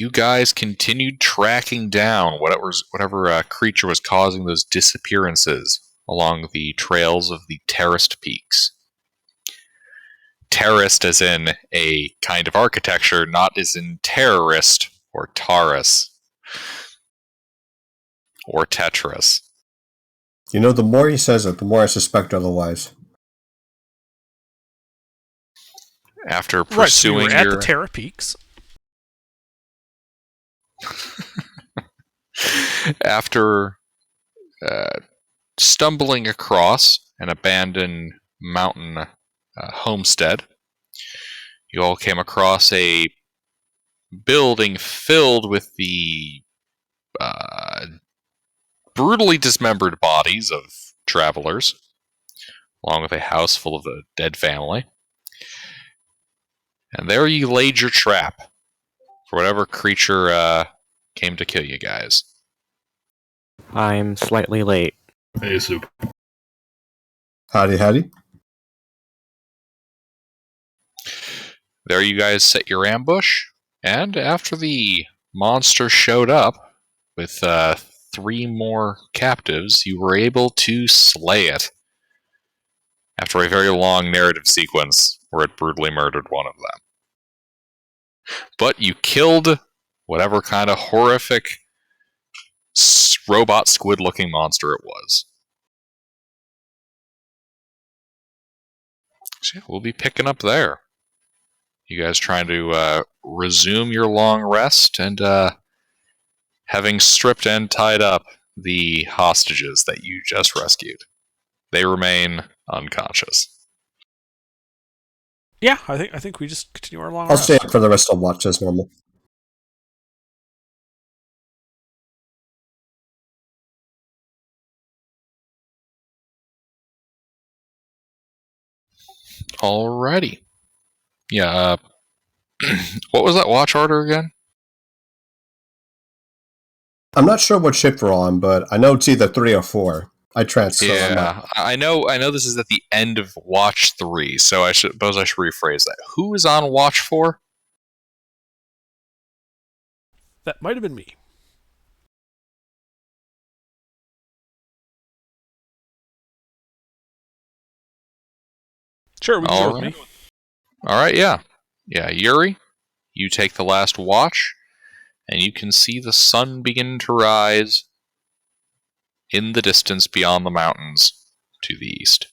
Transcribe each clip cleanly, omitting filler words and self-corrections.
you guys continued tracking down whatever creature was causing those disappearances along the trails of the terraced peaks. Terraced as in a kind of architecture, not as in terrorist or Taurus or Tetris. You know, the more he says it, the more I suspect otherwise. After pursuing so at the Terra Peaks. After stumbling across an abandoned mountain homestead, you all came across a building filled with the brutally dismembered bodies of travelers, along with a house full of a dead family. And there you laid your trap for whatever creature came to kill you guys. I'm slightly late. Hey, Soup. Howdy. There you guys set your ambush, and after the monster showed up with 3 more captives, you were able to slay it after a very long narrative sequence where it brutally murdered one of them. But you killed whatever kind of horrific robot squid-looking monster it was. So yeah, we'll be picking up there. You guys trying to resume your long rest and having stripped and tied up the hostages that you just rescued. They remain unconscious. Yeah, I think we just continue our long I'll rest. stay up for the rest of the watch as normal. Alrighty. Yeah, what was that watch order again? I'm not sure what ship we're on, but I know it's either 3 or 4. I transfer. Yeah, I know this is at the end of Watch 3, so I suppose I should rephrase that. Who is on Watch 4? That might have been me. Sure, we can go with me. Alright, yeah. Yeah, Yuri, you take the last watch, and you can see the sun begin to rise in the distance beyond the mountains to the east.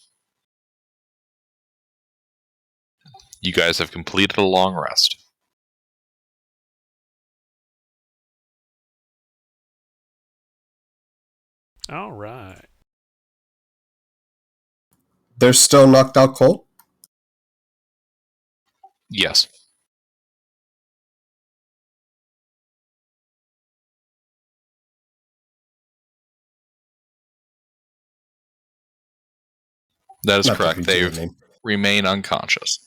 You guys have completed a long rest. All right. They're still knocked out cold? Yes. That is correct. They remain unconscious.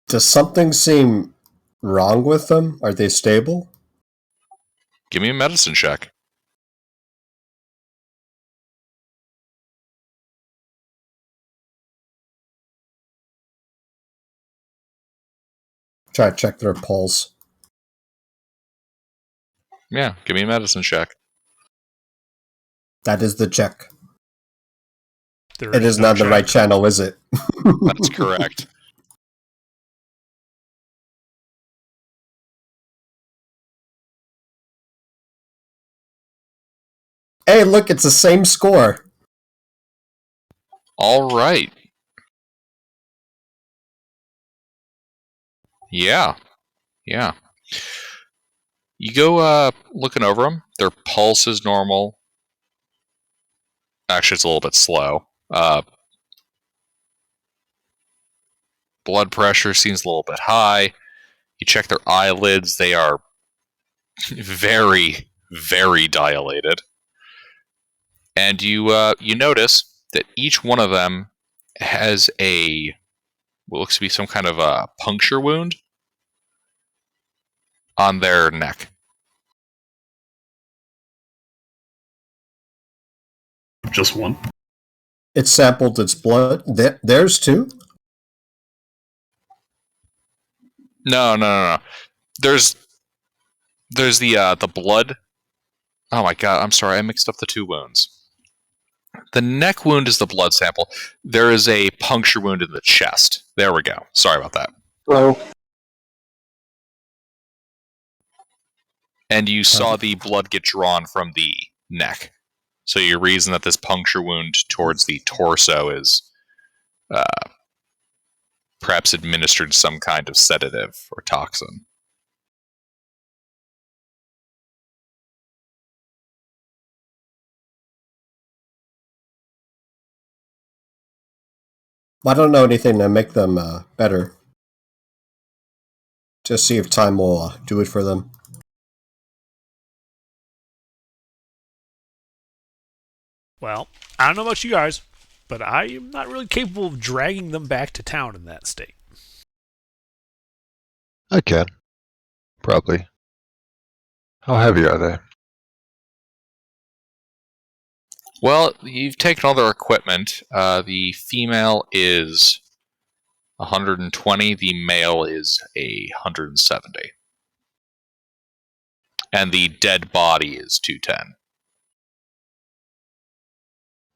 Does something seem wrong with them? Are they stable? Give me a medicine check. Try to check their pulse. Yeah, give me a medicine check. That is the check. There it is no not check. the right channel, is it? That's correct. Hey, look, it's the same score. All right. Yeah. You go looking over them. Their pulse is normal. Actually, it's a little bit slow. Blood pressure seems a little bit high. You check their eyelids. They are very, very dilated. And you notice that each one of them has what looks to be some kind of a puncture wound on their neck. Just one? It sampled its blood. Theirs too? No. There's There's the blood. Oh my god, I'm sorry, I mixed up the two wounds. The neck wound is the blood sample. There is a puncture wound in the chest. There we go. Sorry about that. Hello. And you saw the blood get drawn from the neck. So your reason that this puncture wound towards the torso is perhaps administered some kind of sedative or toxin. I don't know anything to make them better. Just see if time will do it for them. Well, I don't know about you guys, but I am not really capable of dragging them back to town in that state. I can. Probably. How heavy are they? Well, you've taken all their equipment. The female is 120. The male is 170. And the dead body is 210.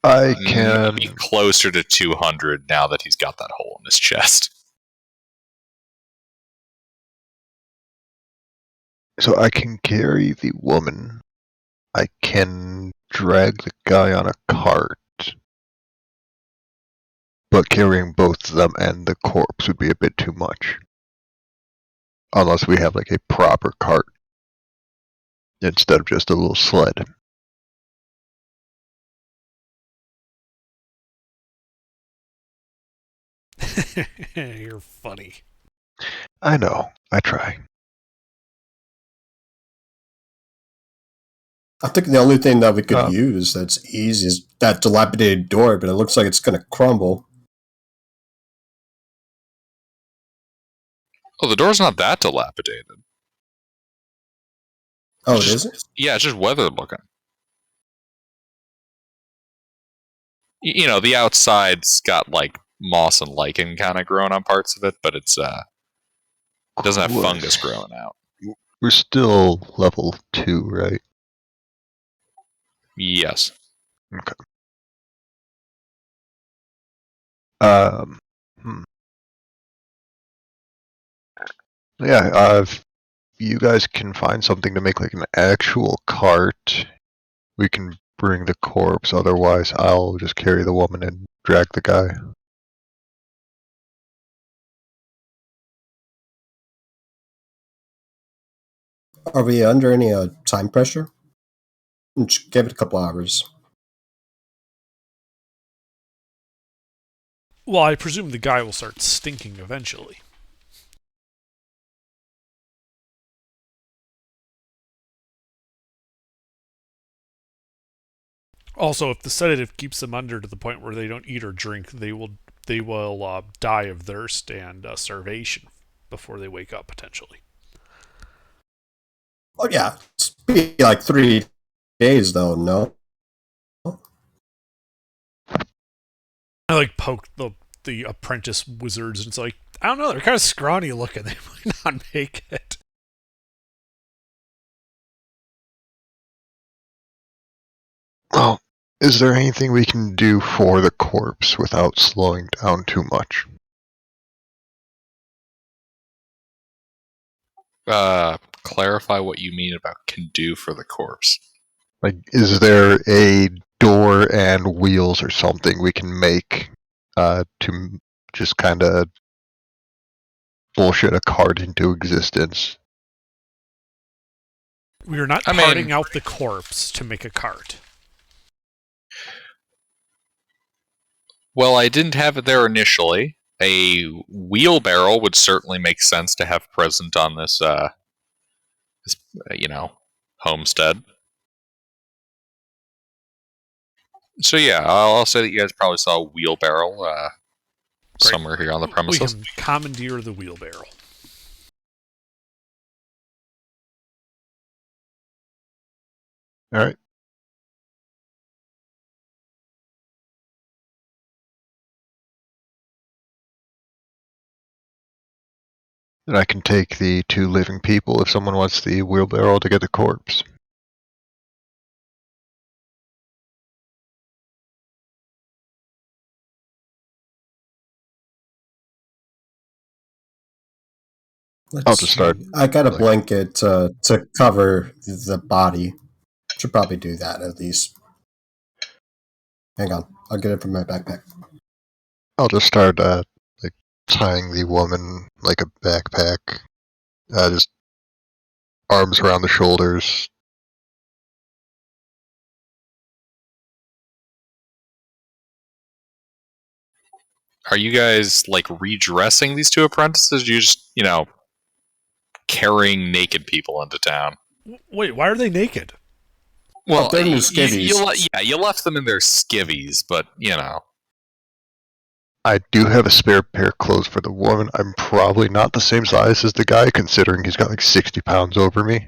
I It'll can. be closer to 200 now that he's got that hole in his chest. So I can carry the woman. I can drag the guy on a cart. But carrying both them and the corpse would be a bit too much. Unless we have like a proper cart. Instead of just a little sled. You're funny. I know. I try. I think the only thing that we could use that's easy is that dilapidated door, but it looks like it's going to crumble. Oh, the door's not that dilapidated. Oh, it isn't? Yeah, it's just weathered looking. You know, the outside's got like moss and lichen kind of growing on parts of it, but it doesn't have fungus growing out. We're still level 2, right? Yes. Okay. Yeah, if you guys can find something to make like an actual cart, we can bring the corpse. Otherwise, I'll just carry the woman and drag the guy. Are we under any time pressure? Just give it a couple hours. Well, I presume the guy will start stinking eventually. Also, if the sedative keeps them under to the point where they don't eat or drink, they will die of thirst and starvation before they wake up potentially. Oh yeah, it's be like 3 days though. No. I like poked the apprentice wizards, and it's like, I don't know, they're kind of scrawny looking. They might not make it. Well, is there anything we can do for the corpse without slowing down too much? Clarify what you mean about can do for the corpse. Like, is there a door and wheels or something we can make to just kind of bullshit a cart into existence? We are not carting out the corpse to make a cart. Well, I didn't have it there initially. A wheelbarrow would certainly make sense to have present on this, homestead. So yeah, I'll say that you guys probably saw a wheelbarrow somewhere here on the premises. We can commandeer the wheelbarrow. All right. And I can take the 2 living people if someone wants the wheelbarrow to get the corpse. I'll just start. I got a blanket to cover the body. Should probably do that at least. Hang on, I'll get it from my backpack. I'll just start like tying the woman like a backpack. Just arms around the shoulders. Are you guys like redressing these 2 apprentices? You just, carrying naked people into town. Wait, why are they naked? Well, they're in the skivvies. you left them in their skivvies, but I do have a spare pair of clothes for the woman. I'm probably not the same size as the guy, considering he's got like 60 pounds over me.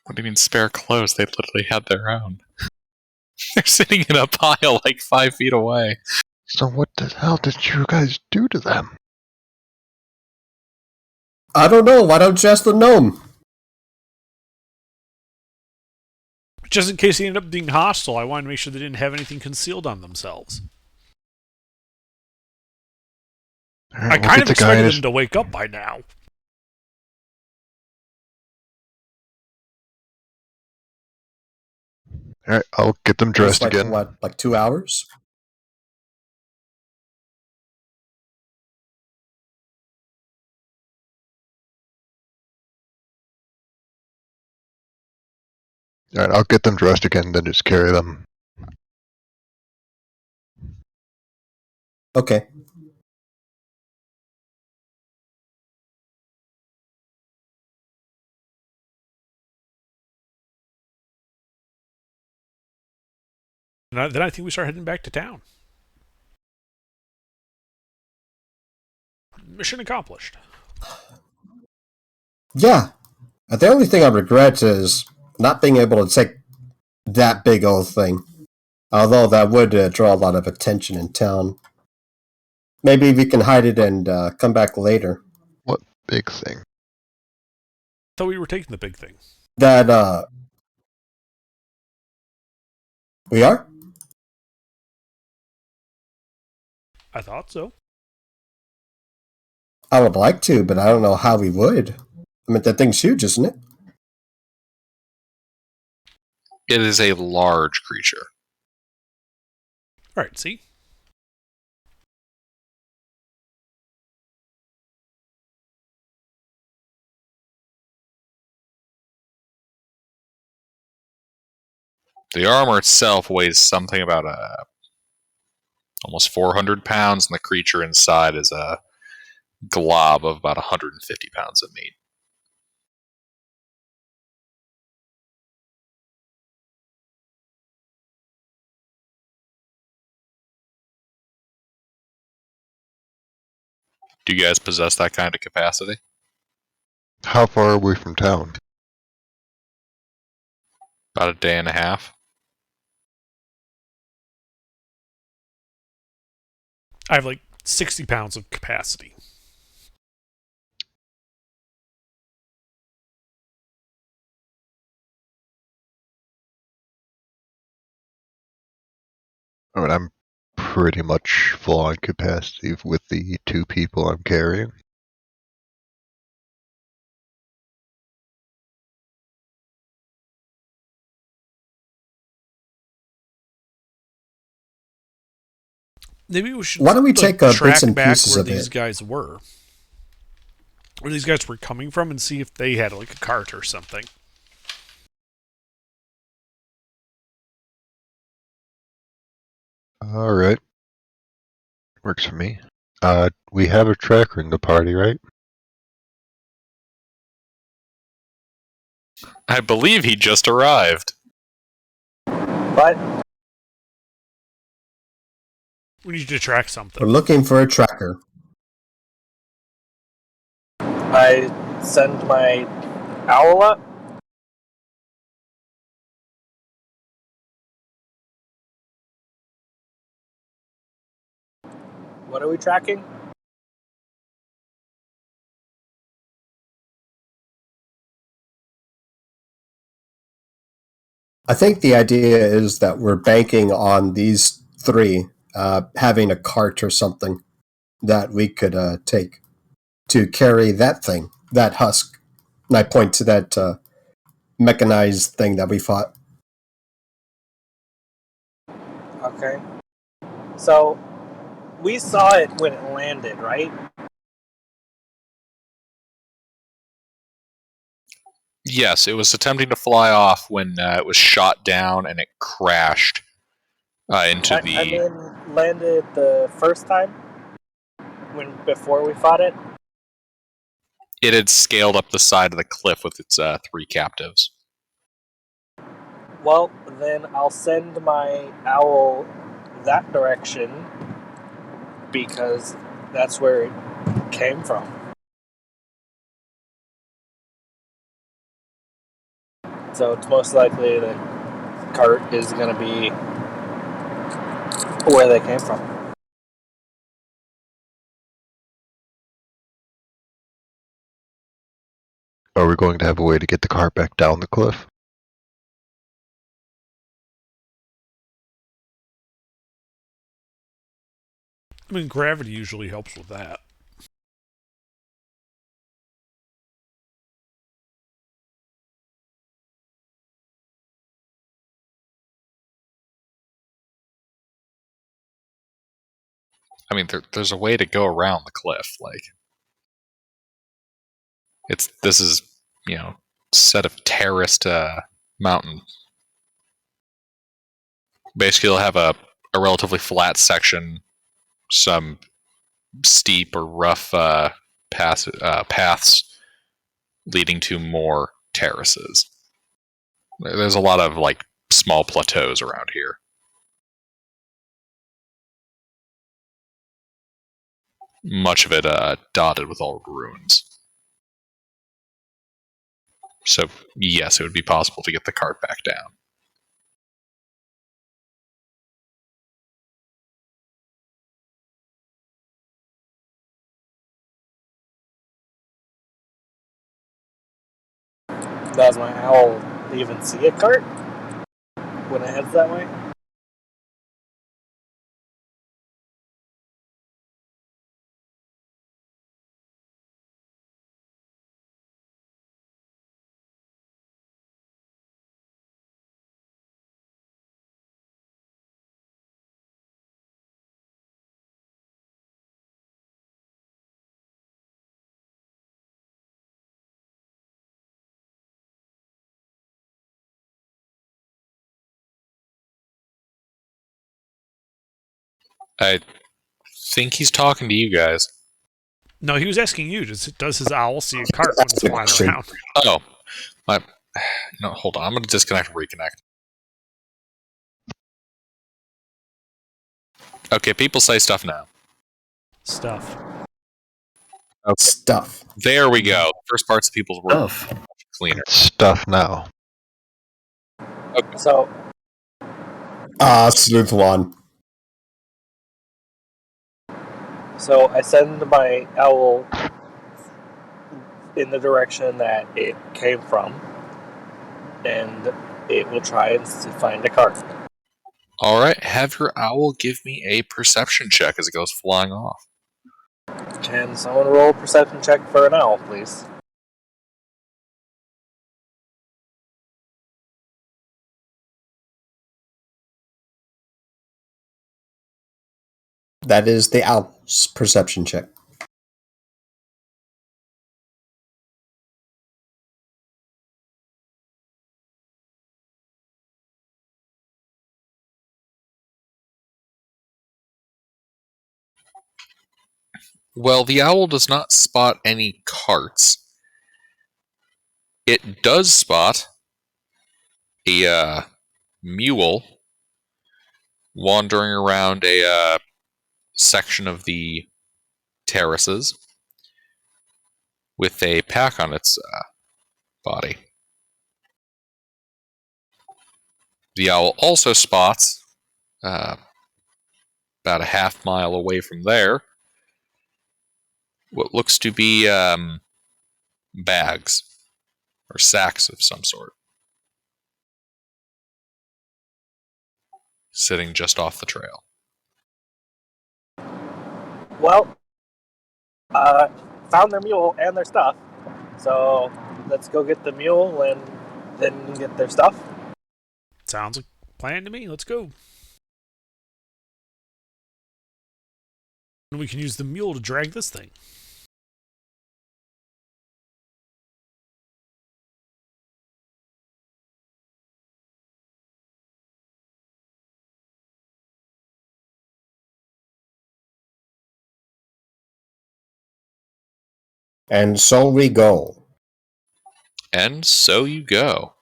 What do you mean spare clothes? They literally had their own. They're sitting in a pile like 5 feet away. So what the hell did you guys do to them? I don't know. Why don't you ask the gnome? Just in case they end up being hostile, I wanted to make sure they didn't have anything concealed on themselves. Right, I kind of expected them to wake up by now. Alright, I'll get them dressed like, again. What, like 2 hours? Alright, I'll get them dressed again, then just carry them. Okay. And then I think we start heading back to town. Mission accomplished. Yeah. The only thing I regret is not being able to take that big old thing. Although that would draw a lot of attention in town. Maybe we can hide it and come back later. What big thing? I thought we were taking the big thing. That, we are? I thought so. I would like to, but I don't know how we would. I mean, that thing's huge, isn't it? It is a large creature. Alright, see? The armor itself weighs something about almost 400 pounds, and the creature inside is a glob of about 150 pounds of meat. Do you guys possess that kind of capacity? How far are we from town? About a day and a half. I have like 60 pounds of capacity. I mean, I'm pretty much full on capacity with the 2 people I'm carrying. Maybe we should Why don't we take track bits and back pieces where of these it? guys were. Where these guys were coming from and see if they had like a cart or something. Alright. Works for me. We have a tracker in the party, right? I believe he just arrived. What? We need to track something. We're looking for a tracker. I send my owl up? What are we tracking? I think the idea is that we're banking on these three having a cart or something that we could take to carry that thing, that husk. And I point to that mechanized thing that we fought. Okay. So, we saw it when it landed, right? Yes, it was attempting to fly off when it was shot down and it crashed into I the. mean, landed the first time? Before we fought it? It had scaled up the side of the cliff with its three captives. Well, then I'll send my owl that direction because that's where it came from. So it's most likely the cart is going to be where they came from. Are we going to have a way to get the cart back down the cliff? I mean, gravity usually helps with that. I mean, there's a way to go around the cliff. Like, this is set of terraced mountain. Basically, you'll have a relatively flat section, some steep or rough paths leading to more terraces. There's a lot of like small plateaus around here. Much of it dotted with old ruins. So yes, it would be possible to get the cart back down. Does my owl even see a cart when it heads that way? I think he's talking to you guys. No, he was asking you. Does his owl see a cart when it's flying around? Oh, no, hold on. I'm going to disconnect and reconnect. Okay, people say stuff now. Stuff. Okay, Stuff. there we go. First parts of people's work Stuff. cleaner. Stuff now. Okay. So, Sleuth one. so I send my owl in the direction that it came from, and it will try and find a cart. All right, have your owl give me a perception check as it goes flying off. Can someone roll a perception check for an owl, please? That is the owl's perception check. Well, the owl does not spot any carts. It does spot a mule wandering around a section of the terraces with a pack on its body. The owl also spots, about a half-mile away from there, what looks to be bags or sacks of some sort. sitting just off the trail. Well, found their mule and their stuff. So let's go get the mule and then get their stuff. Sounds like a plan to me. Let's go. And we can use the mule to drag this thing. And so we go. And so you go.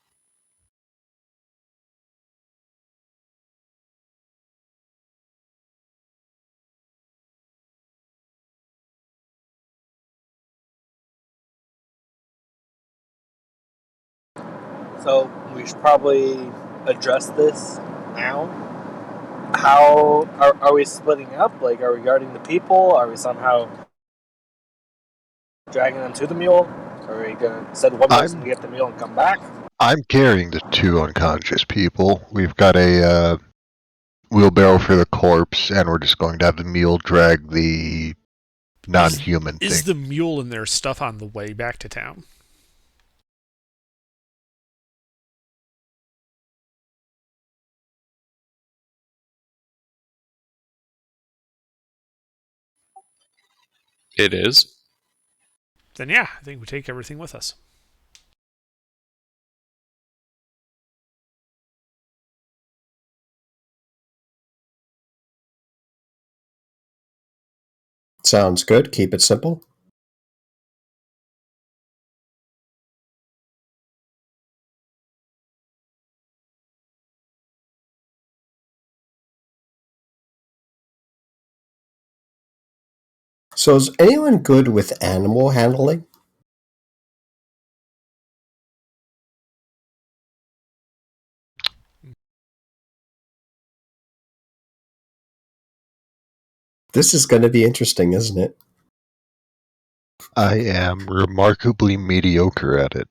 So we should probably address this now. How are we splitting up? Like, are we guarding the people? Are we somehow dragging them to the mule? Are we gonna send one person to get the mule and come back? I'm carrying the two unconscious people. We've got a wheelbarrow for the corpse, and we're just going to have the mule drag the non-human Is thing. the mule and their stuff on the way back to town? It is. Then yeah, I think we take everything with us. Sounds good. Keep it simple. So is anyone good with animal handling? This is going to be interesting, isn't it? I am remarkably mediocre at it.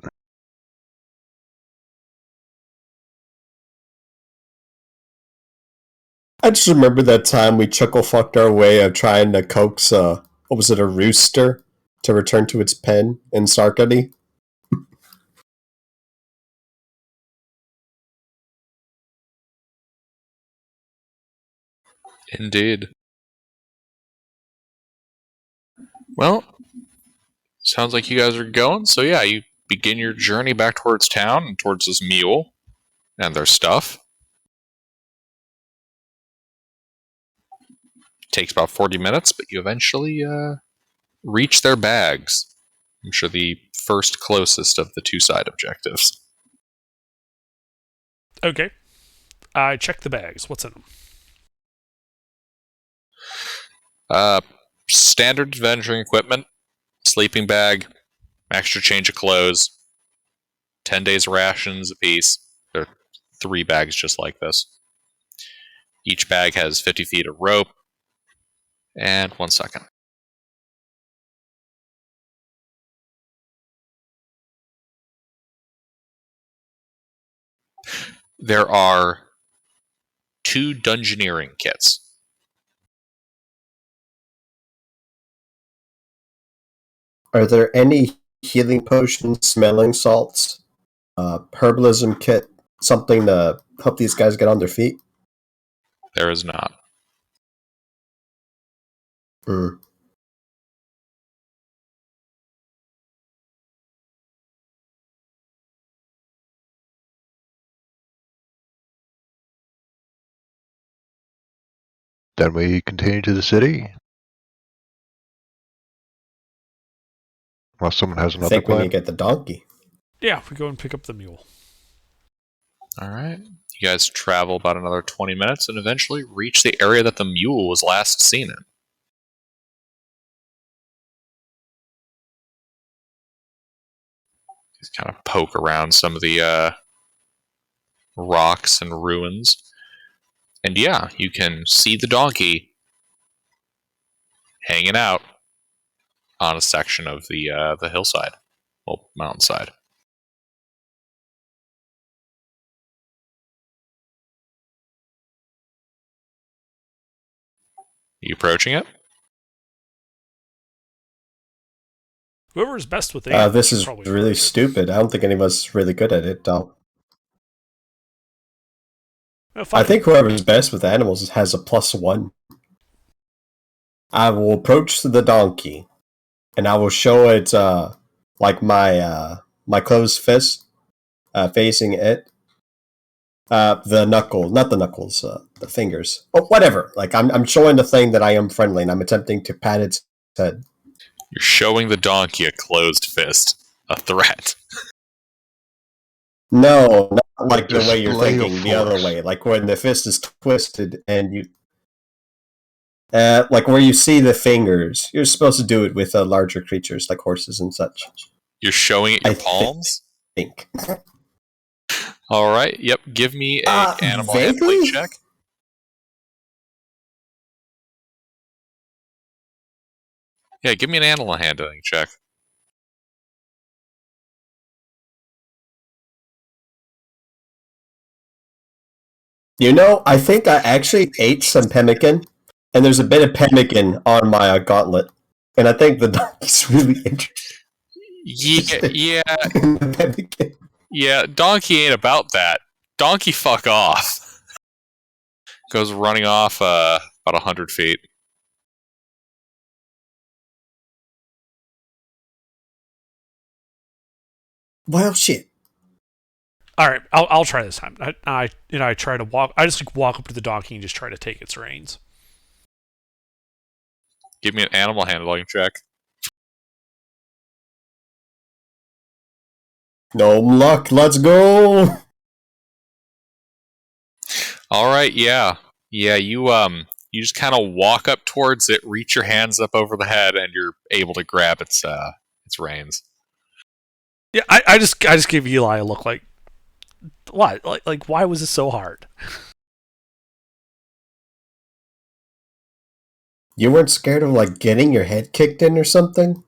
I just remember that time we chuckle fucked our way of trying to coax what was it, a rooster to return to its pen in Sarkany. Indeed. Well, sounds like you guys are going. So yeah, you begin your journey back towards town and towards this mule and their stuff. Takes about 40 minutes, but you eventually reach their bags. I'm sure the first closest of the two side objectives. Okay. I check the bags. What's in them? Standard adventuring equipment, sleeping bag, extra change of clothes, 10 days rations apiece. There are 3 bags just like this. Each bag has 50 feet of rope. And 1 second. There are 2 dungeoneering kits. Are there any healing potions, smelling salts, herbalism kit, something to help these guys get on their feet? There is not. Hmm. Then we continue to the city. Unless someone has I another think we plan. need to get the donkey. Yeah, we go and pick up the mule. Alright. You guys travel about another 20 minutes and eventually reach the area that the mule was last seen in. Just kind of poke around some of the rocks and ruins. And yeah, you can see the donkey hanging out on a section of the hillside, well, mountainside. You approaching it? Whoever's best with animals This should is probably really approach it. stupid. I don't think anyone's really good at it, though. Fuck I it. think whoever's best with animals has a +1. I will approach the donkey, and I will show it like my closed fist facing it. The knuckle, not the knuckles, the fingers. Oh, whatever. Like I'm showing the thing that I am friendly, and I'm attempting to pat its head. You're showing the donkey a closed fist, a threat. No, not like the way you're Display of thinking. The other force. way, like when the fist is twisted and you, like where you see the fingers. You're supposed to do it with larger creatures like horses and such. You're showing it your I palms? think. All right. Yep. Give me a animal vaguely? handling check. Yeah, give me an animal handling check. You know, I think I actually ate some pemmican, and there's a bit of pemmican on my gauntlet, and I think the donkey's really interested Yeah, in the pemmican. yeah. Donkey ain't about that. Donkey, fuck off. Goes running off about 100 feet. Well, shit. All right, I'll try this time. I try to walk. I just walk up to the donkey and just try to take its reins. Give me an animal handling check. No luck. Let's go. All right, yeah. You just kind of walk up towards it, reach your hands up over the head, and you're able to grab its reins. Yeah, I just gave Eli a look like, what? Like why was this so hard? You weren't scared of like getting your head kicked in or something?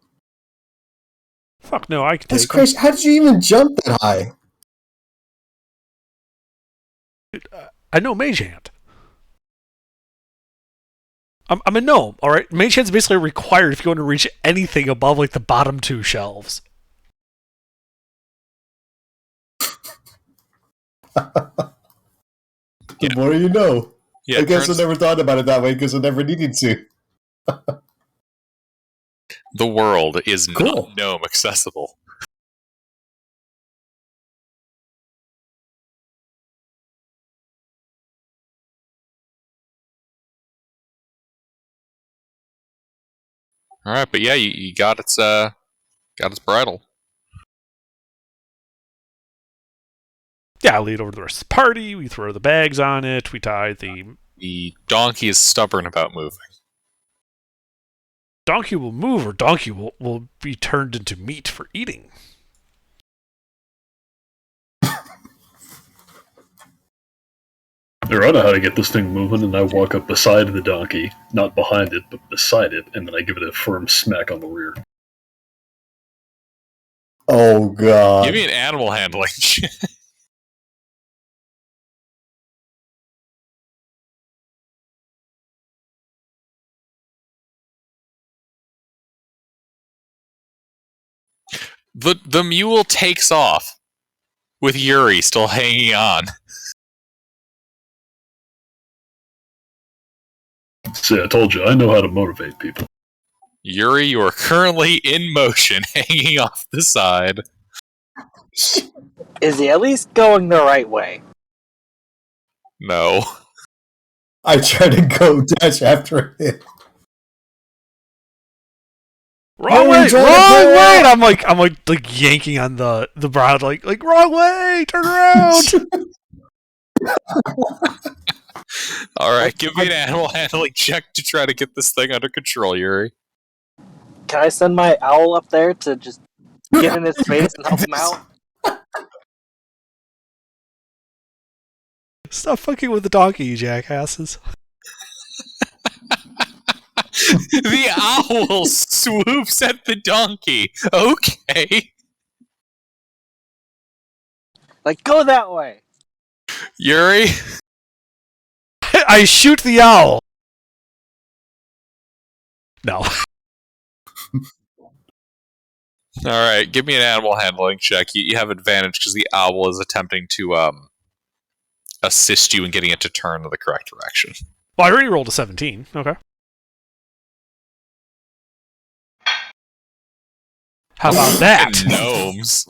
Fuck no, I can That's take crazy. How did you even jump that high? him. I know Mage Hand. I'm a gnome, all right. Mage Hand's basically required if you want to reach anything above like the bottom 2 shelves. The Yeah. more you know. Yeah, I guess turns- I never thought about it that way because I never needed to. the world is Cool. not gnome accessible. All right, but yeah, you got its bridle. Yeah, I lead over to the rest of the party. We throw the bags on it. We tie the The donkey is stubborn about moving. donkey will move, or donkey will be turned into meat for eating. Alright, I know how to get this thing moving, and I walk up beside the donkey, not behind it, but beside it, and then I give it a firm smack on the rear. Oh, God. Give me an animal handling check. The mule takes off with Yuri still hanging on. See, I told you, I know how to motivate people. Yuri, you are currently in motion, hanging off the side. Is he at least going the right way? No. I tried to go dash after it. Wrong Hey, way, try to wrong pull way. up. And I'm like yanking on the brow, like wrong way, turn around. All right, give me an animal handling check to try to get this thing under control, Yuri. Can I send my owl up there to just get in his face and help him out? Stop fucking with the donkey, you jackasses. The owl swoops at the donkey. Okay. Like, go that way! Yuri, I shoot the owl. No. All right, give me an animal handling check. You have advantage because the owl is attempting to assist you in getting it to turn in the correct direction. Well, I already rolled a 17. Okay. How about that? Gnomes.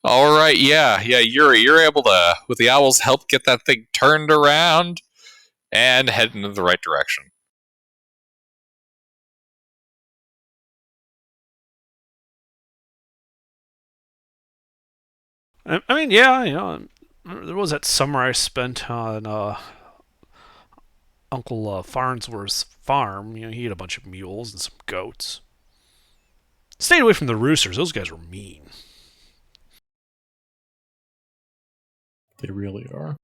All right, yeah. You're able to, with the owl's help, get that thing turned around and head into the right direction. I mean, yeah, there was that summer I spent on Uncle Farnsworth's farm. He had a bunch of mules and some goats. Stayed away from the roosters. Those guys were mean. They really are.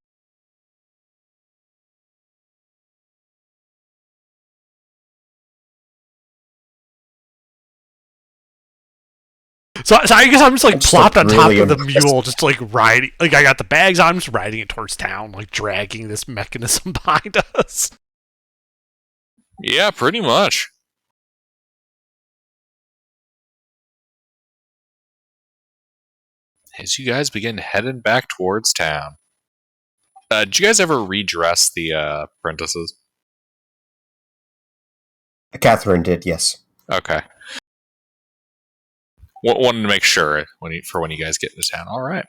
So I guess I'm just like plopped on top really of the impressed. mule, just like riding. Like I got the bags on, I'm just riding it towards town, like dragging this mechanism behind us. Yeah, pretty much. As you guys begin heading back towards town. Did you guys ever redress the apprentices? Catherine did, yes. Okay. Wanted to make sure when you guys get into town. All right.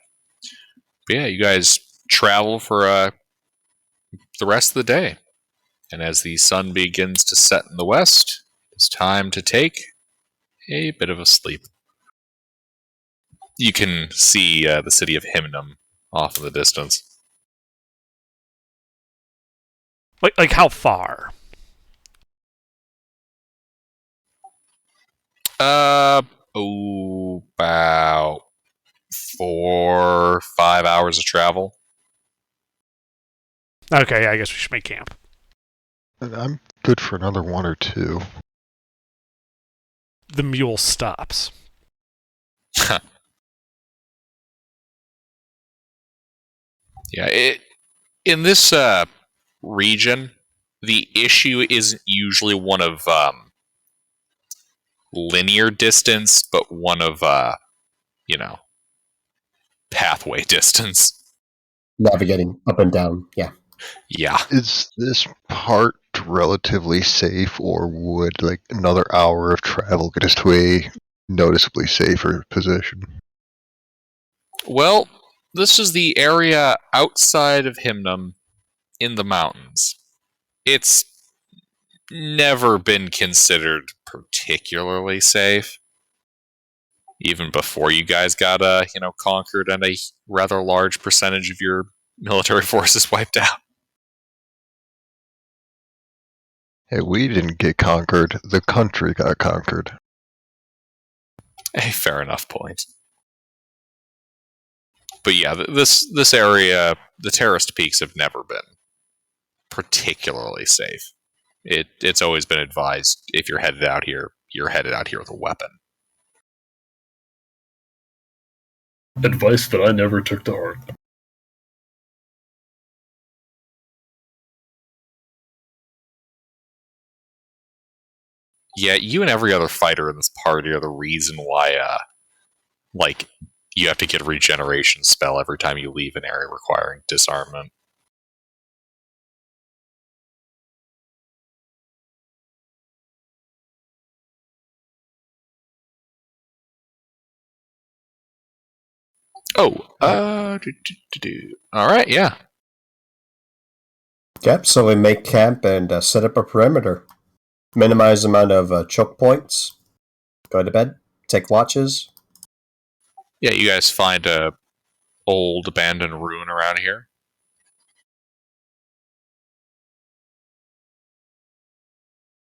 But yeah, you guys travel for the rest of the day. And as the sun begins to set in the west, it's time to take a bit of a sleep. You can see the city of Hymnum off in the distance. Like how far? About 4-5 hours of travel. Okay, I guess we should make camp. I'm good for another 1 or 2. The mule stops. Yeah, in this region, the issue isn't usually one of linear distance, but one of pathway distance. Navigating up and down, yeah. Yeah. Is this part relatively safe, or would like another hour of travel get us to a noticeably safer position? Well, this is the area outside of Hymnum in the mountains. It's never been considered particularly safe. Even before you guys got conquered and a rather large percentage of your military forces wiped out. Hey, we didn't get conquered. The country got conquered. A fair enough point. But yeah, this area, the terraced peaks have never been particularly safe. It's always been advised if you're headed out here, you're headed out here with a weapon. Advice that I never took to heart. Yeah, you and every other fighter in this party are the reason why, you have to get a regeneration spell every time you leave an area requiring disarmament. Oh, all right, yeah. Yep, so we make camp and set up a perimeter. Minimize the amount of choke points. Go to bed. Take watches. Yeah, you guys find a old abandoned ruin around here.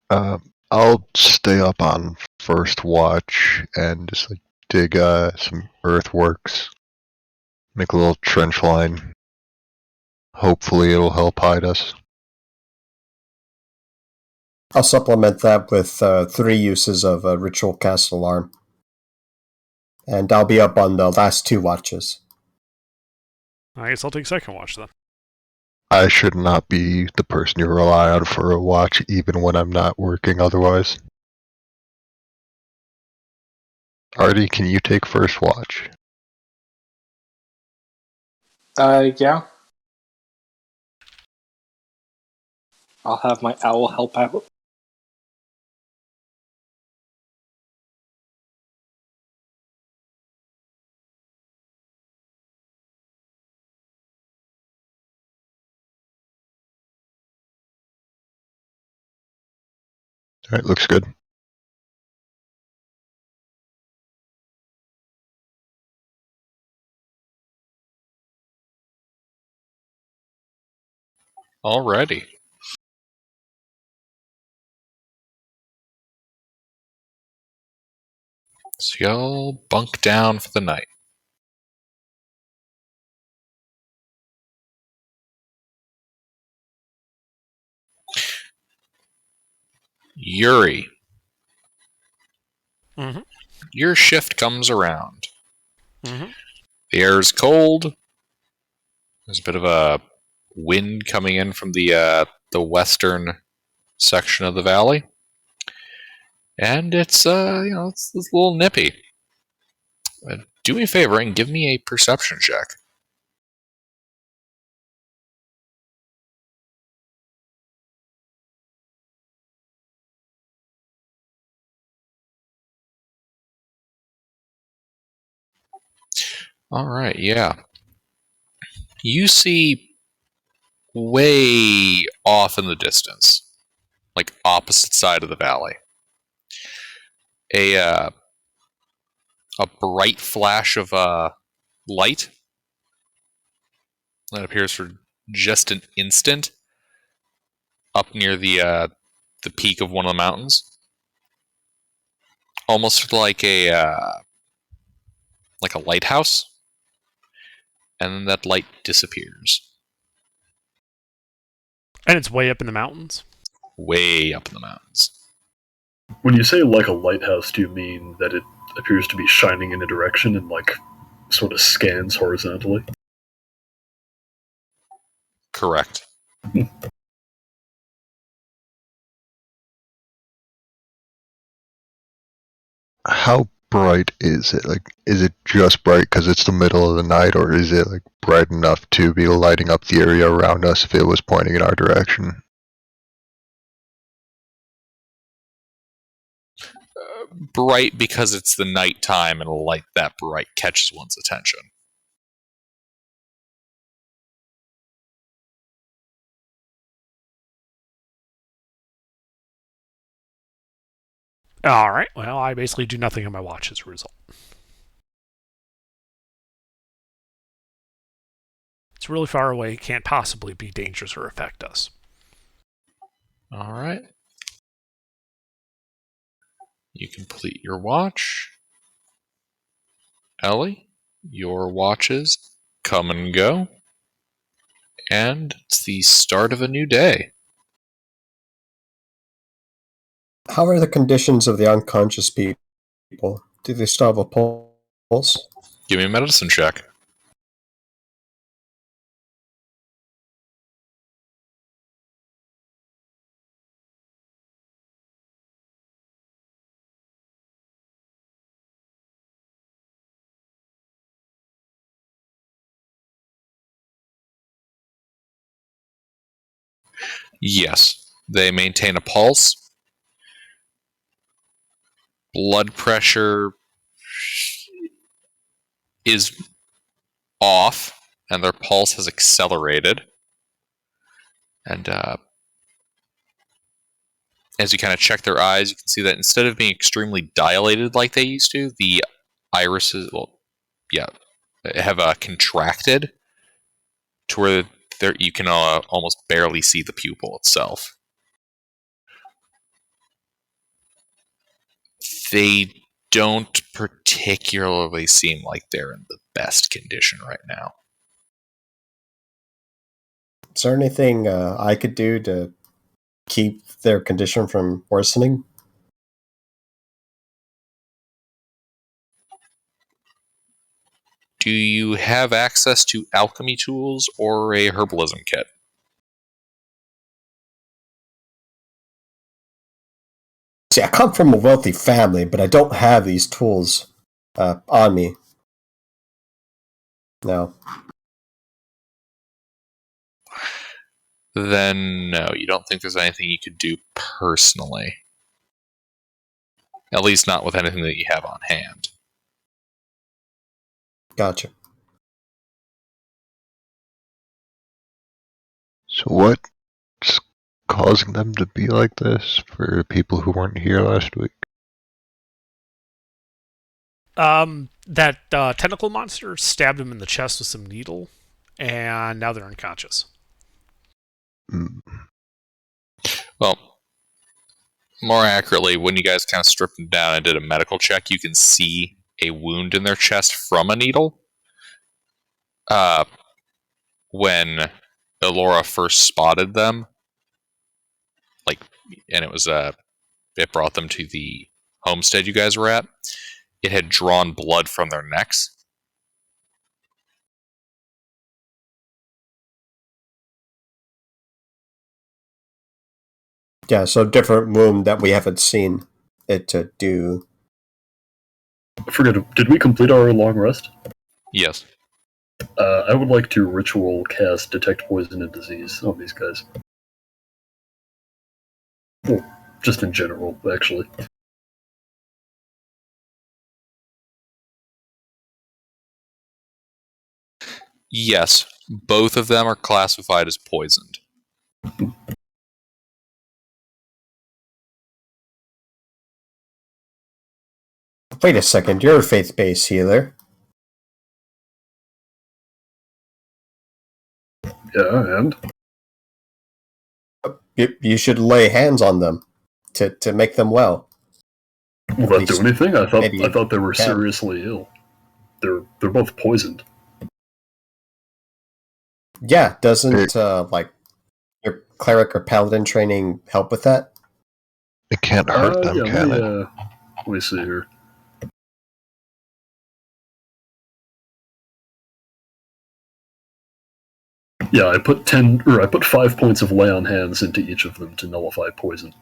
I'll stay up on first watch and just like dig some earthworks, make a little trench line. Hopefully, it'll help hide us. I'll supplement that with 3 uses of Ritual Cast Alarm. And I'll be up on the last 2 watches. I guess I'll take second watch then. I should not be the person you rely on for a watch, even when I'm not working otherwise. Artie, can you take first watch? Yeah. I'll have my owl help out. Alright, looks good. Alrighty. So y'all bunk down for the night. Yuri, Mm-hmm. your shift comes around. Mm-hmm. The air's cold. There's a bit of a wind coming in from the western section of the valley, and it's it's a little nippy. Do me a favor and give me a perception check. All right, yeah. You see way off in the distance, like opposite side of the valley, a bright flash of light that appears for just an instant up near the peak of one of the mountains, almost like a lighthouse, and then that light disappears And it's way up in the mountains. way up in the mountains. When you say like a lighthouse, do you mean that it appears to be shining in a direction and like sort of scans horizontally? Correct. How bright is it? Like, is it just bright because it's the middle of the night, or is it like bright enough to be lighting up the area around us if it was pointing in our direction? Bright because it's the nighttime and a light that bright catches one's attention. All right. Well, I basically do nothing on my watch as a result. It's really far away. Can't possibly be dangerous or affect us. All right. You complete your watch. Ellie, your watches come and go. And it's the start of a new day. How are the conditions of the unconscious people? Do they still have a pulse? Give me a medicine check. Yes, they maintain a pulse. Blood pressure is off, and their pulse has accelerated. And as you kind of check their eyes, you can see that instead of being extremely dilated like they used to, the irises, have contracted to where you can almost barely see the pupil itself. They don't particularly seem like they're in the best condition right now. Is there anything I could do to keep their condition from worsening? Do you have access to alchemy tools or a herbalism kit? See, I come from a wealthy family, but I don't have these tools on me. No. Then no, you don't think there's anything you could do personally. At least not with anything that you have on hand. Gotcha. So what's causing them to be like this for people who weren't here last week? That tentacle monster stabbed him in the chest with some needle, and now they're unconscious. Mm. Well, more accurately, when you guys kind of stripped them down and did a medical check, you can see a wound in their chest from a needle. When Elora first spotted them, and it brought them to the homestead you guys were at, it had drawn blood from their necks. Yeah, so different wound that we haven't seen it to do. I forget, did we complete our long rest? Yes. I would like to ritual cast Detect Poison and Disease on these guys. Well, just in general, actually. Yes, both of them are classified as poisoned. Wait a second, you're a faith-based healer. Yeah, and? You should lay hands on them to make them well. Will that do anything? I thought they were can. seriously ill. They're both poisoned. Yeah, doesn't like your cleric or paladin training help with that? It can't hurt them, yeah, can it? Let me see here. Yeah, I put 5 points of lay on hands into each of them to nullify poison.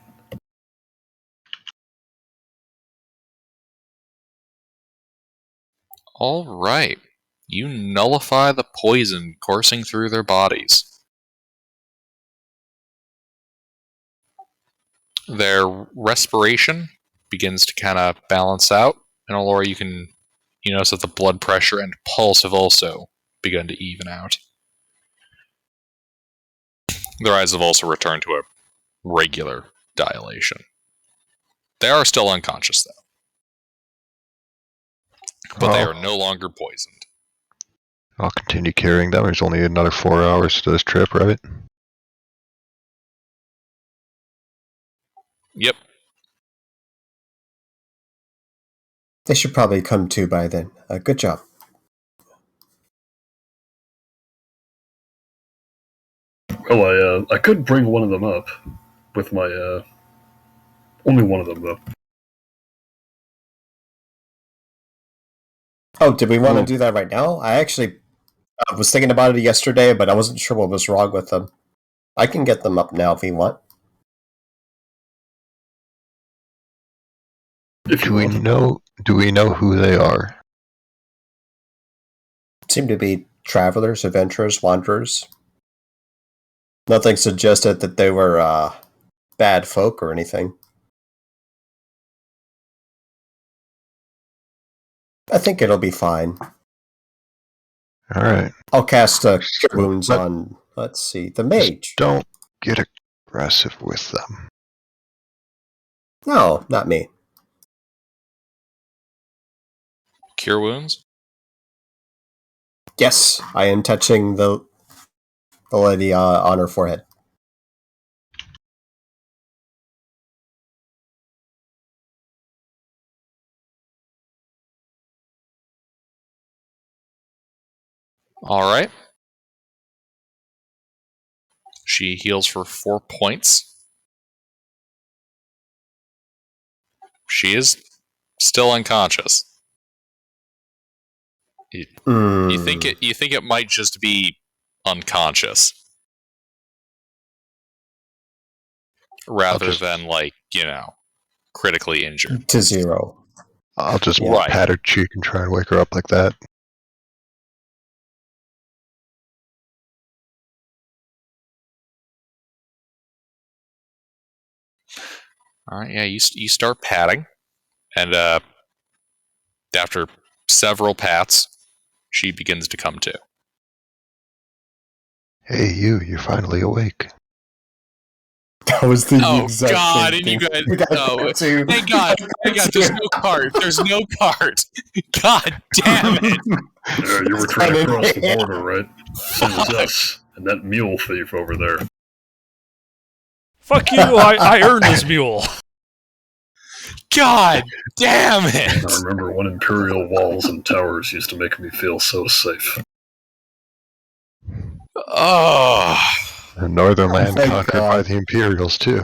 All right. You nullify the poison coursing through their bodies. Their respiration begins to kind of balance out, and Alora, you notice that the blood pressure and pulse have also begun to even out. Their eyes have also returned to a regular dilation. They are still unconscious, though. But they are no longer poisoned. I'll continue carrying them. There's only another 4 hours to this trip, right? Yep. They should probably come to by then. Good job. Well, I could bring one of them up with my only one of them though. Oh, did we want to do that right now? I actually was thinking about it yesterday, but I wasn't sure what was wrong with them. I can get them up now if you want. Do we know who they are? Seem to be travelers, adventurers, wanderers. Nothing suggested that they were bad folk or anything. I think it'll be fine. Alright. I'll cast Cure Wounds on, let's see, the mage. Don't get aggressive with them. No, not me. Cure wounds? Yes, I am touching the lady on her forehead. All right. She heals for 4 points. She is still unconscious. You think it might just be unconscious, rather than critically injured. To 0. I'll just Right. pat her cheek and try and wake her up like that. All right, yeah, you start patting, and after several pats, she begins to come to. Hey, you're finally awake. That was the Oh exact God! same And you thing. guys, We got oh, that too. thank God! We Thank got God! There's that no cart. There's no cart. God damn it! Yeah, you were trying to Funny. cross the border, right? So was us, and that mule thief over there. Fuck you! I earned this mule. God damn I it! remember when Imperial walls and towers used to make me feel so safe. Oh, The northern land thank conquered by God. the Imperials, too.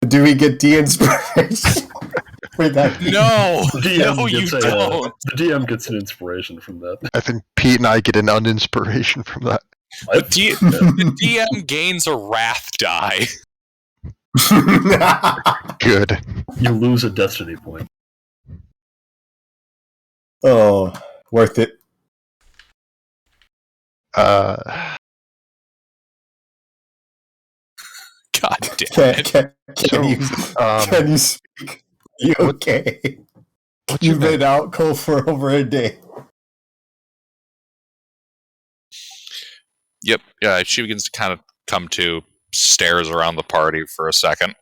Do we get de-inspiration for that? no! The DM No, you gets don't! the DM gets an inspiration from that. I think Pete and I get an uninspiration from that. The DM gains a wrath die. Good. You lose a destiny point. Oh, worth it. Uh, God damn it! Can you speak? You okay? what's your You've name? been out cold for over a day. Yep. Yeah, she begins to kind of come to, stares around the party for a second.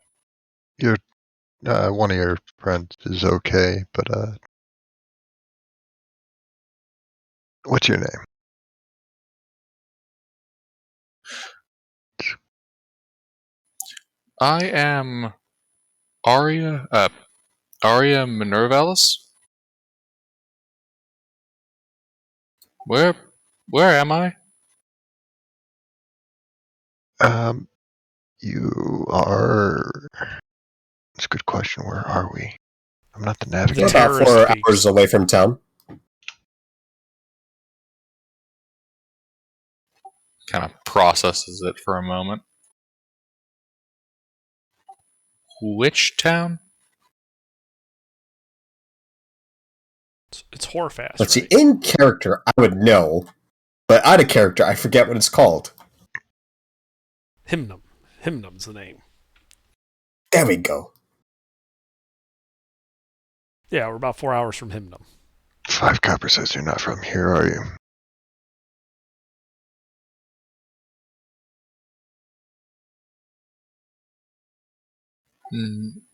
One of your friends is okay, but what's your name? I am Aria Minervalis. Where am I? You are. That's a good question. Where are we? I'm not the We're The navigator. about terrorist 4 peaks. hours away from town. Kind of processes it for a moment. Which town? It's Horfast. Let's see. Right? In character, I would know, but out of character, I forget what it's called. Hymnum. Hymnum's the name. There we go. Yeah, we're about 4 hours from Hymnum. 5 Copper says you're not from here, are you?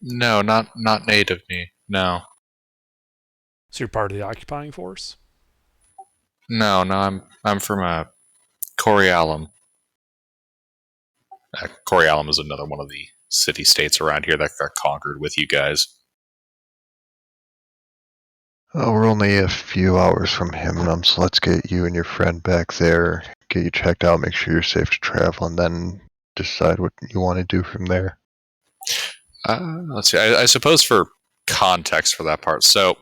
No, not native me. No, So you're part of the occupying force? no. I'm from Corialum. Corialum is another one of the city-states around here that got conquered with you guys. Oh, we're only a few hours from Hymnum, so let's get you and your friend back there, get you checked out, make sure you're safe to travel, and then decide what you want to do from there. Let's see. I suppose for context for that part, so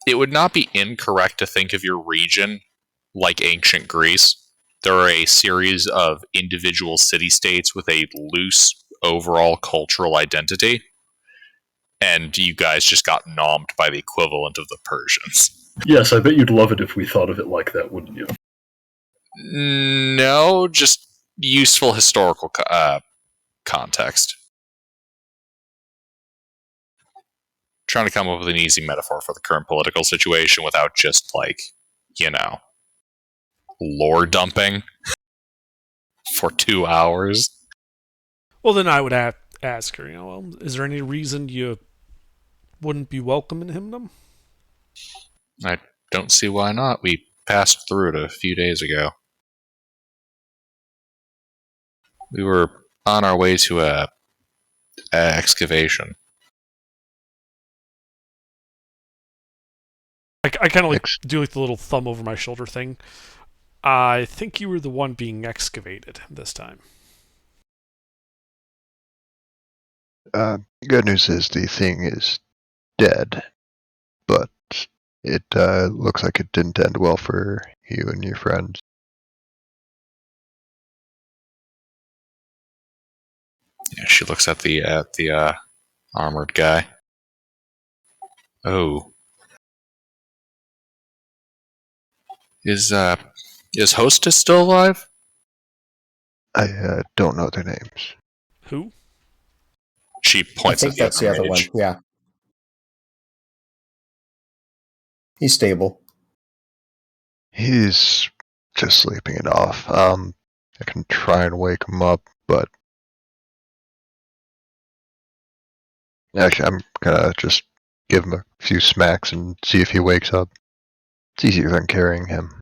it would not be incorrect to think of your region like ancient Greece. There are a series of individual city-states with a loose overall cultural identity, and you guys just got nommed by the equivalent of the Persians. Yes, I bet you'd love it if we thought of it like that, wouldn't you? No, just useful historical context. Trying to come up with an easy metaphor for the current political situation without just, like, lore dumping for 2 hours. Well, then I would ask her, well, is there any reason you wouldn't be welcome in Hymnum? I don't see why not. We passed through it a few days ago. We were on our way to a excavation. I kind of do the little thumb over my shoulder thing. I think you were the one being excavated this time. Good news is the thing is dead, but it looks like it didn't end well for you and your friends. Yeah, she looks at the armored guy. Oh, is Hostess still alive? I don't know their names. Who? She I points think at the that's the other other one. mage. Yeah. He's stable. He's just sleeping it off. I can try and wake him up, but actually, I'm gonna just give him a few smacks and see if he wakes up. It's easier than carrying him.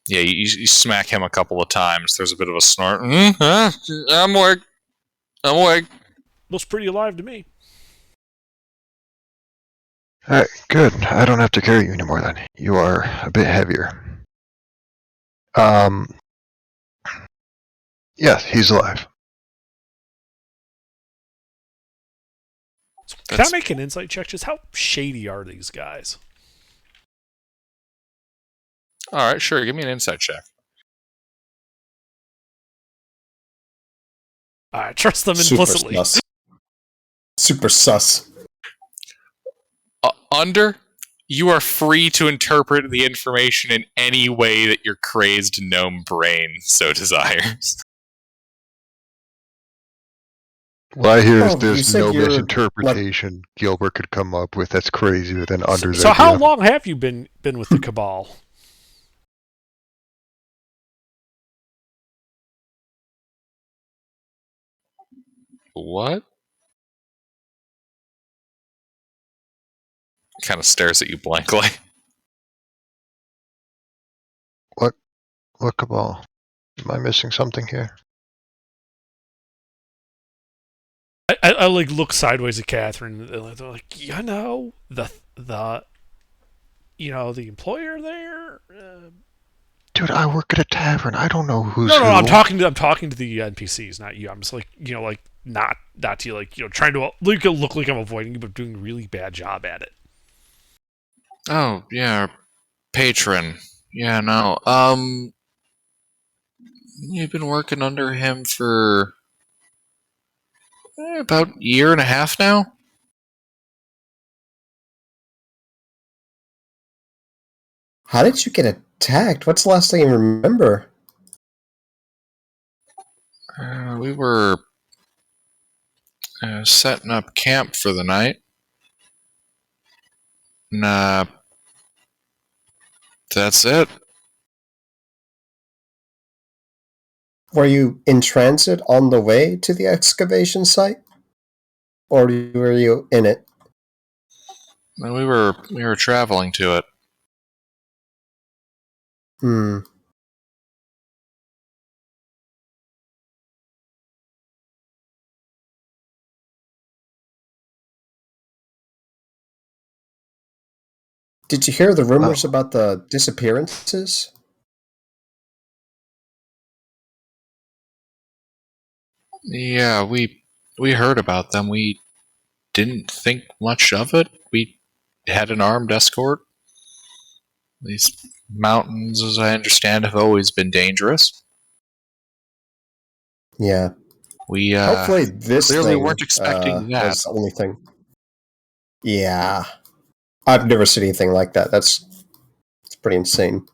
Yeah, you smack him a couple of times. There's a bit of a snort. I'm awake. I'm awake. Looks pretty alive to me. Alright, good. I don't have to carry you anymore then. You are a bit heavier. Yes, he's alive. So can I make an insight check? Just how shady are these guys? All right, sure. Give me an insight check. I trust them implicitly. Super sus. Super sus. Under, you are free to interpret the information in any way that your crazed gnome brain so desires. What I hear is Oh, you there's said no you're, misinterpretation Gilbert could come up with that's crazier than Under's So how idea. long have you been with the Cabal? What? Kind of stares at you blankly. What cabal? Am I missing something here? I like look sideways at Catherine. They're like, the the employer there. Dude, I work at a tavern. I don't know who's No, who. I'm talking to the NPCs, not you. I'm just like not to you, like trying to look like I'm avoiding you, but doing a really bad job at it. Oh, yeah, patron. Yeah, no. You've been working under him for about a year and a half now? How did you get attacked? What's the last thing you remember? We were setting up camp for the night. And, that's it. Were you in transit on the way to the excavation site? Or were you in it? And we were traveling to it. Hmm. Did you hear the rumors about the disappearances? Yeah, we heard about them. We didn't think much of it. We had an armed escort. These mountains, as I understand, have always been dangerous. Yeah. We Hopefully this clearly thing weren't expecting that. was the only thing. Yeah. I've never seen anything like that. It's pretty insane.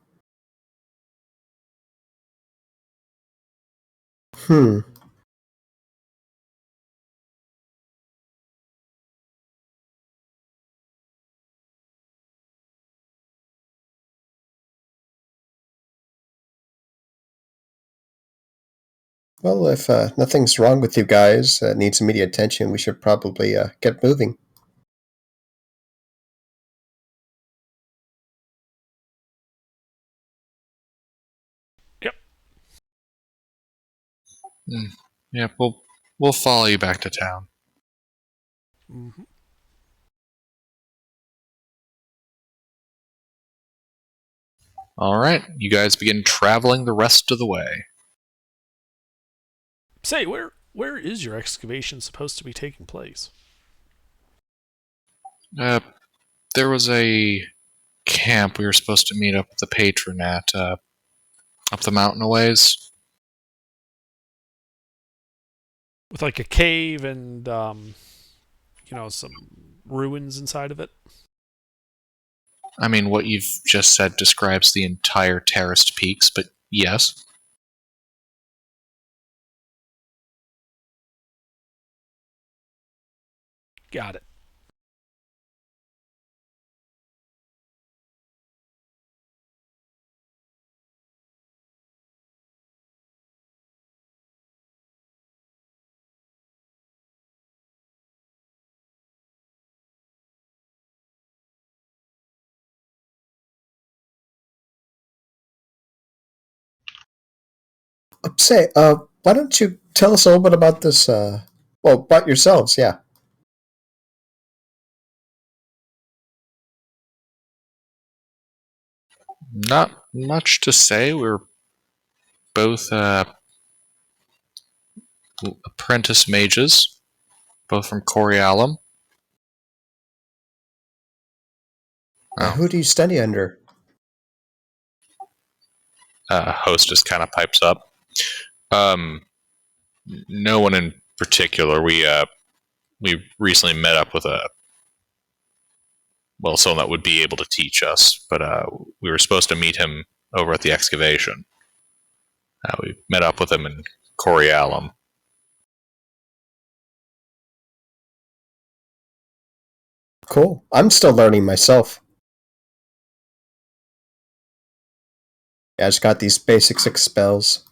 Hmm. Well, if nothing's wrong with you guys, needs immediate attention, we should probably get moving. Yep. Yeah, we'll follow you back to town. Mm-hmm. All right, you guys begin traveling the rest of the way. Say, where is your excavation supposed to be taking place? There was a camp we were supposed to meet up with the patron at, up the mountain a ways. With like a cave and some ruins inside of it. I mean, what you've just said describes the entire terraced peaks, but yes. Got it. Say, why don't you tell us a little bit about this, about yourselves, yeah. Not much to say. We're both apprentice mages, both from Corialum. Oh. Who do you study under? Hostess kind of pipes up. No one in particular. We recently met up with someone that would be able to teach us, but we were supposed to meet him over at the excavation. We met up with him in Corialum. Cool. I'm still learning myself. Yeah, I just got these basic 6 spells.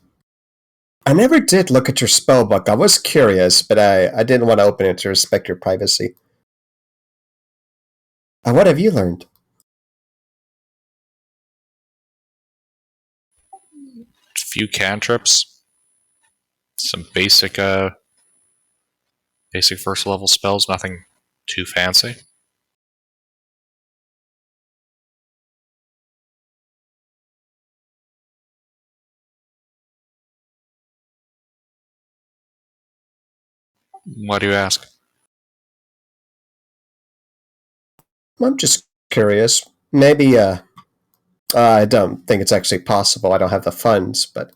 I never did look at your spell book. I was curious, but I didn't want to open it to respect your privacy. What have you learned? A few cantrips, some basic first level spells, nothing too fancy. Why do you ask? I'm just curious. Maybe, I don't think it's actually possible. I don't have the funds, but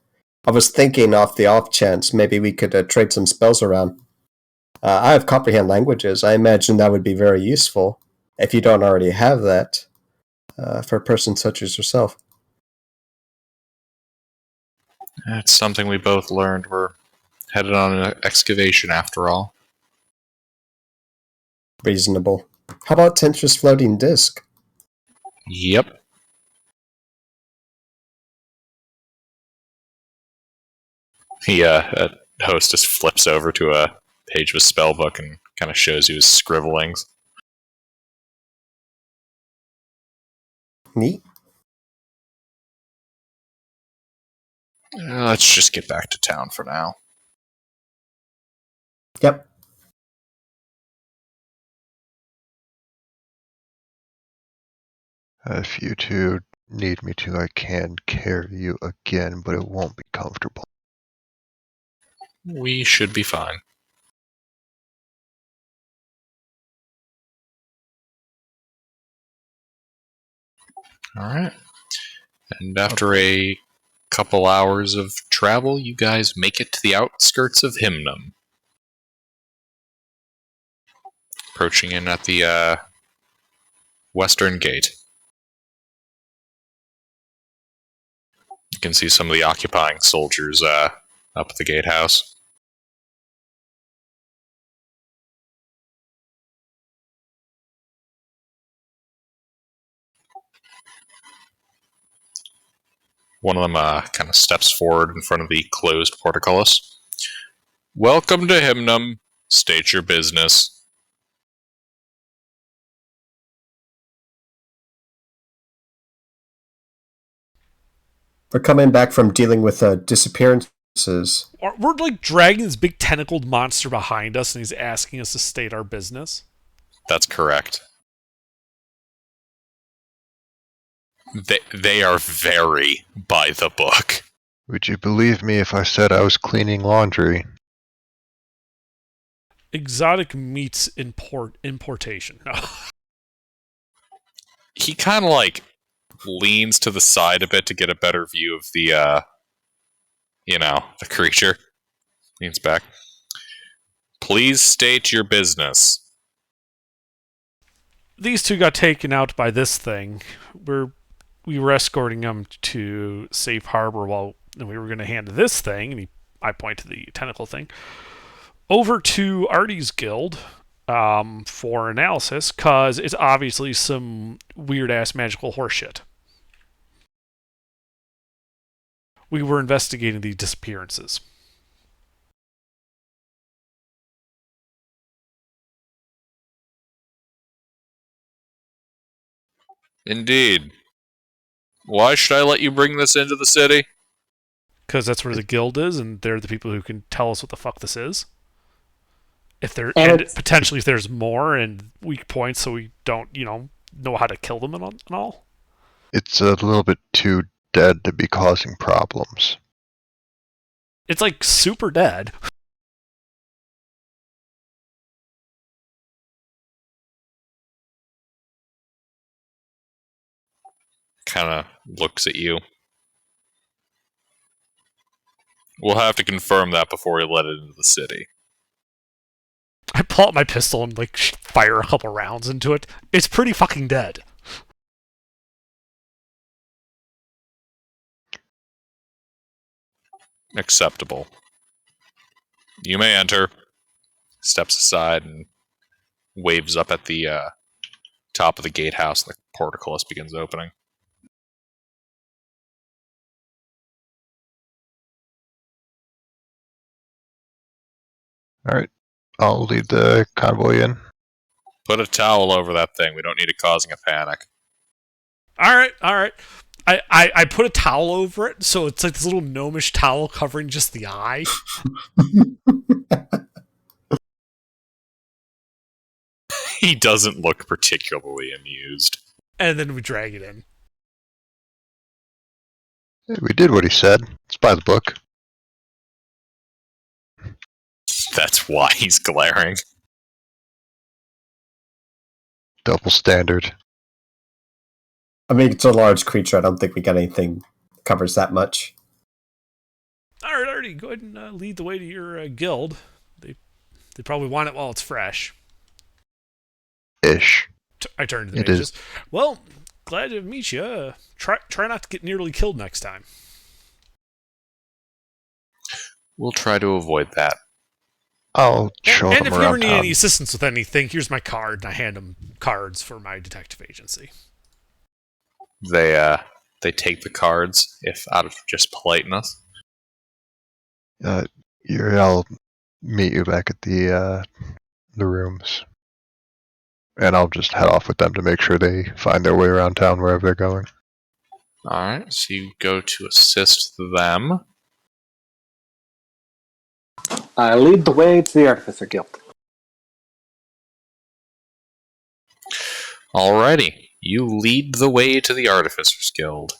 I was thinking off the off chance maybe we could trade some spells around. I have comprehend languages. I imagine that would be very useful if you don't already have that for a person such as yourself. That's something we both learned. We're headed on an excavation after all. Reasonable. How about Tentra's floating disc? Yep. He, hostess flips over to a page of his spellbook and kind of shows you his scribblings. Neat. Let's just get back to town for now. Yep. If you two need me to, I can carry you again, but it won't be comfortable. We should be fine. Alright. And after a couple hours of travel, you guys make it to the outskirts of Hymnum. Approaching in at the western gate. You can see some of the occupying soldiers up at the gatehouse. One of them kind of steps forward in front of the closed portcullis. Welcome to Hymnum. State your business. We're coming back from dealing with disappearances. We're like dragging this big tentacled monster behind us, and he's asking us to state our business. That's correct. They are very by the book. Would you believe me if I said I was cleaning laundry? Exotic meats importation. No. He kind of like leans to the side a bit to get a better view of the the creature. Leans back. Please state your business. These two got taken out by this thing. We were escorting them to safe harbor and we were going to hand this thing, and I point to the tentacle thing, over to Artie's Guild for analysis, because it's obviously some weird-ass magical horseshit. We were investigating the disappearances. Indeed. Why should I let you bring this into the city? Because that's where the guild is, and they're the people who can tell us what the fuck this is. Potentially if there's more and weak points, so we don't, know how to kill them and all. It's a little bit too dead to be causing problems. It's like super dead. Kind of looks at you. We'll have to confirm that before we let it into the city. I pull out my pistol and fire a couple rounds into it. It's pretty fucking dead. Acceptable. You may enter. Steps aside and waves up at the top of the gatehouse, and the portcullis begins opening. Alright, I'll lead the convoy in. Put a towel over that thing. We don't need it causing a panic. Alright. I put a towel over it, so it's like this little gnomish towel covering just the eye. He doesn't look particularly amused. And then we drag it in. Hey, we did what he said. It's by the book. That's why he's glaring. Double standard. I mean, it's a large creature. I don't think we got anything that covers that much. Alright, Artie, go ahead and lead the way to your guild. They probably want it while it's fresh. Ish. I turn to the It mages. is. Well, glad to meet you. Try not to get nearly killed next time. We'll try to avoid that. I'll show And them if you ever around need town. any assistance with anything, here's my card, and I hand them cards for my detective agency. They take the cards, if out of just politeness. I'll meet you back at the rooms. And I'll just head off with them to make sure they find their way around town wherever they're going. Alright, so you go to assist them. I lead the way to the Artificer Guild. Alrighty, you lead the way to the Artificers Guild.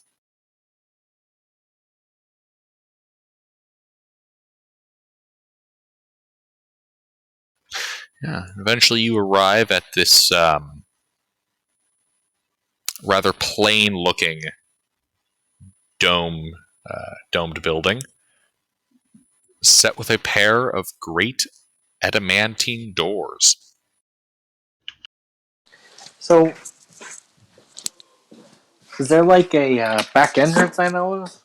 Yeah, eventually you arrive at this rather plain-looking domed building, set with a pair of great adamantine doors. So, is there a back entrance I know of?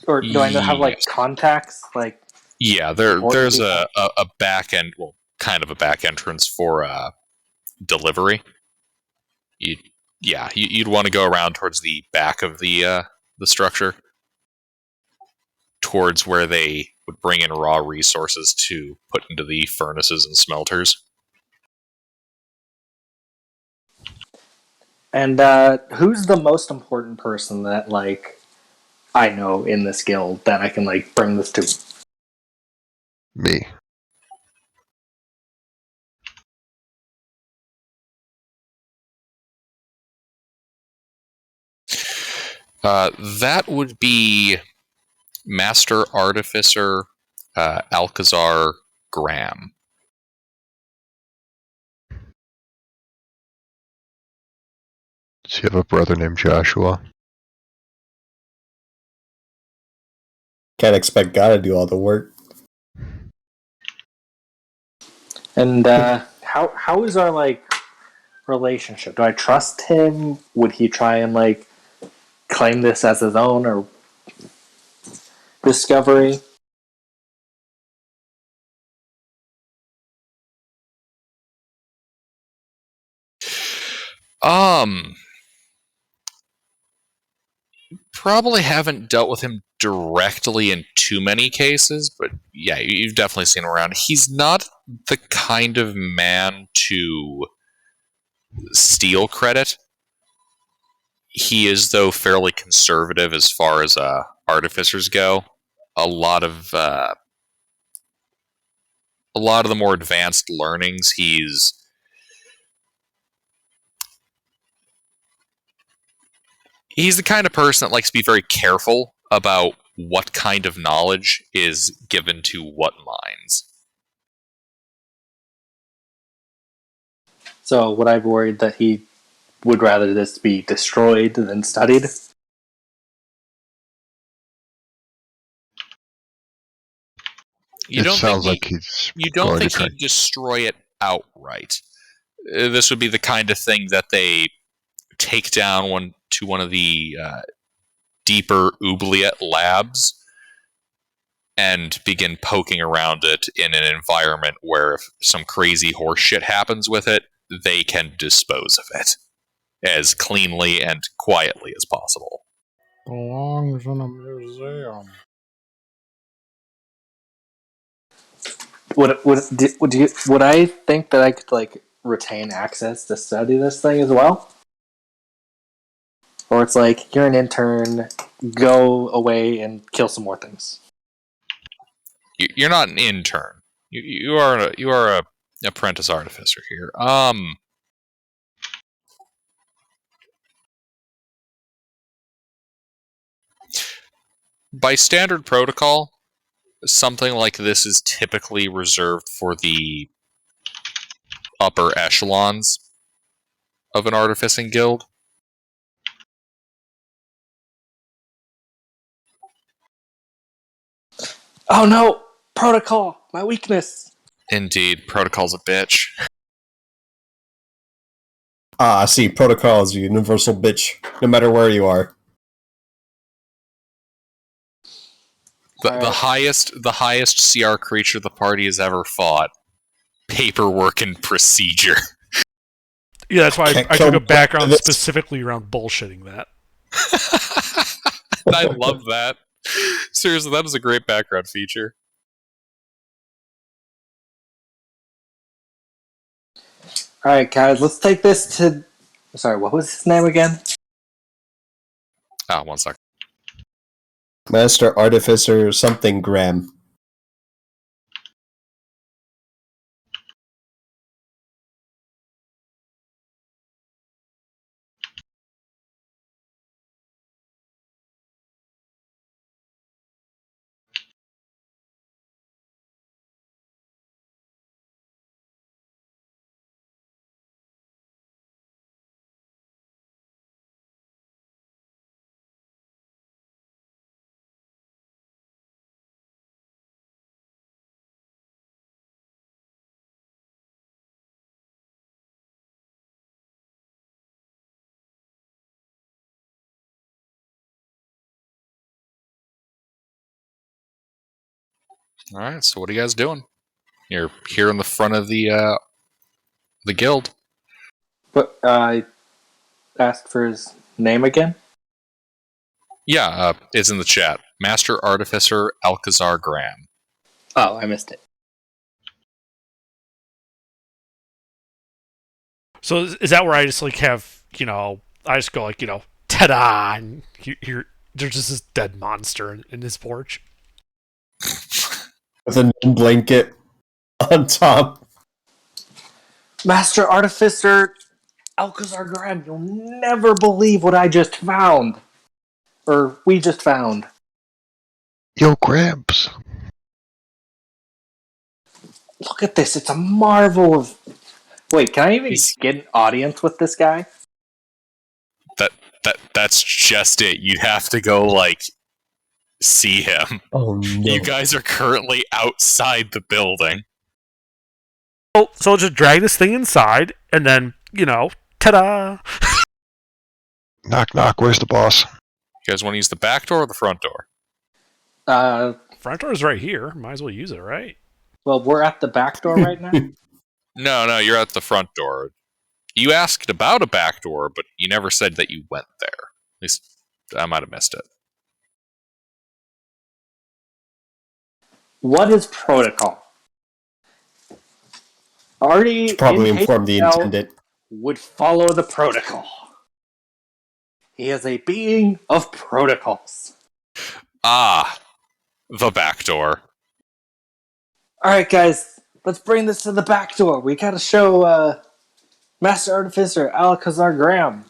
Or do I have Yes. contacts? Yeah, there's a back end, well, kind of a back entrance for delivery. You'd want to go around towards the back of the structure, towards where they would bring in raw resources to put into the furnaces and smelters. And who's the most important person that I know in this guild that I can bring this to? Me. That would be Master Artificer Alcazar Graham. Does he have a brother named Joshua? Can't expect God to do all the work. And how is our relationship? Do I trust him? Would he try and claim this as his own or discovery? Probably haven't dealt with him directly in too many cases, but yeah, you've definitely seen him around. He's not the kind of man to steal credit. He is, though, fairly conservative as far as artificers go. A lot of the more advanced learnings, he's the kind of person that likes to be very careful about what kind of knowledge is given to what minds. So would I be worried that he would rather this be destroyed than studied? You don't sounds think like he's you don't going think to try. he'd destroy it outright. This would be the kind of thing that they take down to one of the deeper oubliette labs and begin poking around it in an environment where if some crazy horse shit happens with it, they can dispose of it as cleanly and quietly as possible. Belongs in a museum. Would I think that I could retain access to study this thing as well? Or it's like you're an intern, go away and kill some more things. You're not an intern. You are a apprentice artificer here. By standard protocol, something like this is typically reserved for the upper echelons of an artificing guild. Oh no! Protocol! My weakness! Indeed, protocol's a bitch. See, protocol is a universal bitch, no matter where you are. The highest CR creature the party has ever fought. Paperwork and procedure. Yeah, that's why Can't I kill took a background this. specifically around bullshitting that. I love that. Seriously, that is a great background feature. Alright, guys, let's take this to... Sorry, what was his name again? One sec. Master Artificer something Graham. Alright, so what are you guys doing? You're here in the front of the guild. But I asked for his name again? Yeah, it's in the chat. Master Artificer Alcazar Graham. Oh, I missed it. So is that where I just have, I just go ta-da, and there's just this dead monster in his porch. With a blanket on top. Master Artificer Alcazar Graham, you'll never believe what I just found. Or we just found. Yo, Gramps. Look at this, it's a marvel of... Wait, can I even get an audience with this guy? That's just it. You'd have to go see him. Oh no! You guys are currently outside the building. So I'll just drag this thing inside, and then, ta-da! Knock, knock. Where's the boss? You guys want to use the back door or the front door? Front door's right here. Might as well use it, right? Well, we're at the back door right now. No, you're at the front door. You asked about a back door, but you never said that you went there. At least I might have missed it. What is protocol? Artie Probably in inform the HL intendant. would follow the protocol. He is a being of protocols. Ah, the back door. Alright, guys, let's bring this to the back door. We gotta show Master Artificer Alcazar Graham.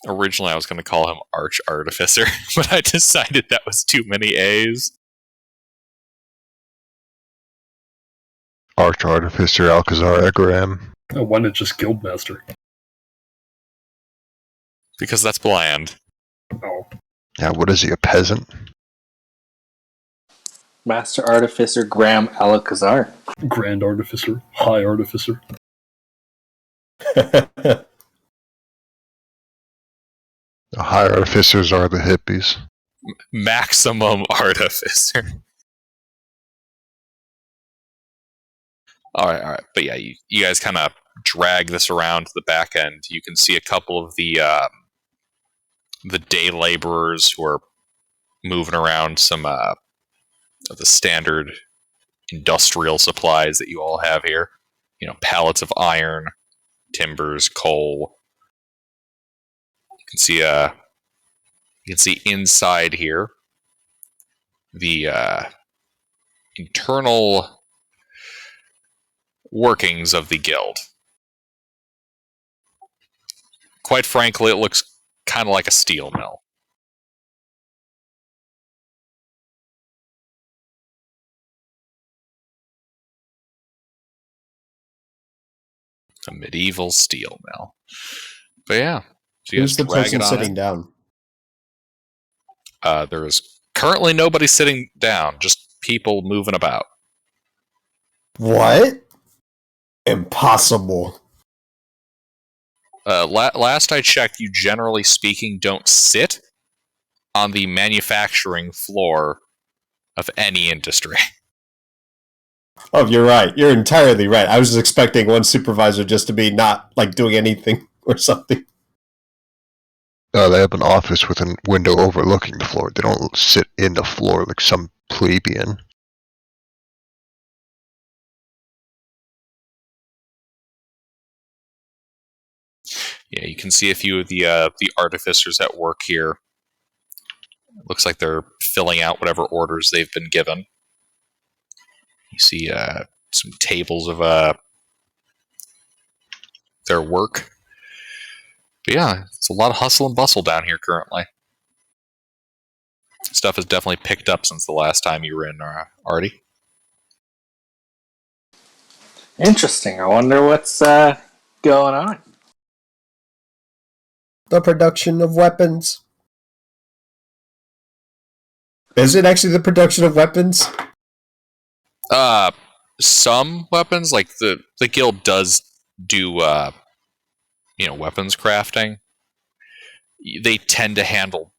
Originally, I was going to call him Arch Artificer, but I decided that was too many A's. Arch Artificer Alcazar Egram. Oh, why not just Guildmaster? Because that's bland. Oh, Yeah, what is he, a peasant? Master Artificer Graham Alcazar. Grand Artificer, High Artificer. The high artificers are the hippies. Maximum Artificer. Alright. But yeah, you guys kind of drag this around to the back end. You can see a couple of the day laborers who are moving around some of the standard industrial supplies that you all have here. Pallets of iron, timbers, coal. You can see inside here the internal workings of the guild. Quite frankly, it looks kind of like a steel mill. A medieval steel mill. But yeah. So you Who's the drag person it on sitting in. down? There is currently nobody sitting down, just people moving about. What? Impossible. Last I checked, you generally speaking don't sit on the manufacturing floor of any industry. Oh, you're right. You're entirely right. I was expecting one supervisor just to be not doing anything or something. They have an office with a window overlooking the floor. They don't sit in the floor like some plebeian. Yeah, you can see a few of the artificers at work here. It looks like they're filling out whatever orders they've been given. You see some tables of their work. But yeah, it's a lot of hustle and bustle down here currently. Stuff has definitely picked up since the last time you were in, Artie. Interesting. I wonder what's going on. The production of weapons. Is it actually the production of weapons? Some weapons, like the guild does do weapons crafting. They tend to handle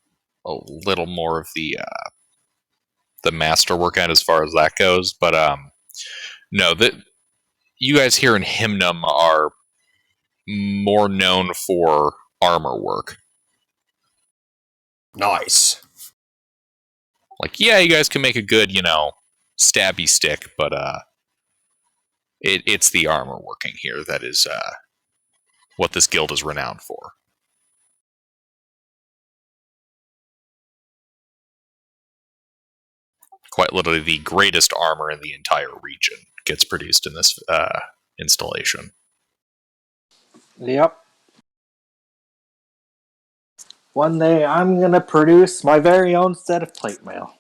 a little more of the masterwork end as far as that goes, but no, that you guys here in Hymnum are more known for armor work. Nice. Like, yeah, you guys can make a good, stabby stick, but it's the armor working here that is what this guild is renowned for. Quite literally, the greatest armor in the entire region gets produced in this installation. Yep. One day I'm gonna produce my very own set of plate mail.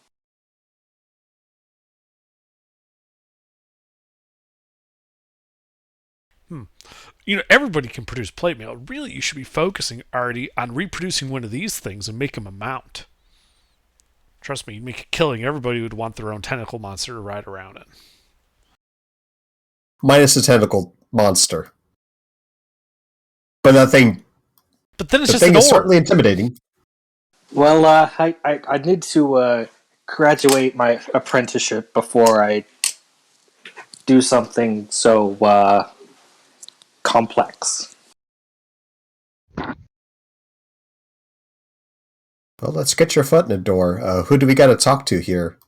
Everybody can produce plate mail. Really, you should be focusing, Artie, on reproducing one of these things and make them a mount. Trust me, you'd make a killing. Everybody would want their own tentacle monster to ride around in. Minus the tentacle monster. But that thing, But then it's the just thing an is orb. certainly intimidating. Well, I need to graduate my apprenticeship before I do something so complex. Well, let's get your foot in the door. Who do we got to talk to here?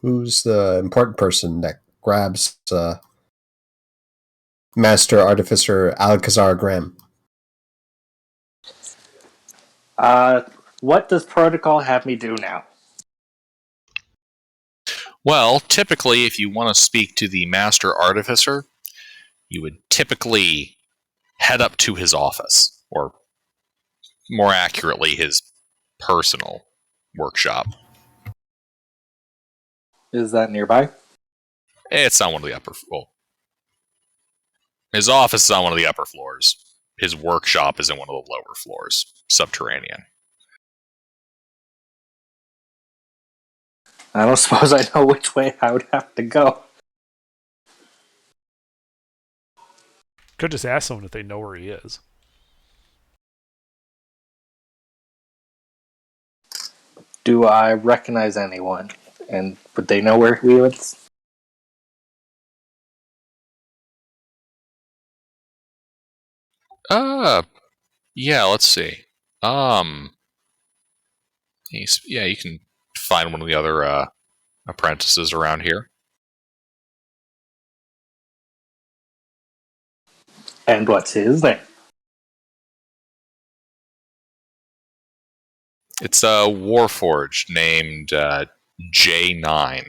Who's the important person that grabs Master Artificer Alcazar Graham? What does protocol have me do now? Well, typically, if you want to speak to the Master Artificer, you would typically head up to his office, or more accurately, his personal workshop. Is that nearby? It's on one of the upper. Well, his office is on one of the upper floors. His workshop is in one of the lower floors, subterranean. I don't suppose I know which way I would have to go. Could just ask someone if they know where he is. Do I recognize anyone? And would they know where he is? Yeah, let's see. You can find one of the other apprentices around here. And what's his name? It's a Warforged named J9.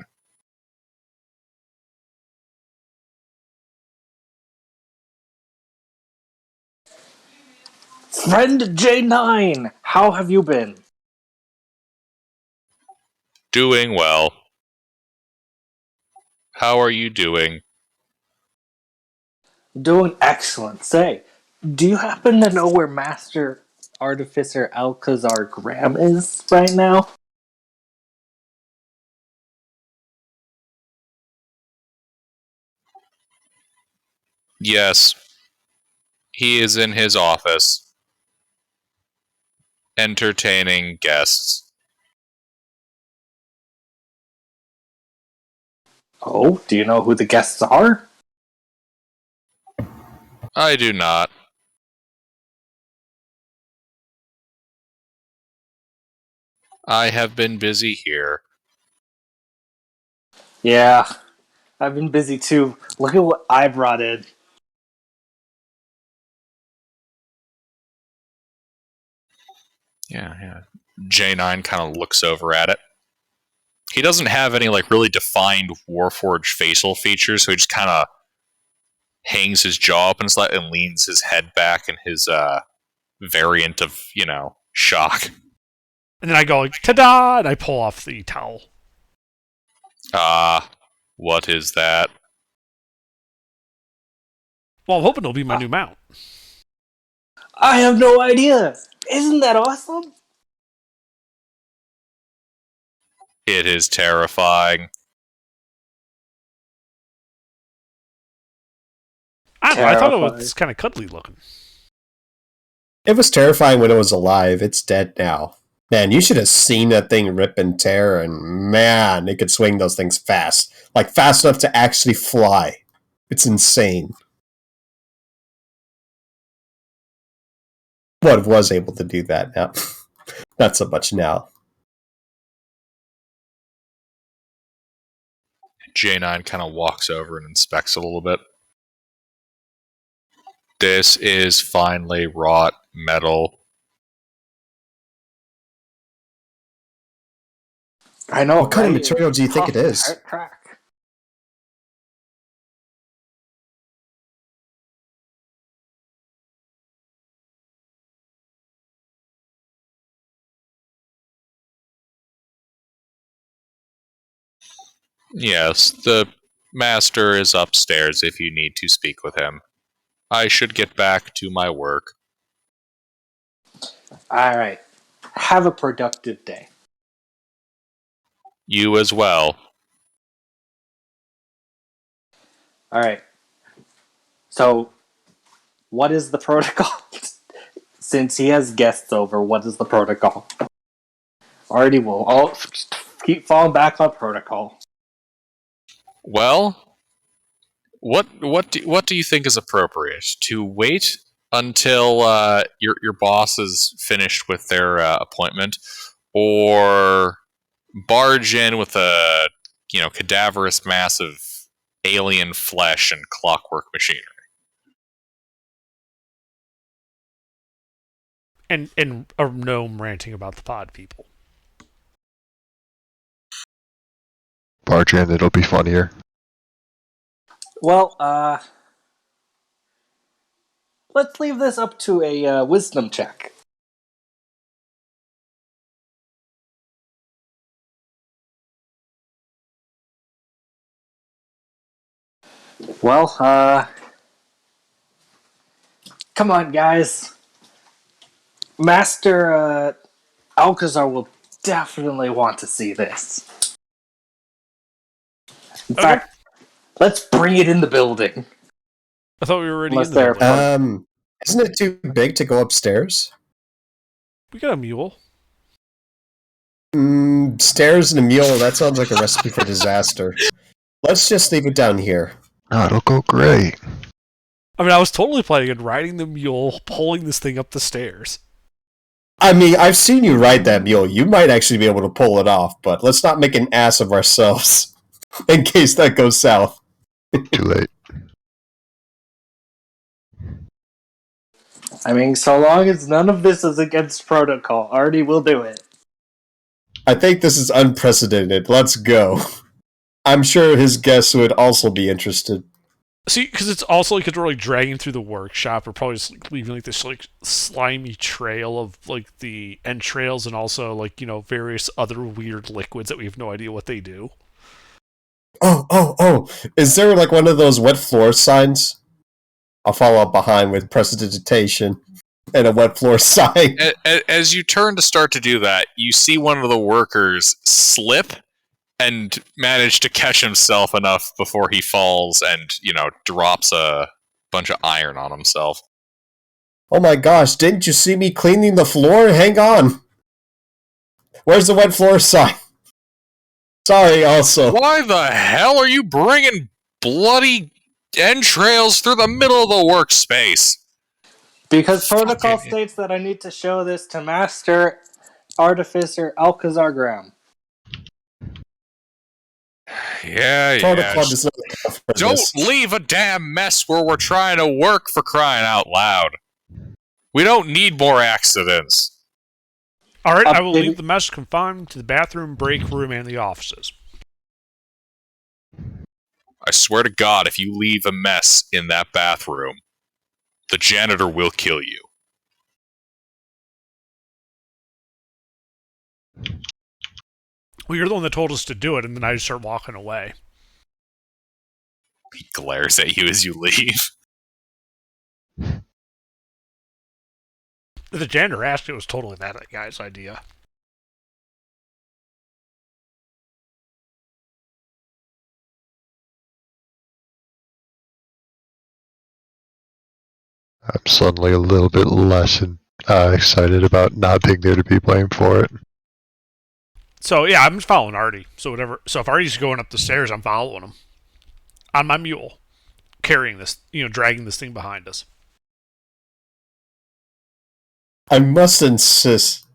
Friend J9! How have you been? Doing well. How are you doing? Doing excellent. Say, do you happen to know where Master Artificer Alcazar Graham is right now? Yes. He is in his office, entertaining guests. Oh, do you know who the guests are? I do not. I have been busy here. Yeah, I've been busy too. Look at what I brought in. Yeah. J9 kind of looks over at it. He doesn't have any really defined Warforged facial features, so he just kind of hangs his jaw up and leans his head back in his variant of, shock. And then I go like, ta-da! And I pull off the towel. What is that? Well, I'm hoping it'll be my new mount. I have no idea! Isn't that awesome? It is terrifying. I don't know, I thought it Terrifying. was kind of cuddly looking. It was terrifying when it was alive. It's dead now. Man, you should have seen that thing rip and tear, and man, it could swing those things fast. Like, fast enough to actually fly. It's insane. What was able to do that now? Not so much now. J9 kind of walks over and inspects it a little bit. This is finely wrought metal. I know. What kind of right? material do you think Tough it is? to crack. Yes, the master is upstairs if you need to speak with him. I should get back to my work. Alright. Have a productive day. You as well. Alright. So, what is the protocol? Since he has guests over, what is the protocol? Already will all keep falling back on protocol. Well, what do you think is appropriate? To wait until your boss is finished with their appointment, or barge in with a cadaverous mass of alien flesh and clockwork machinery? And a gnome ranting about the pod people. Barge in, it'll be funnier. Well, let's leave this up to a wisdom check. Well, come on, guys. Master Alcazar will definitely want to see this. In fact, let's bring it in the building. I thought we were already Unless in the they're building. Isn't it too big to go upstairs? We got a mule. Stairs and a mule, that sounds like a recipe for disaster. Let's just leave it down here. Oh, it'll go great. I mean, I was totally planning on riding the mule, pulling this thing up the stairs. I mean, I've seen you ride that mule. You might actually be able to pull it off, but let's not make an ass of ourselves in case that goes south. Too late. I mean, so long as none of this is against protocol, Artie will do it. I think this is unprecedented. Let's go. I'm sure his guests would also be interested. See, because it's also like we're like dragging through the workshop, we're probably just like, leaving like this like slimy trail of like the entrails and also like various other weird liquids that we have no idea what they do. Oh! Is there like one of those wet floor signs? I'll follow up behind with prestidigitation and a wet floor sign. As you turn to start to do that, you see one of the workers slip and manage to catch himself enough before he falls and, drops a bunch of iron on himself. Oh my gosh, didn't you see me cleaning the floor? Hang on. Where's the wet floor sign? Sorry, also. Why the hell are you bringing bloody entrails through the middle of the workspace? Because protocol states that I need to show this to Master Artificer Alcazar Graham. Yeah. Protocol does not account for Don't this. leave a damn mess where we're trying to work, for crying out loud. We don't need more accidents. Alright, I will leave the mess confined to the bathroom, break room, and the offices. I swear to God, if you leave a mess in that bathroom, the janitor will kill you. Well, you're the one that told us to do it, and then I just start walking away. He glares at you as you leave. The janitor asked, it was totally that guy's idea. I'm suddenly a little bit less excited about not being there to be blamed for it. So yeah, I'm following Artie. So if Artie's going up the stairs, I'm following him on my mule, carrying this, dragging this thing behind us. I must insist.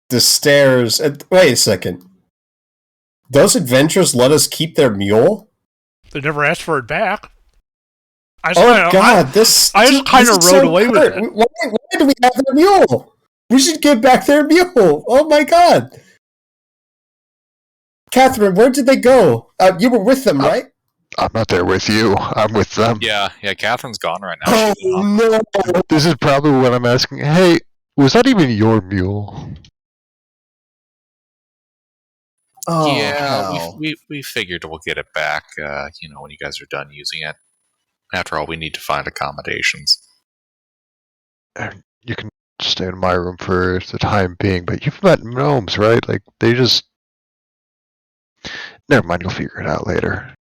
The stairs. Wait a second. Those adventurers let us keep their mule? They never asked for it back. I just kind of rode away with it. Why do we have their mule? We should give back their mule. Oh my god. Catherine, where did they go? You were with them, right? I'm not there with you. I'm with them. Yeah, Catherine's gone right now. Oh no! This is probably what I'm asking. Hey, was that even your mule? Oh, we figured we'll get it back, when you guys are done using it. After all, we need to find accommodations. You can stay in my room for the time being, but you've met gnomes, right? Like, they just... Never mind, you'll figure it out later.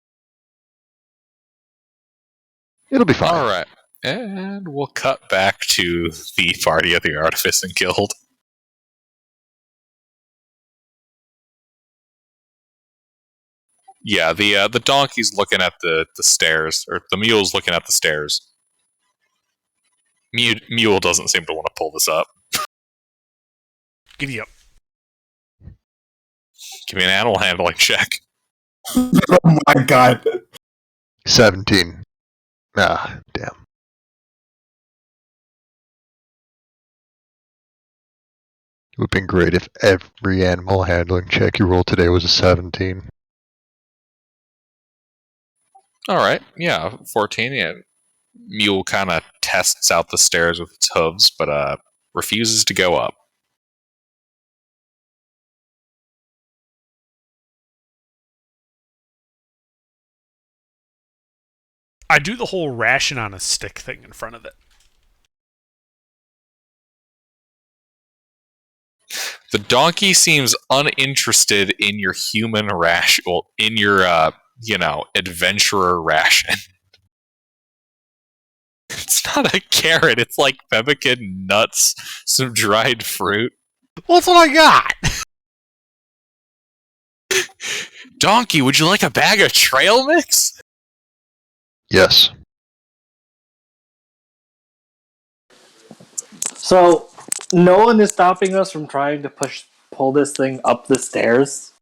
It'll be fine. Alright. And we'll cut back to the party at the Artificers Guild. Yeah, the donkey's looking at the stairs, or the mule's looking at the stairs. Mule doesn't seem to want to pull this up. Giddy up. Give me an animal handling check. Oh my god. 17. Ah, damn. It would have been great if every animal handling check you rolled today was a 17. Alright, yeah, 14, yeah. Mule kind of tests out the stairs with its hooves, but refuses to go up. I do the whole ration on a stick thing in front of it. The donkey seems uninterested in your human ration, well, in your, adventurer ration. It's not a carrot, it's like pemmican nuts, some dried fruit. Well, that's what I got! Donkey, would you like a bag of trail mix? Yes. So, no one is stopping us from trying to pull this thing up the stairs?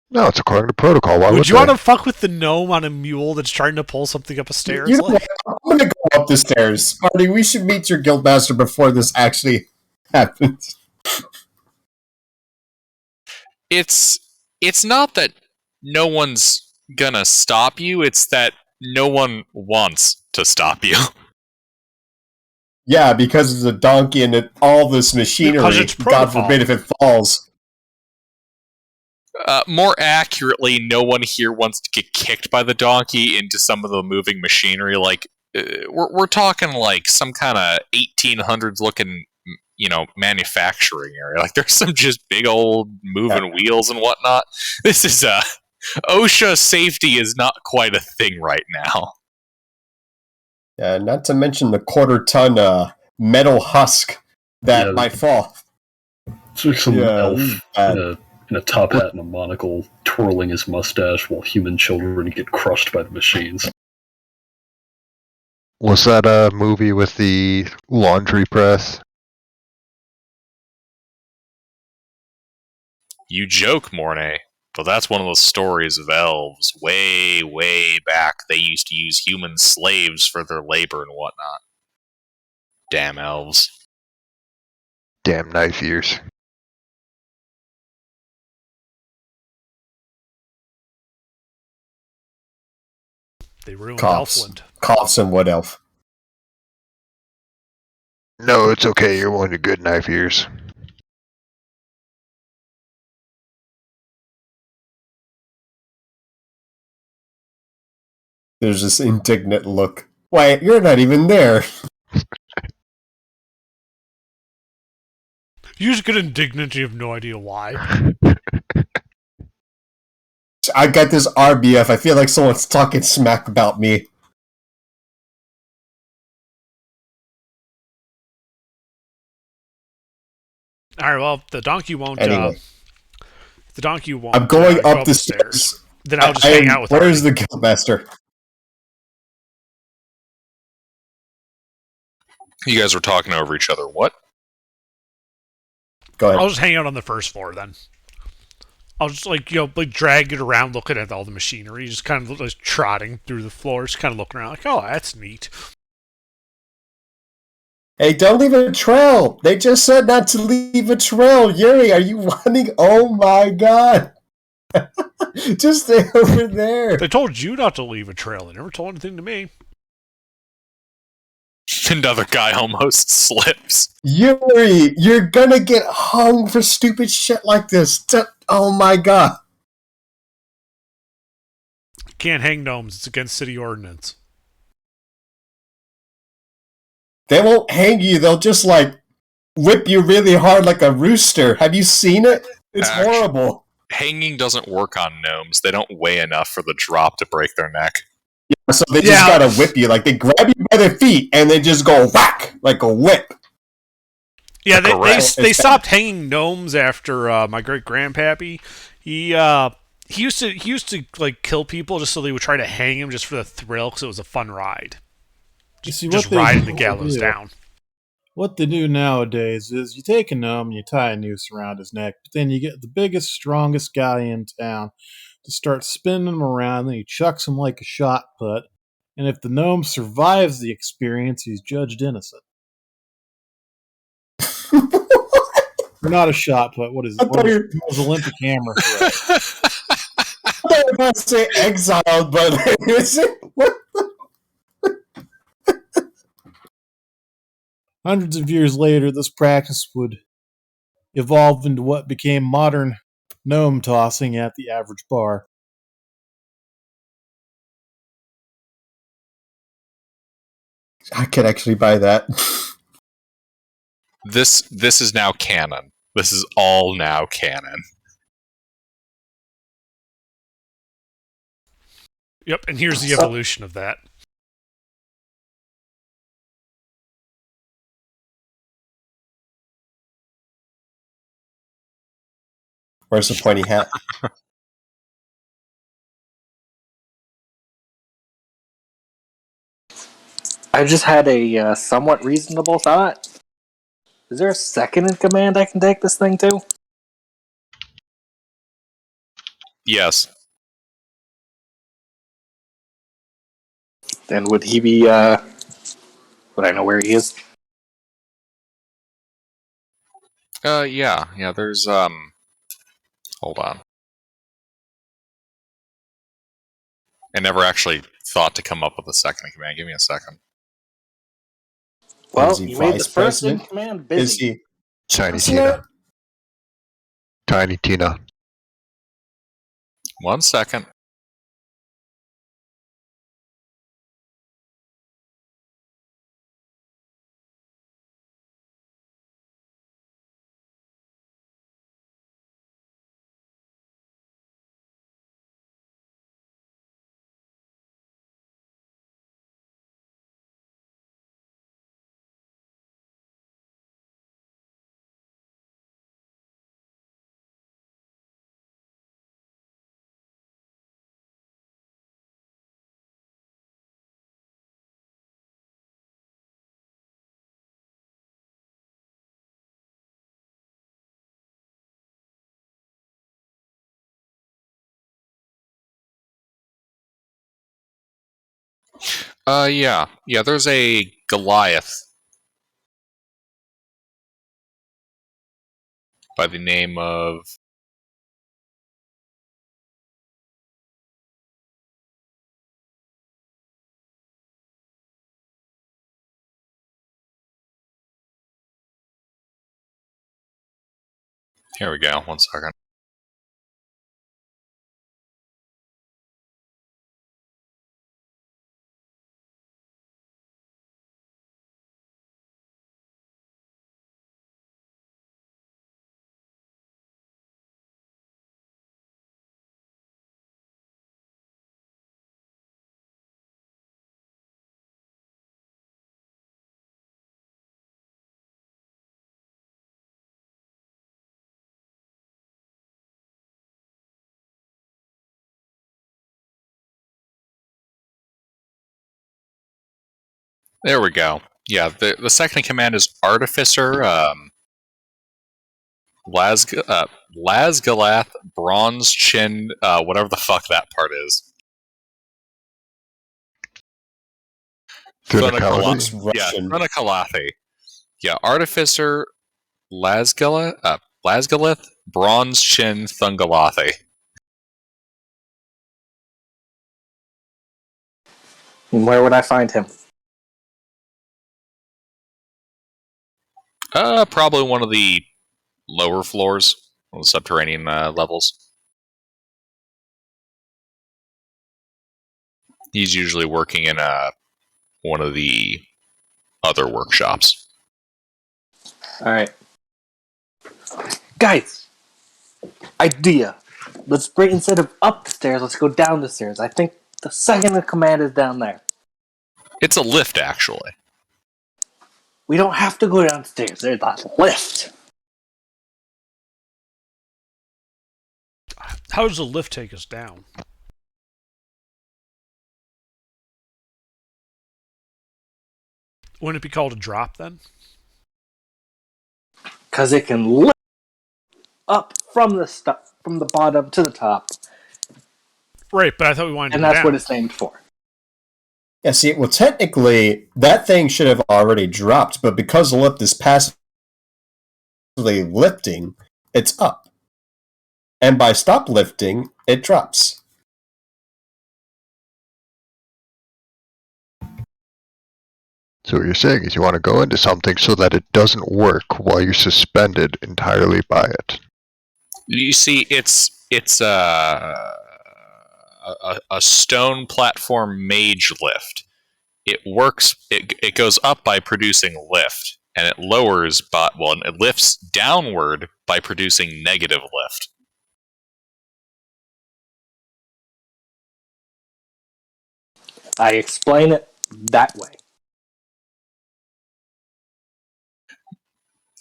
No, it's according to protocol. Why Would you they? want to fuck with the gnome on a mule that's trying to pull something up a stairs? You know what? I'm gonna go up the stairs. Marty, we should meet your guildmaster before this actually happens. It's not that no one's gonna stop you, it's that no one wants to stop you. Yeah, because it's a donkey and all this machinery. Because it's God protocol. forbid if it falls. More accurately, no one here wants to get kicked by the donkey into some of the moving machinery. Like, we're talking like some kind of 1800s looking, manufacturing area. Like, there's some just big old moving wheels and whatnot. This is OSHA safety is not quite a thing right now. Not to mention the quarter-ton metal husk that might fall. It's like some elf bad. in a top hat and a monocle, twirling his mustache while human children get crushed by the machines. Was that a movie with the laundry press? You joke, Mornay, but that's one of those stories of elves. Way, way back, they used to use human slaves for their labor and whatnot. Damn elves. Damn knife ears. They ruined Coughs. Elfland. Coughs and wood elf. No, it's okay. You're one of the good knife ears. There's this indignant look. Why, you're not even there. You just get indignant, you have no idea why. I got this RBF. I feel like someone's talking smack about me. Alright, well, the donkey won't. Anyway. The donkey won't. I'm going go up the stairs. Then I'll just hang out with Where's Artie. the guildmaster? You guys were talking over each other. What? Go ahead. I'll just hang out on the first floor then. I'll just drag it around, looking at all the machinery, just kind of like trotting through the floor, just kind of looking around, like, oh, that's neat. Hey, don't leave a trail. They just said not to leave a trail. Yuri, are you running? Oh my god. Just stay over there. They told you not to leave a trail. They never told anything to me. Another guy almost slips. Yuri, you're gonna get hung for stupid shit like this. Oh my god. Can't hang gnomes. It's against city ordinance. they won't hang you. They'll just like whip you really hard like a rooster. Have you seen it? It's horrible. Hanging doesn't work on gnomes. They don't weigh enough for the drop to break their neck. Yeah, so they just gotta whip you. Like they grab you by their feet and they just go whack like a whip. Yeah, they stopped hanging gnomes after my great grandpappy. He used to like kill people just so they would try to hang him just for the thrill because it was a fun ride. Just riding the gallows down. What they do nowadays is you take a gnome and you tie a noose around his neck, but then you get the biggest, strongest guy in town to start spinning him around, then he chucks him like a shot put, and if the gnome survives the experience, he's judged innocent. Not a shot put. What is it? What is Olympic hammer throw? I thought you were about to say exiled, but is it? What? Hundreds of years later, this practice would evolve into what became modern gnome tossing at the average bar. I could actually buy that. This is now canon. This is all now canon. Yep, and here's the evolution of that. Where's the pointy hat? I just had a somewhat reasonable thought. Is there a second in command I can take this thing to? Yes. And would he be, would I know where he is? Yeah, there's, hold on. I never actually thought to come up with a second in command. Give me a second. Well, you made the first in command busy. Is he Tiny Tina. Tiny Tina. 1 second. Yeah, there's a Goliath by the name of... Here we go, 1 second. There we go. Yeah, the second in command is Artificer, Lasgalath, Bronze Chin, whatever the fuck that part is. Thunakalathi. Yeah, Thunakalathi. Yeah, Artificer, Lasgalith, Bronze Chin, Thungalathi. And where would I find him? Probably one of the lower floors, one of the subterranean levels. He's usually working in one of the other workshops. Alright. Guys! Idea! Let's bring, instead of up the stairs, let's go down the stairs. I think the second in command is down there. It's a lift, actually. We don't have to go downstairs. There's a lift. How does the lift take us down? Wouldn't it be called a drop then? Because it can lift up from the bottom to the top. Right, but I thought we wanted to And go that's down. what it's named for. Yeah, see, well, technically, that thing should have already dropped, but because the lift is passively lifting, it's up. And by stop lifting, it drops. So what you're saying is you want to go into something so that it doesn't work while you're suspended entirely by it. You see, it's a stone platform mage lift. It works. It goes up by producing lift, and it lowers, it lifts downward by producing negative lift. I explain it that way.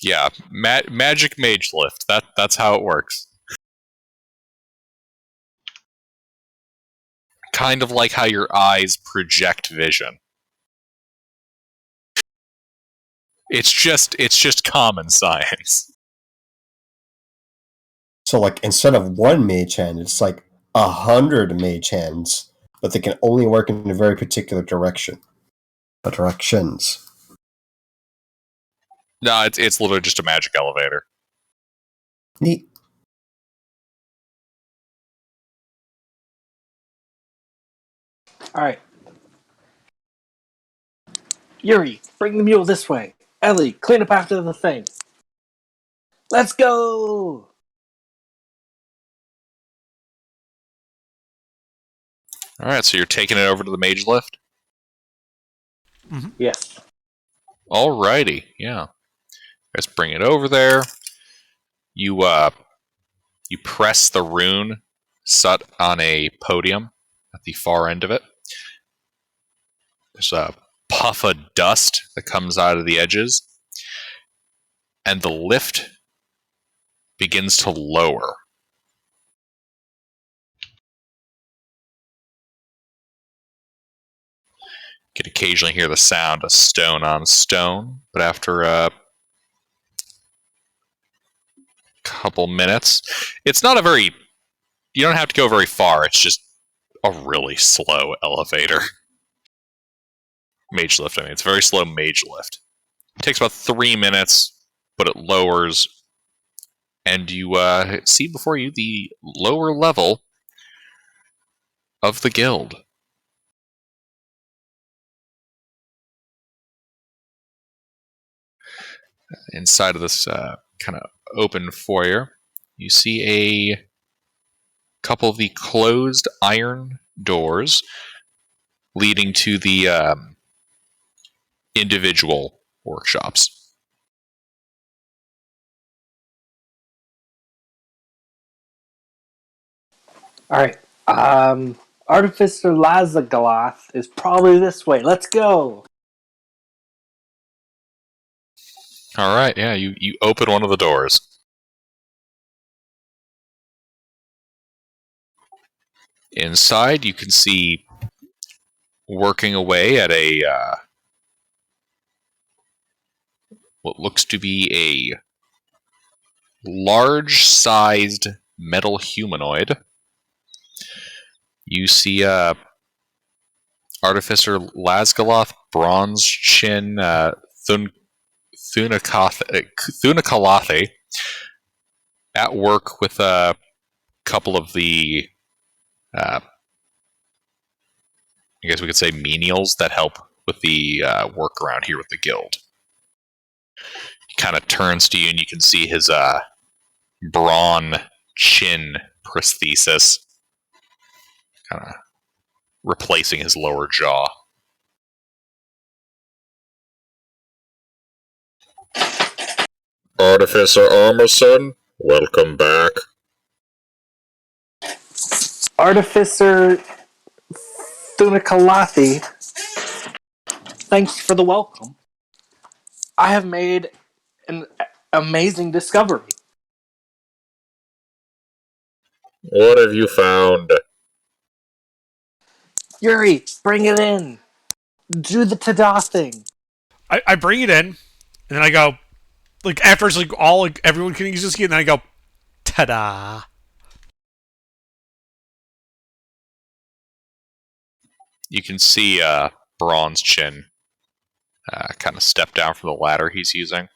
Yeah, magic mage lift. That's how it works. Kind of like how your eyes project vision. It's just common science. So, like, instead of one mage hand, it's like 100 mage hands, but they can only work in a very particular direction. Directions. No, it's literally just a magic elevator. Neat. Alright. Yuri, bring the mule this way. Ellie, clean up after the thing. Let's go! Alright, so you're taking it over to the mage lift? Yes. Alrighty, yeah. Let's bring it over there. You press the rune set on a podium at the far end of it. There's a puff of dust that comes out of the edges, and the lift begins to lower. You can occasionally hear the sound of stone on stone, but after a couple minutes, it's not a very... You don't have to go very far, it's just a really slow elevator. Mage lift, I mean. It's a very slow mage lift. It takes about 3 minutes, but it lowers, and you see before you the lower level of the guild. Inside of this kind of open foyer, you see a couple of the closed iron doors leading to the individual workshops. Alright. Artificer Lazagaloth is probably this way. Let's go! Alright, yeah, you open one of the doors. Inside, you can see working away at a what looks to be a large-sized metal humanoid. You see Artificer Lazgaloth, Bronze Chin, Thunakalathe at work with a couple of the, I guess we could say, menials that help with the work around here with the guild. He kind of turns to you, and you can see his brawn chin prosthesis kind of replacing his lower jaw. Artificer Armorson, welcome back. Artificer Thunikalathi, thanks for the welcome. I have made an amazing discovery. What have you found? Yuri, bring it in. Do the Tada thing. I bring it in, and then I go, like, after it's like all, like, everyone can use this key, and then I go, ta-da. You can see Bronze Chin kind of step down from the ladder he's using.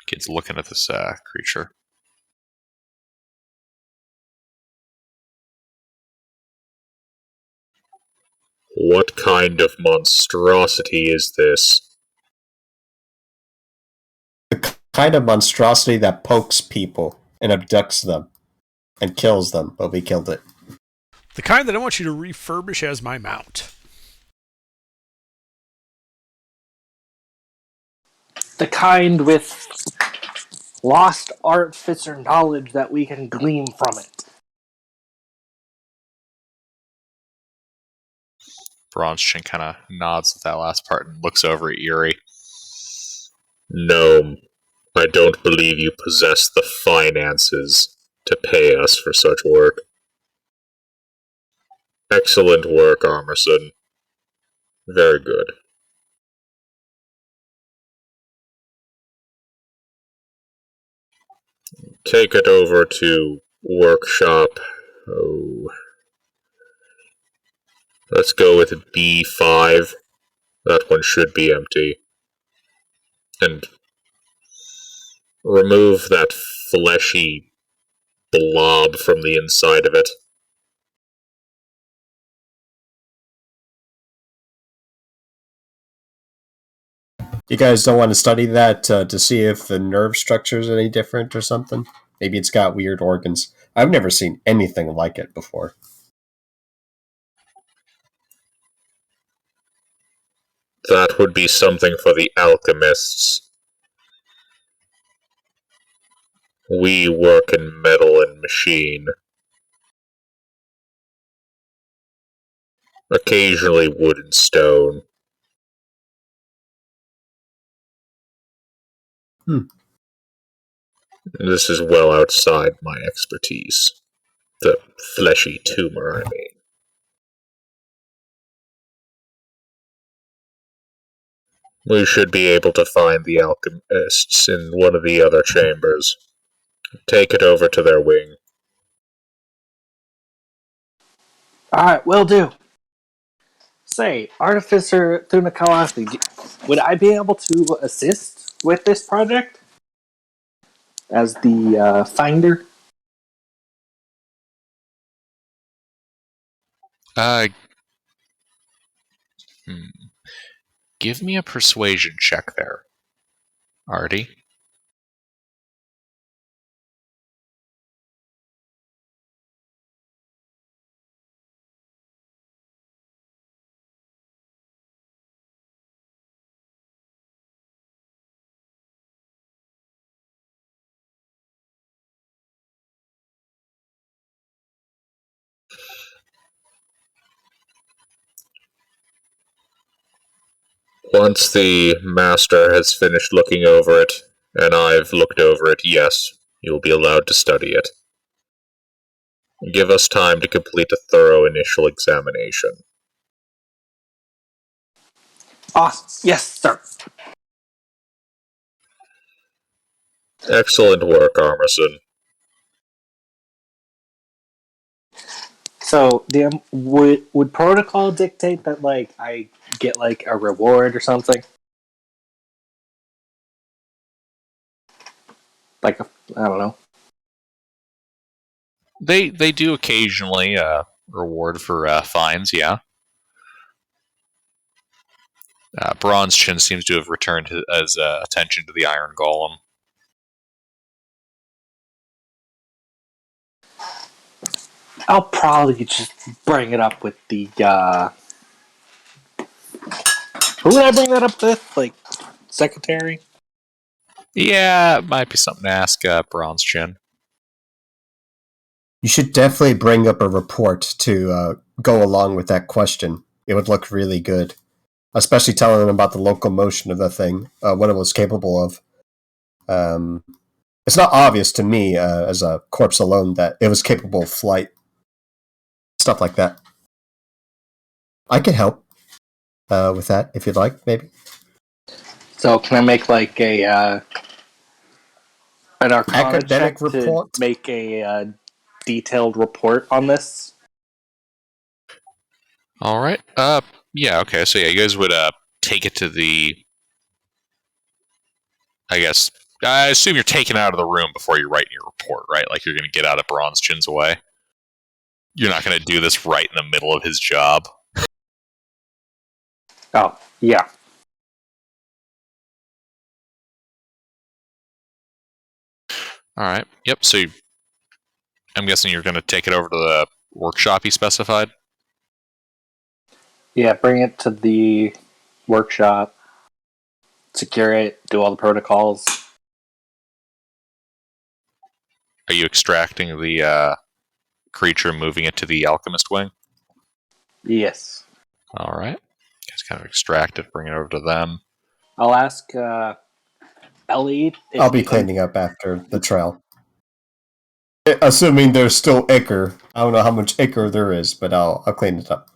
Kid's looking at this creature. What kind of monstrosity is this? The kind of monstrosity that pokes people and abducts them and kills them, but we killed it. The kind that I want you to refurbish as my mount. The kind with lost artificer knowledge that we can glean from it. Bronze Chin kind of nods at that last part and looks over at Yuri. No, I don't believe you possess the finances to pay us for such work. Excellent work, Armorson. Very good. Take it over to workshop. Oh. Let's go with B5. That one should be empty. And remove that fleshy blob from the inside of it. You guys don't want to study that to see if the nerve structure is any different or something? Maybe it's got weird organs. I've never seen anything like it before. That would be something for the alchemists. We work in metal and machine. Occasionally wood and stone. This is well outside my expertise. The fleshy tumor, I mean. We should be able to find the alchemists in one of the other chambers. Take it over to their wing. Alright, will do. Say, Artificer Thunikalathi, would I be able to assist with this project? As the finder? Give me a persuasion check there, Artie. Once the master has finished looking over it, and I've looked over it, yes, you'll be allowed to study it. Give us time to complete a thorough initial examination. Awesome. Yes, sir. Excellent work, Armorson. So, would protocol dictate that, like, I get, like, a reward or something? Like, I don't know. They do occasionally reward for fines, yeah. Bronze Chin seems to have returned his attention to the Iron Golem. I'll probably just bring it up with the, who would I bring that up with? Like, secretary? Yeah, it might be something to ask Bronze Chin. You should definitely bring up a report to go along with that question. It would look really good. Especially telling them about the locomotion of the thing, what it was capable of. It's not obvious to me as a corpse alone that it was capable of flight. Stuff like that. I can help with that if you'd like, maybe. So can I make like an Arcana Academic check report? to make a detailed report on this? All right. Yeah. Okay. So yeah, you guys would take it to the. I guess I assume you're taken out of the room before you're writing your report, right? Like you're going to get out of Bronze Chin's way. You're not going to do this right in the middle of his job. Oh, yeah. All right. Yep. So I'm guessing you're going to take it over to the workshop he specified. Yeah, bring it to the workshop, secure it, do all the protocols. Are you extracting the creature, moving it to the alchemist wing? Yes. All right. Just kind of extract it, bring it over to them. I'll ask Ellie. If I'll be you can- cleaning up after the trail. Assuming there's still ichor. I don't know how much ichor there is, but I'll clean it up.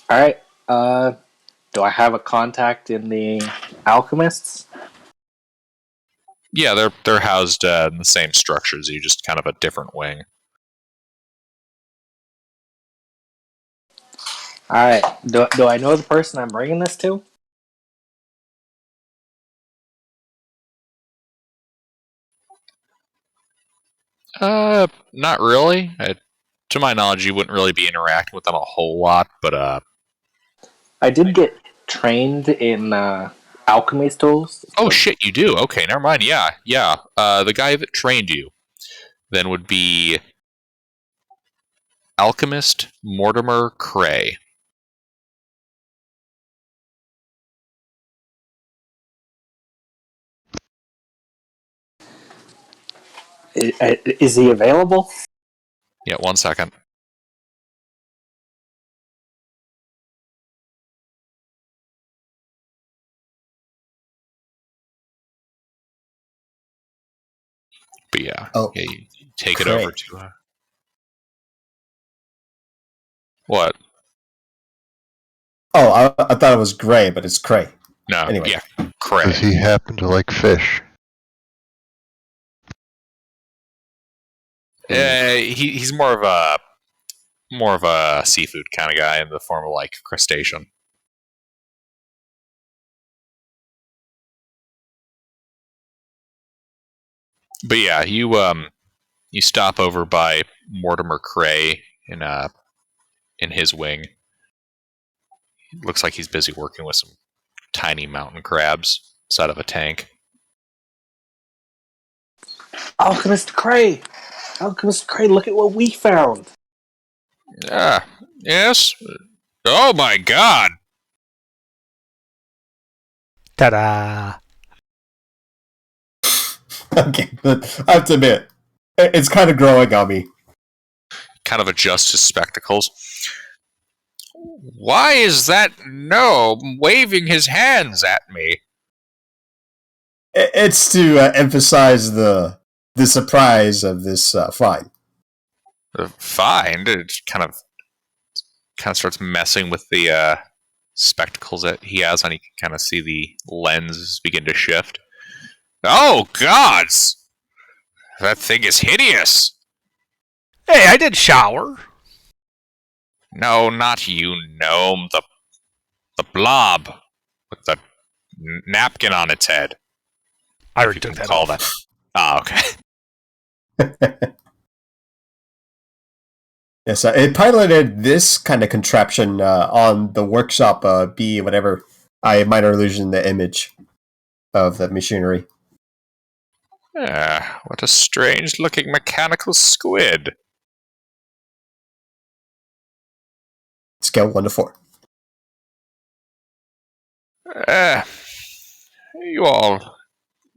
All right. Do I have a contact in the alchemists? Yeah, they're housed in the same structure as you, just kind of a different wing. All right. Do I know the person I'm bringing this to? Not really. To my knowledge, you wouldn't really be interacting with them a whole lot, but I did get trained in alchemy tools. oh shit, you do. Okay, never mind. Yeah. The guy that trained you then would be Alchemist Mortimer Cray. Is he available? Yeah, 1 second. But yeah, Oh, yeah, you take it Cray. over to what? Oh, I thought it was gray, but it's cray. No, Anyway. yeah, Cray. Does he happen to like fish? He's more of a seafood kind of guy in the form of like crustacean. But yeah, you stop over by Mortimer Cray in his wing. Looks like he's busy working with some tiny mountain crabs inside of a tank. Alchemist Cray! Alchemist Cray, look at what we found! Ah, yes. Oh my god! Ta-da! Okay, but I have to admit, it's kind of growing on me. Kind of adjusts his spectacles. Why is that gnome waving his hands at me? It's to emphasize the surprise of this find. Find it kind of starts messing with the spectacles that he has on. You can kind of see the lenses begin to shift. Oh gods! That thing is hideous! Hey, I did shower. No, not you, gnome. The blob with the napkin on its head. I already If you took can that call off. that. Ah, okay. Yes, it piloted this kind of contraption on the workshop B, whatever. I minor illusion the image of the machinery. What a strange-looking mechanical squid. Scale 1 to 4. You all,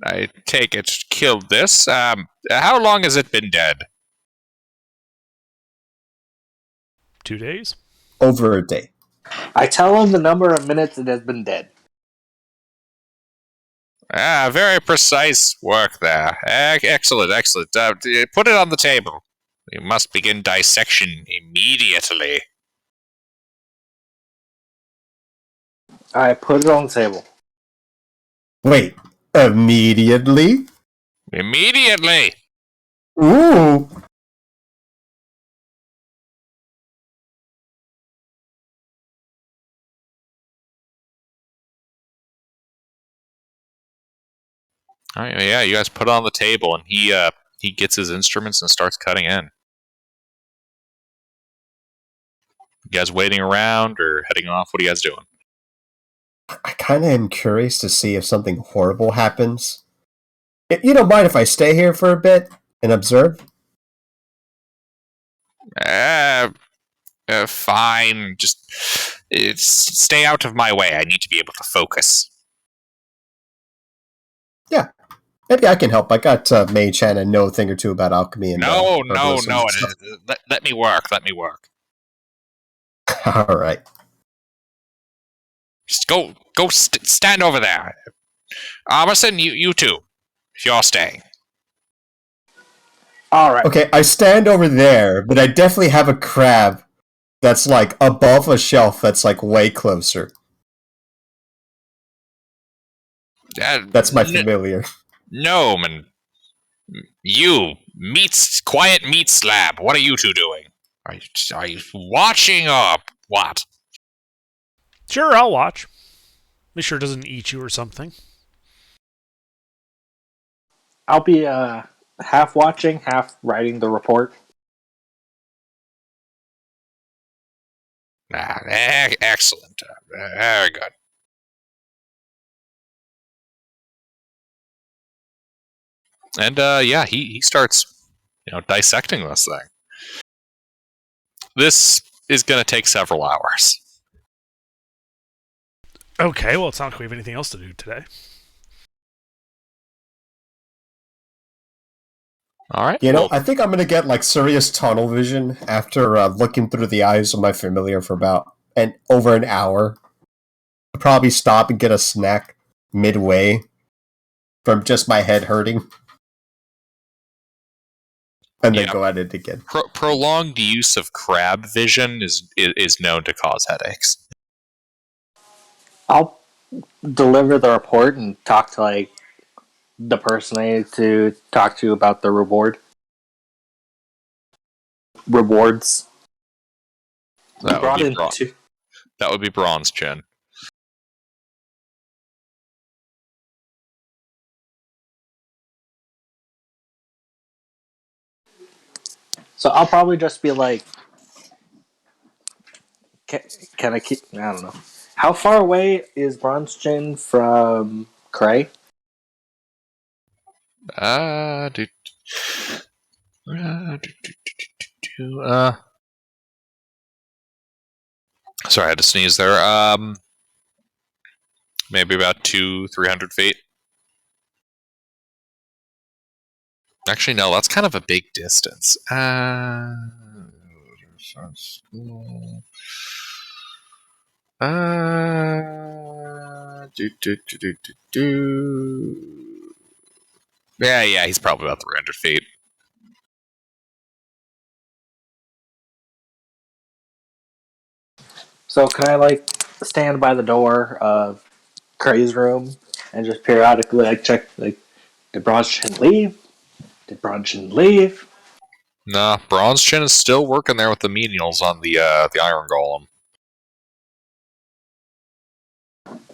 I take it, killed this. How long has it been dead? 2 days. Over a day. I tell him the number of minutes it has been dead. Very precise work there. Excellent. Put it on the table. We must begin dissection immediately. I put it on the table. Wait, immediately? Immediately! Ooh! Alright, yeah, you guys put it on the table, and he gets his instruments and starts cutting in. You guys waiting around or heading off? What are you guys doing? I kind of am curious to see if something horrible happens. You don't mind if I stay here for a bit and observe? Fine. Just stay out of my way. I need to be able to focus. Yeah. Maybe I can help. I got Mage Hand and know a thing or two about alchemy and No. herbalism and stuff. Let me work. Alright. Just go stand over there. Armisen, you two, if you're staying. Alright. Okay, I stand over there, but I definitely have a crab that's like above a shelf that's like way closer. That's my familiar. No, man. You, Quiet Meats Lab, what are you two doing? Are you watching or what? Sure, I'll watch. Make sure it doesn't eat you or something. I'll be half watching, half writing the report. Excellent. Very good. And yeah, he starts, dissecting this thing. This is going to take several hours. Okay, well, it's not like we have anything else to do today. All right. I think I'm going to get like serious tunnel vision after looking through the eyes of my familiar for about over an hour. I'll probably stop and get a snack midway from just my head hurting. And then go at it again. Prolonged use of crab vision is known to cause headaches. I'll deliver the report and talk to the person I need to talk to about the rewards. That would be Bronze Chin. So I'll probably just be like, can I keep? I don't know. How far away is Bronze Chin from Cray? Sorry, I had to sneeze there. Maybe about 200-300 feet. Actually, no, that's kind of a big distance. Yeah, he's probably about 300 feet. So can I stand by the door of Cray's room and just periodically check did Bronze Chin leave? Did Bronze Chin leave? Nah, Bronze Chin is still working there with the menials on the Iron Golem.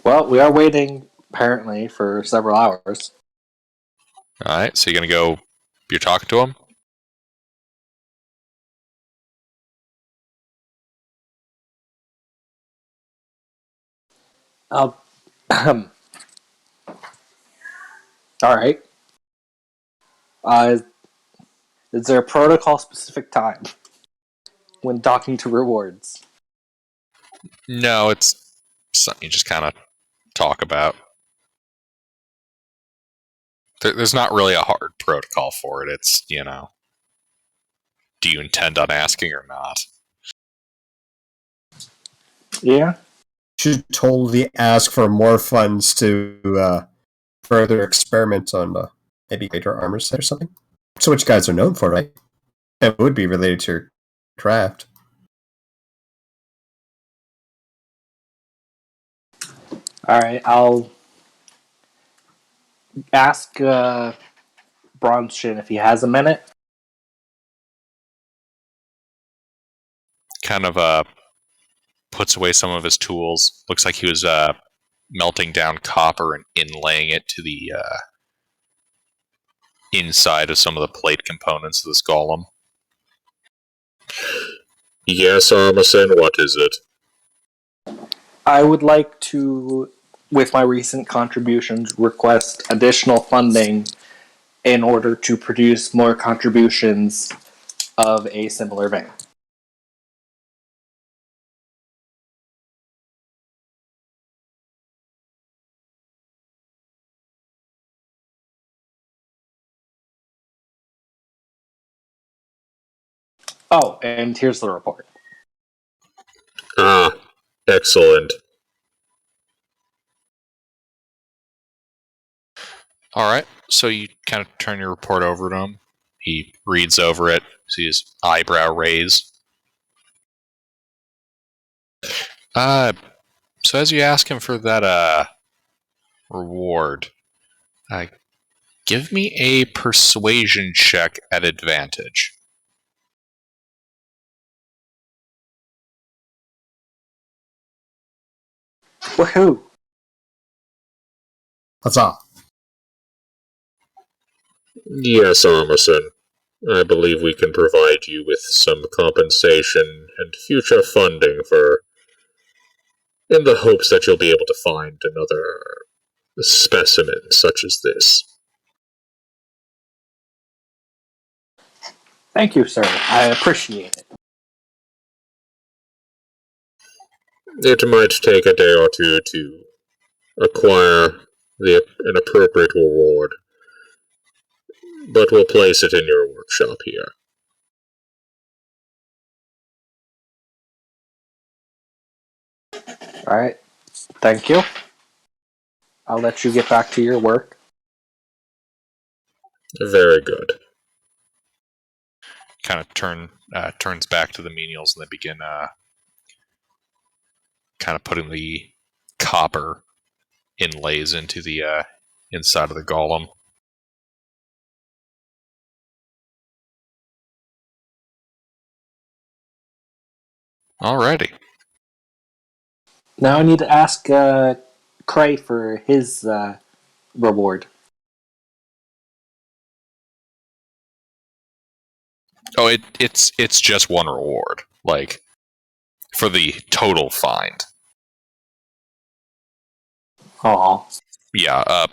Well, we are waiting apparently for several hours. Alright, so you're talking to him? Alright. Is there a protocol specific time when talking to rewards? No, it's something you just kind of talk about. There's not really a hard protocol for it. It's, do you intend on asking or not? Yeah. Should totally ask for more funds to further experiment on maybe greater armor set or something. So what you guys are known for, right? It would be related to your craft. All right. I'll ask Bronshin if he has a minute. Kind of puts away some of his tools. Looks like he was melting down copper and inlaying it to the inside of some of the plate components of this golem. Yes, Armisen, what is it? I would like to, with my recent contributions, request additional funding in order to produce more contributions of a similar vein. Oh, and here's the report. Ah, excellent. Alright, so you kind of turn your report over to him. He reads over it, see his eyebrow raise. So as you ask him for that reward, give me a persuasion check at advantage. Woohoo! Huzzah! Yes, Armisen. I believe we can provide you with some compensation and future funding in the hopes that you'll be able to find another specimen such as this. Thank you, sir. I appreciate it. It might take a day or two to acquire an appropriate reward, but we'll place it in your workshop here. Alright. Thank you. I'll let you get back to your work. Very good. Kind of turns back to the menials, and they begin kind of putting the copper inlays into the inside of the golem. Alrighty. Now I need to ask Cray for his reward. Oh, it's just one reward, like for the total find. Aw. Yeah,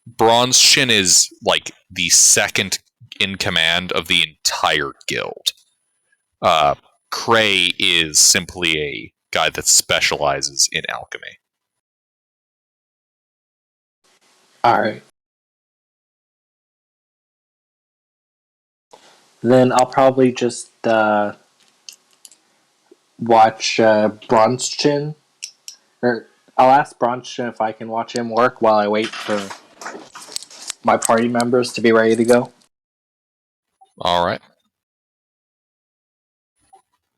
Bronze Shin is like the second in command of the entire guild. Cray is simply a guy that specializes in alchemy. Alright. Then I'll probably just watch Bronschin. Or I'll ask Bronschin if I can watch him work while I wait for my party members to be ready to go. Alright.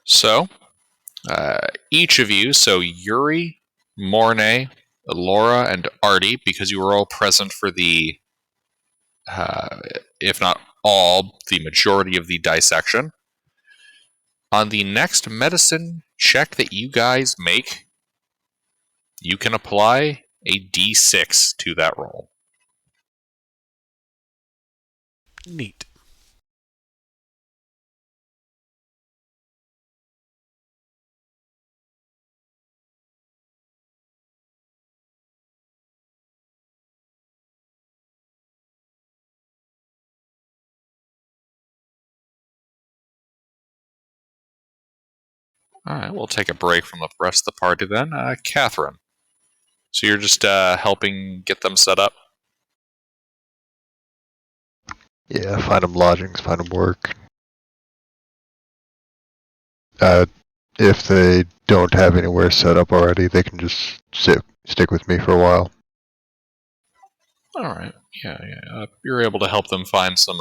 So, each of you, so Yuri, Mornay, Laura, and Artie, because you were all present for the, if not all, the majority of the dissection. On the next medicine check that you guys make, you can apply a d6 to that roll. Neat. Alright, we'll take a break from the rest of the party then. Catherine. So you're just helping get them set up? Yeah, find them lodgings, find them work. If they don't have anywhere set up already, they can just stick with me for a while. Alright, yeah. You're able to help them find some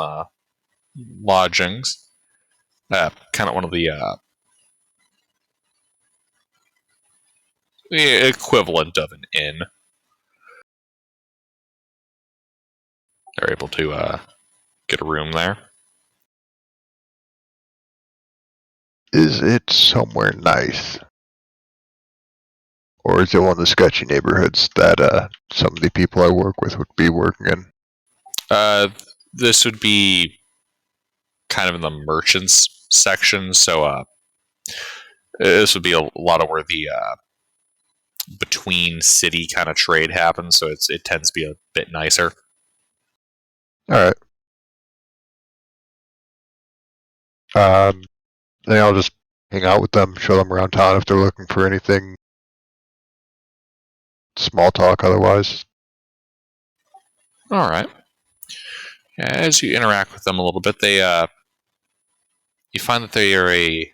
lodgings. Kind of one of the equivalent of an inn. They're able to get a room there. Is it somewhere nice? Or is it one of the sketchy neighborhoods that some of the people I work with would be working in? This would be kind of in the merchants section, so this would be a lot of where the between city kind of trade happens, so it tends to be a bit nicer. Alright. Then I'll just hang out with them, show them around town if they're looking for anything. Small talk otherwise. Alright. As you interact with them a little bit, they you find that they are a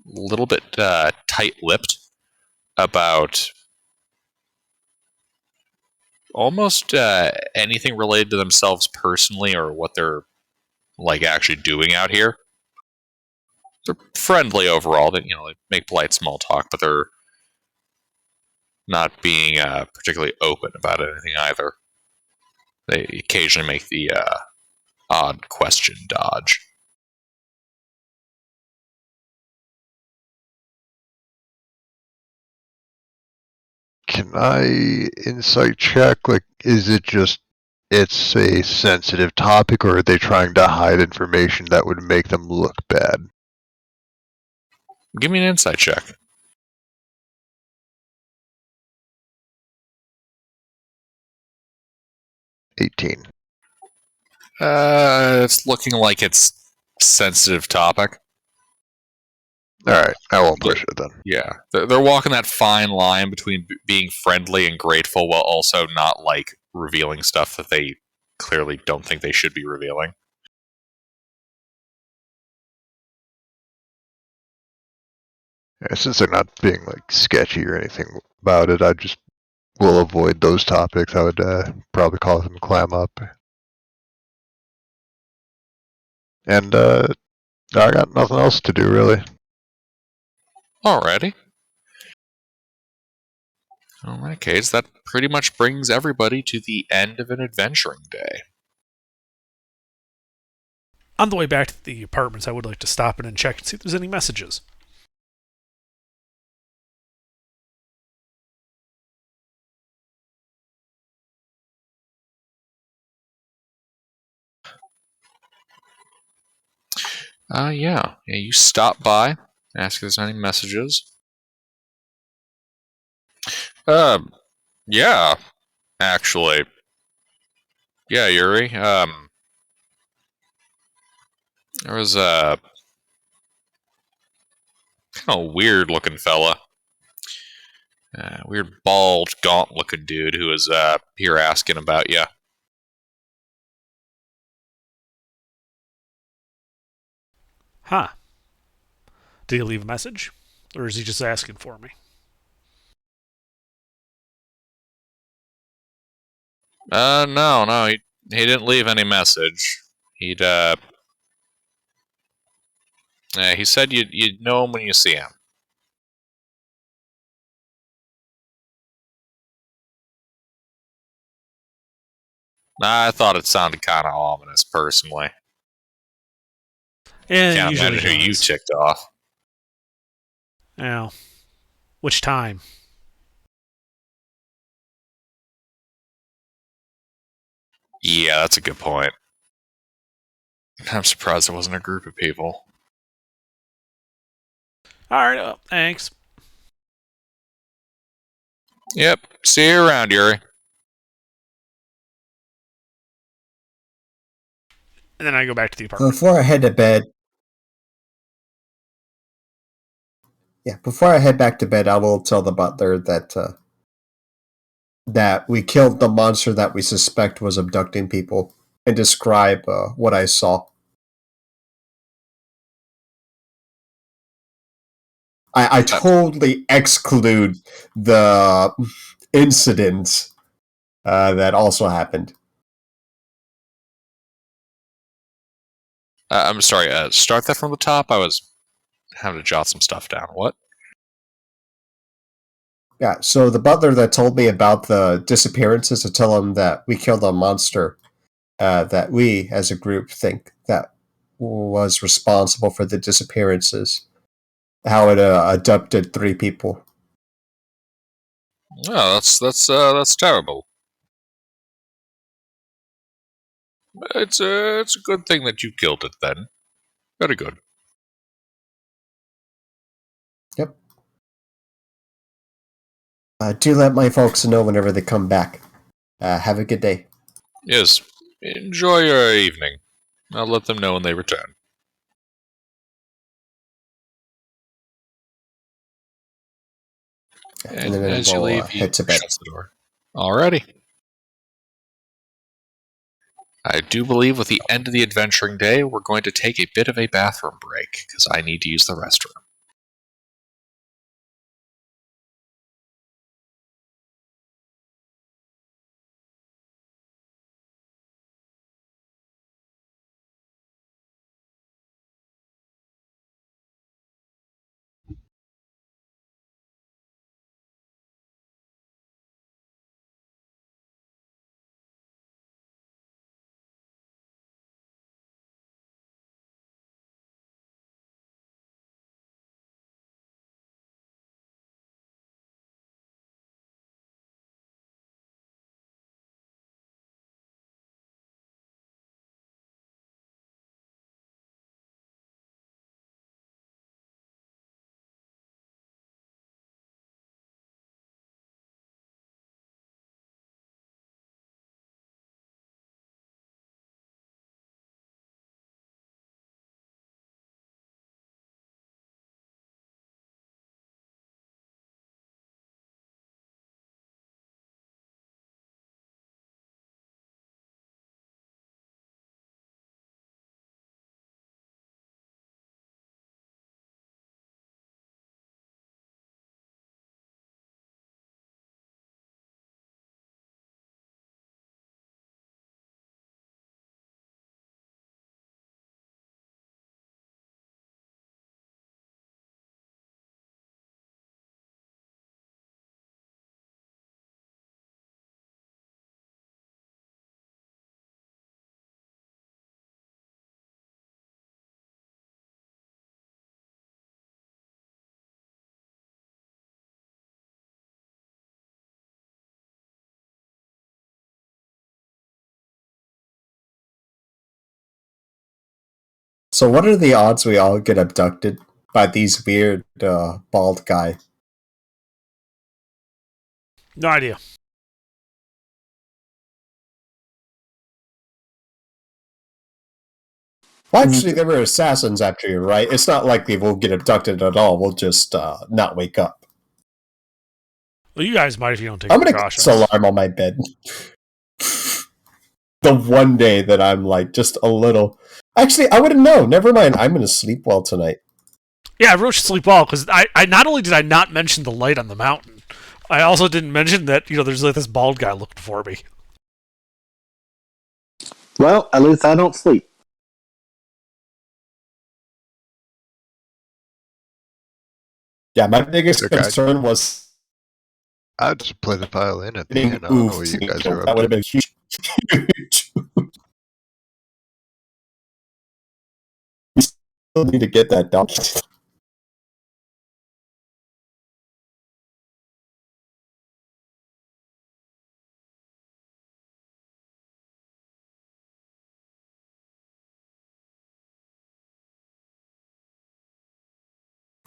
little bit tight-lipped about almost anything related to themselves personally or what they're like actually doing out here. They're friendly overall. They make polite small talk, but they're not being particularly open about anything either. They occasionally make the odd question dodge. Can I insight check? Like, is it just it's a sensitive topic, or are they trying to hide information that would make them look bad? Give me an insight check. 18. It's looking like it's sensitive topic. Alright, I won't push it then. Yeah, they're walking that fine line between being friendly and grateful while also not, like, revealing stuff that they clearly don't think they should be revealing. Yeah, since they're not being, like, sketchy or anything about it, I just will avoid those topics. I would probably cause them to clam up. And I got nothing else to do, really. Alrighty. In that case, that pretty much brings everybody to the end of an adventuring day. On the way back to the apartments, I would like to stop in and check and see if there's any messages. Yeah, you stop by, ask if there's any messages. Yeah, actually. Yeah, Yuri, there was a kind of weird looking fella. Weird, bald, gaunt looking dude who was here asking about you. Huh. Did he leave a message? Or is he just asking for me? No, he didn't leave any message. He said you'd know him when you see him. I thought it sounded kind of ominous, personally. Yeah, Can't usually imagine who you ticked off. Yeah. Which time? Yeah, that's a good point. I'm surprised there wasn't a group of people. Alright, well, thanks. Yep, see you around, Yuri. And then I go back to the apartment. Before I head to bed, Yeah, before I head back to bed, I will tell the butler that that we killed the monster that we suspect was abducting people, and describe what I saw. I totally exclude the incidents that also happened. I'm sorry. Start that from the top. I was having to jot some stuff down. What? Yeah, so the butler that told me about the disappearances to tell him that we killed a monster that we, as a group, think that was responsible for the disappearances. How it abducted 3 people. Oh, that's terrible. It's a good thing that you killed it then. Very good. Yep. Do let my folks know whenever they come back. Have a good day. Yes. Enjoy your evening. I'll let them know when they return. And And then as you we'll leave, he head to bed. shuts the door. Alrighty. I do believe with the end of the adventuring day, we're going to take a bit of a bathroom break, because I need to use the restroom. So what are the odds we all get abducted by these weird bald guy? No idea. Well, actually, they were assassins after you, right? It's not likely we'll get abducted at all. We'll just not wake up. Well, you guys might if you don't take I'm gonna precautions. cast alarm on my bed. The one day that I'm like just a little. Actually, I wouldn't know. Never mind. I'm gonna sleep well tonight. Yeah, everyone should sleep well because I not only did I not mention the light on the mountain, I also didn't mention that there's like this bald guy looking for me. Well, at least I don't sleep. Yeah, my biggest Okay. concern was I'd just play the violin at the getting end. I don't know moved. what you guys are That up would have to. been huge. We still need to get that done.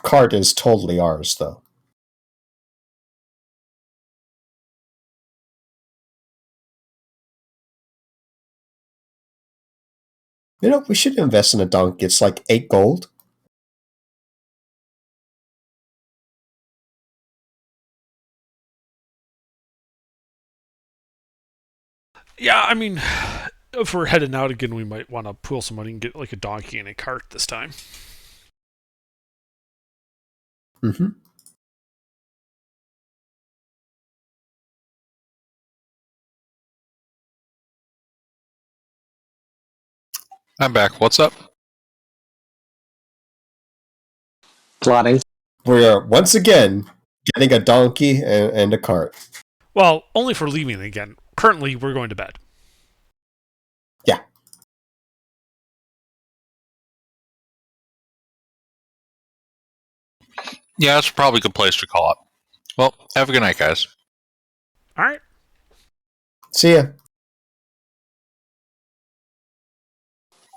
Cart is totally ours, though. You know, we should invest in a donkey. It's like 8 gold. Yeah, I mean, if we're heading out again, we might want to pool some money and get like a donkey and a cart this time. Mm-hmm. I'm back. What's up? Plotting. We're once again getting a donkey and a cart. Well, only for leaving again. Currently, we're going to bed. Yeah. Yeah, that's probably a good place to call it. Well, have a good night, guys. All right. See ya.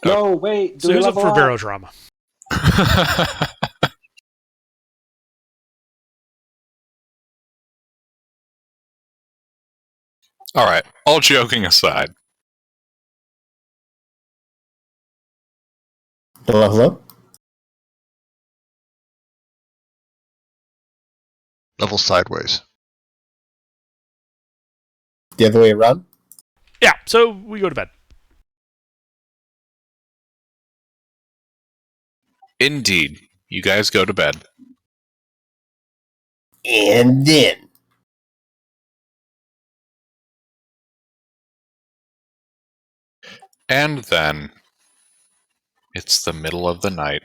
No, wait. Do So we who's up level for up? Barrow Drama? All right. All joking aside, Hello, hello. Level sideways. The other way around. Yeah, so we go to bed. indeed, you guys go to bed. And then. And then it's the middle of the night.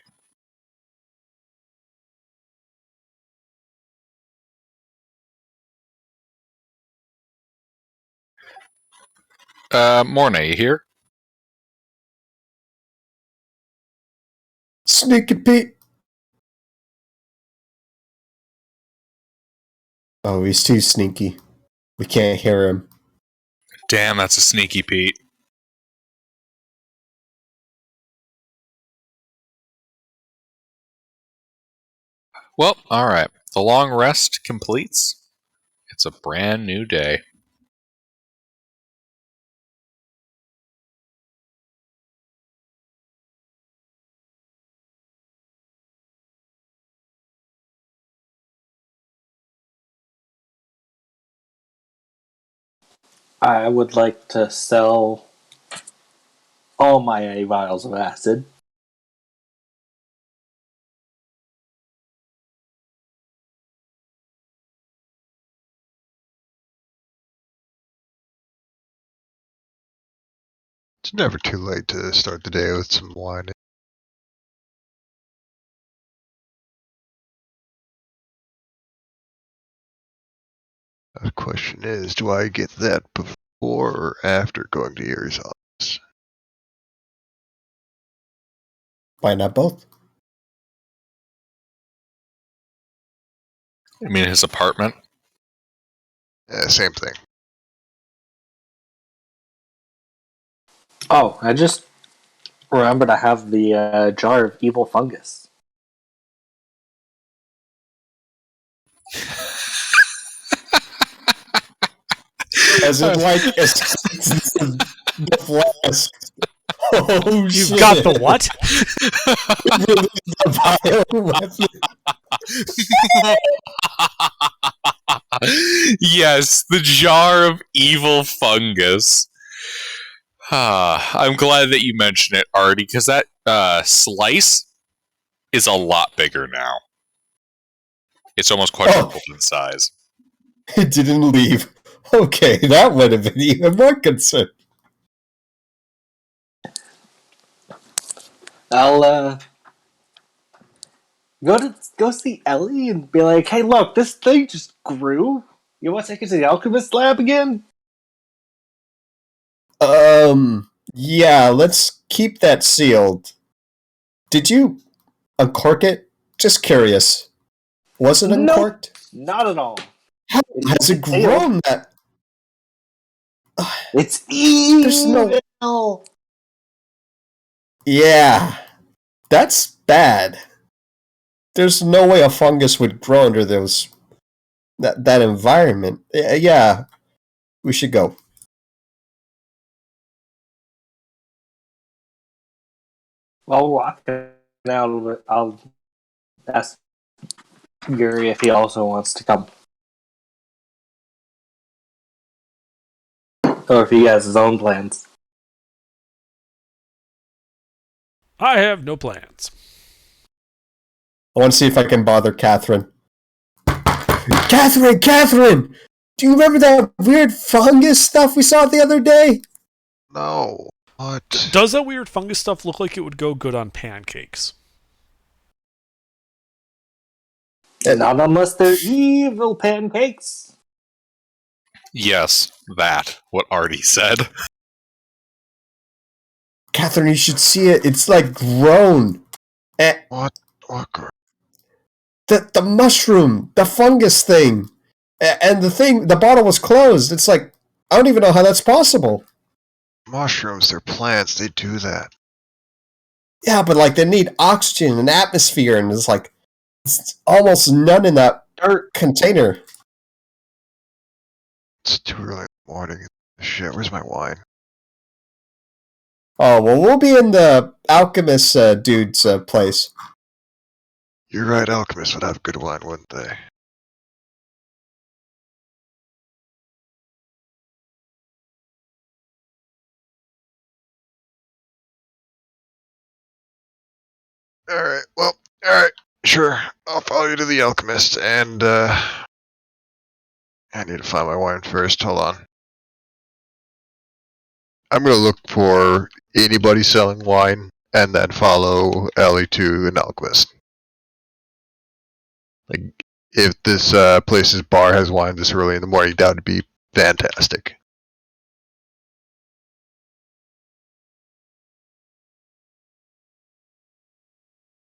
Morna, you here? Sneaky Pete. Oh, he's too sneaky. We can't hear him. Damn, that's a sneaky Pete. Well, alright. The long rest completes. It's a brand new day. I would like to sell all my vials of acid. It's never too late to start the day with some wine. The question is, do I get that before or after going to Erie's office? Why not both? I mean, his apartment. Same thing. Oh, I just remembered I have the jar of evil fungus. As in, like, the flask. Oh, You've shit. got the what? Yes, the jar of evil fungus. I'm glad that you mentioned it, Artie, because that slice is a lot bigger now. It's almost quadrupled in size. It didn't leave. Okay, that would have been even more concern. I'll go see Ellie and be like, "Hey, look, this thing just grew. You want to take it to the Alchemist Lab again?" Yeah, let's keep that sealed. Did you uncork it? Just curious. Was it Nope, uncorked? not at all. How has it grown that? It's evil. There's no. Yeah, that's bad. There's no way a fungus would grow under that environment. Yeah, we should go. While we're walking out, I'll ask Yuri if he also wants to come. Or if he has his own plans. I have no plans. I want to see if I can bother Catherine. Catherine! Do you remember that weird fungus stuff we saw the other day? No. What? Does that weird fungus stuff look like it would go good on pancakes? Not unless they're evil pancakes. Yes, that. What Artie said. Catherine, you should see it. It's like grown. What? What? The mushroom, the fungus thing, and the bottle was closed. It's like, I don't even know how that's possible. Mushrooms, they're plants, they do that. Yeah, but like they need oxygen and atmosphere, and it's like it's almost none in that container. It's too early in the morning. Shit, where's my wine? Oh, well, we'll be in the Alchemist dude's place. You're right, alchemists would have good wine, wouldn't they? Alright, sure. I'll follow you to the alchemist, and, I need to find my wine first, hold on. I'm gonna look for anybody selling wine, and then follow Ellie to an alchemist. Like, if this place's bar has wine this early in the morning, that would be fantastic.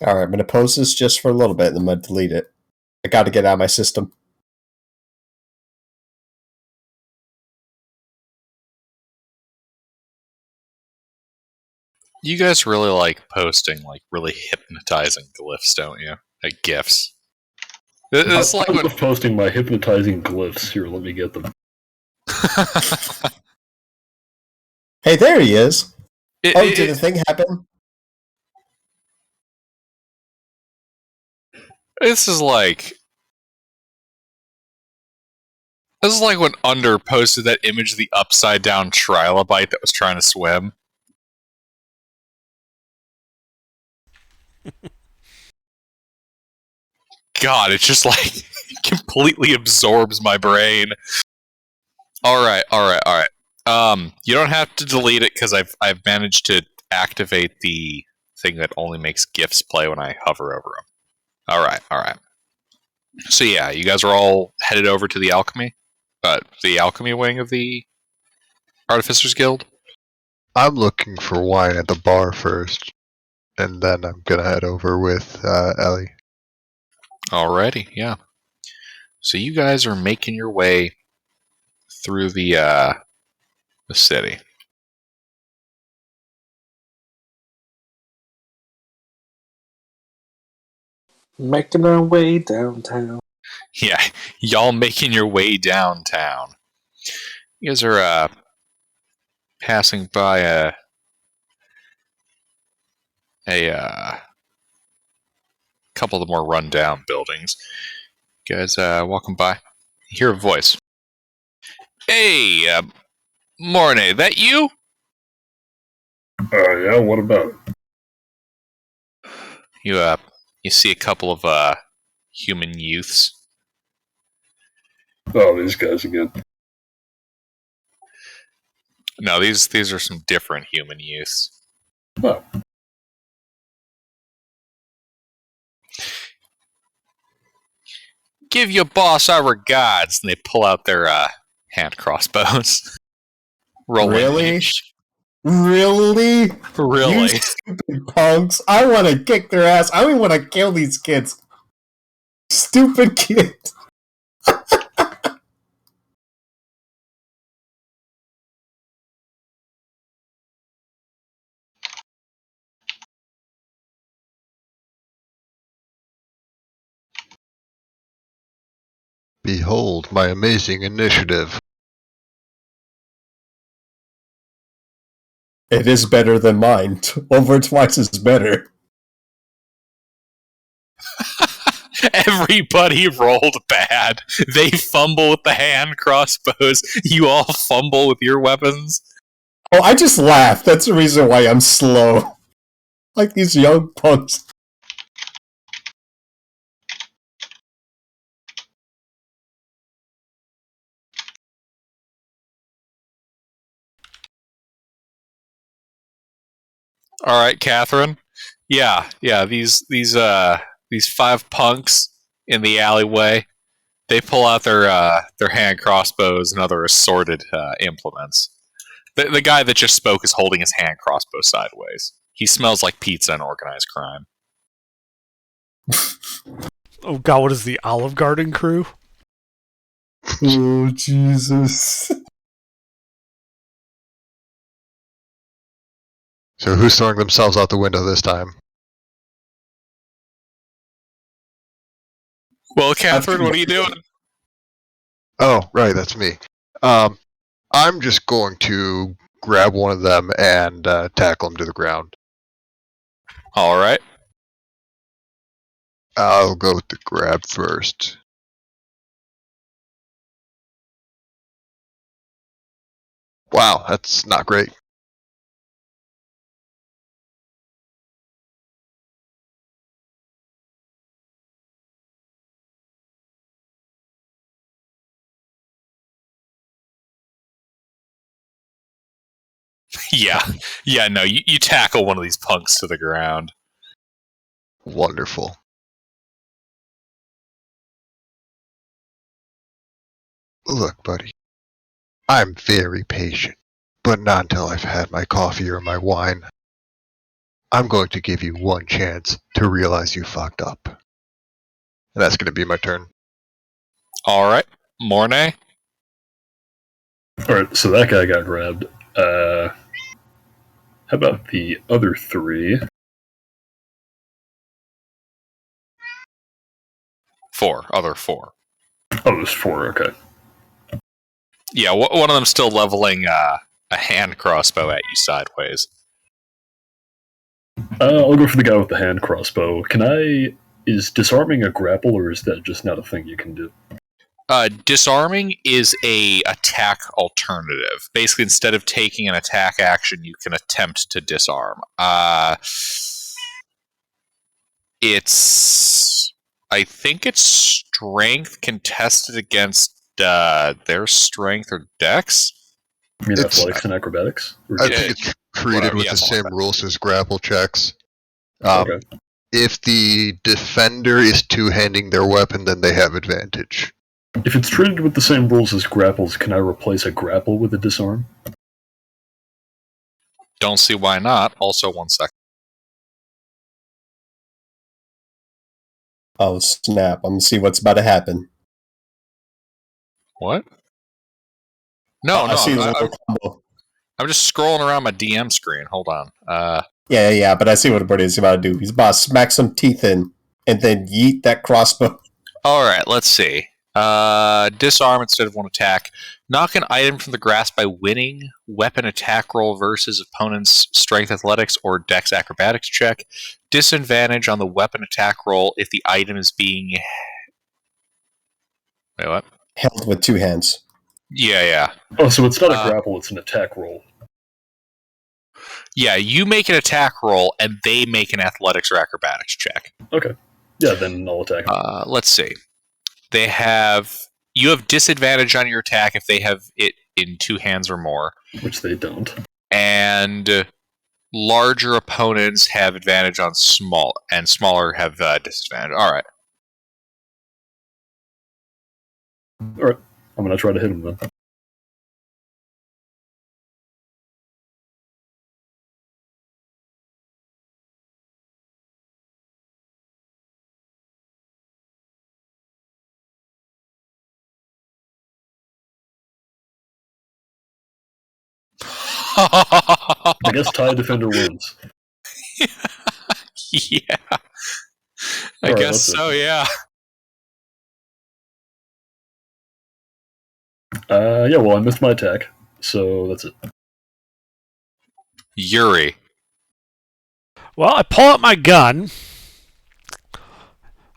Alright, I'm going to post this just for a little bit, and then I'm going to delete it. I got to get out of my system. You guys really like posting like really hypnotizing glyphs, don't you? Like GIFs. It's like I when... love posting my hypnotizing glyphs. Here, let me get them. Hey, there he is. Did the thing happen? This is like when Under posted that image of the upside down trilobite that was trying to swim. God, it's just like completely absorbs my brain. Alright. You don't have to delete it because I've managed to activate the thing that only makes GIFs play when I hover over them. Alright. So yeah, you guys are all headed over to the alchemy wing of the Artificers Guild? I'm looking for wine at the bar first, and then I'm gonna head over with Ellie. Alrighty, yeah. So you guys are making your way through the city. Making our way downtown. Yeah, y'all making your way downtown. You guys are passing by a couple of the more rundown buildings. You guys walking by, you hear a voice. Hey, Mornay, that you? Yeah, what about it? You see a couple of human youths. Oh, these guys again. No, these are some different human youths. Oh. Give your boss our regards, and they pull out their hand crossbows. Really? Really? Really? You stupid punks. I want to kick their ass. I don't want to kill these kids. Stupid kids. Behold my amazing initiative. It is better than mine. Over twice as better. Every Everybody rolled bad. They fumble with the hand crossbows. You all fumble with your weapons. Oh, I just laughed. That's the reason why I'm slow. Like these young punks. All right, Catherine. Yeah. These 5 punks in the alleyway. They pull out their hand crossbows and other assorted implements. The guy that just spoke is holding his hand crossbow sideways. He smells like pizza and organized crime. Oh god, what is the Olive Garden crew? Oh, Jesus. So who's throwing themselves out the window this time? Well, Catherine, what are you doing? Oh, right, that's me. I'm just going to grab one of them and tackle him to the ground. All right. I'll go with the grab first. Wow, that's not great. Yeah. No, you tackle one of these punks to the ground. Wonderful. Look, buddy, I'm very patient, but not until I've had my coffee or my wine. I'm going to give you one chance to realize you fucked up. And that's going to be my turn. All right, Mornay. Alright, so that guy got grabbed. How about the other 3? 4. Other 4. Oh, there's 4, okay. Yeah, one of them's still leveling a hand crossbow at you sideways. I'll go for the guy with the hand crossbow. Is disarming a grapple, or is that just not a thing you can do? Disarming is a attack alternative. Basically, instead of taking an attack action, you can attempt to disarm. I think it's strength contested against their strength or dex. You mean athletics and acrobatics? I think it's treated with the same rules as grapple checks. Okay. If the defender is two-handing their weapon, then they have advantage. If it's treated with the same rules as grapples, can I replace a grapple with a disarm? Don't see why not. Also, 1 second. Oh, snap. I'm gonna see what's about to happen. What? No, I see the little combo. I'm just scrolling around my DM screen. Hold on. Yeah, but I see what Buddy's about to do. He's about to smack some teeth in and then yeet that crossbow. Alright, let's see. Disarm instead of 1 attack. Knock an item from the grasp by winning. Weapon attack roll versus opponent's strength athletics or dex acrobatics check. Disadvantage on the weapon attack roll if the item is being... Wait, what? Held with 2 hands. Yeah. Oh, so it's not a grapple, it's an attack roll. Yeah, you make an attack roll, and they make an athletics or acrobatics check. Okay. Yeah, then I'll attack them. Let's see. You have disadvantage on your attack if they have it in 2 hands or more. Which they don't. And larger opponents have advantage on small, and smaller have disadvantage. Alright. Alright. I'm going to try to hit him then. I guess tie defender wins. Yeah. I guess so, yeah. Yeah, well, I missed my attack, so that's it. Yuri. Well, I pull out my gun,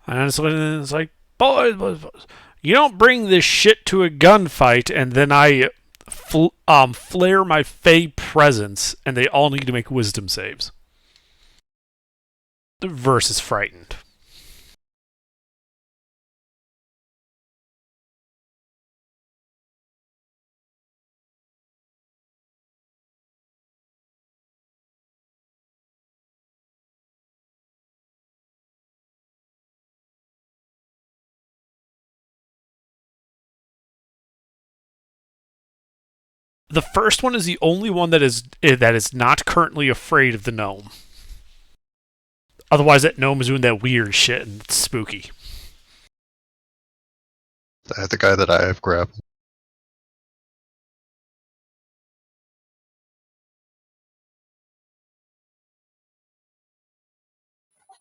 and it's like, boys, you don't bring this shit to a gunfight, and then I flare my Fey presence, and they all need to make wisdom saves. The verse is frightened. The first one is the only one that is not currently afraid of the gnome. Otherwise, that gnome is doing that weird shit and it's spooky. The guy that I have grabbed.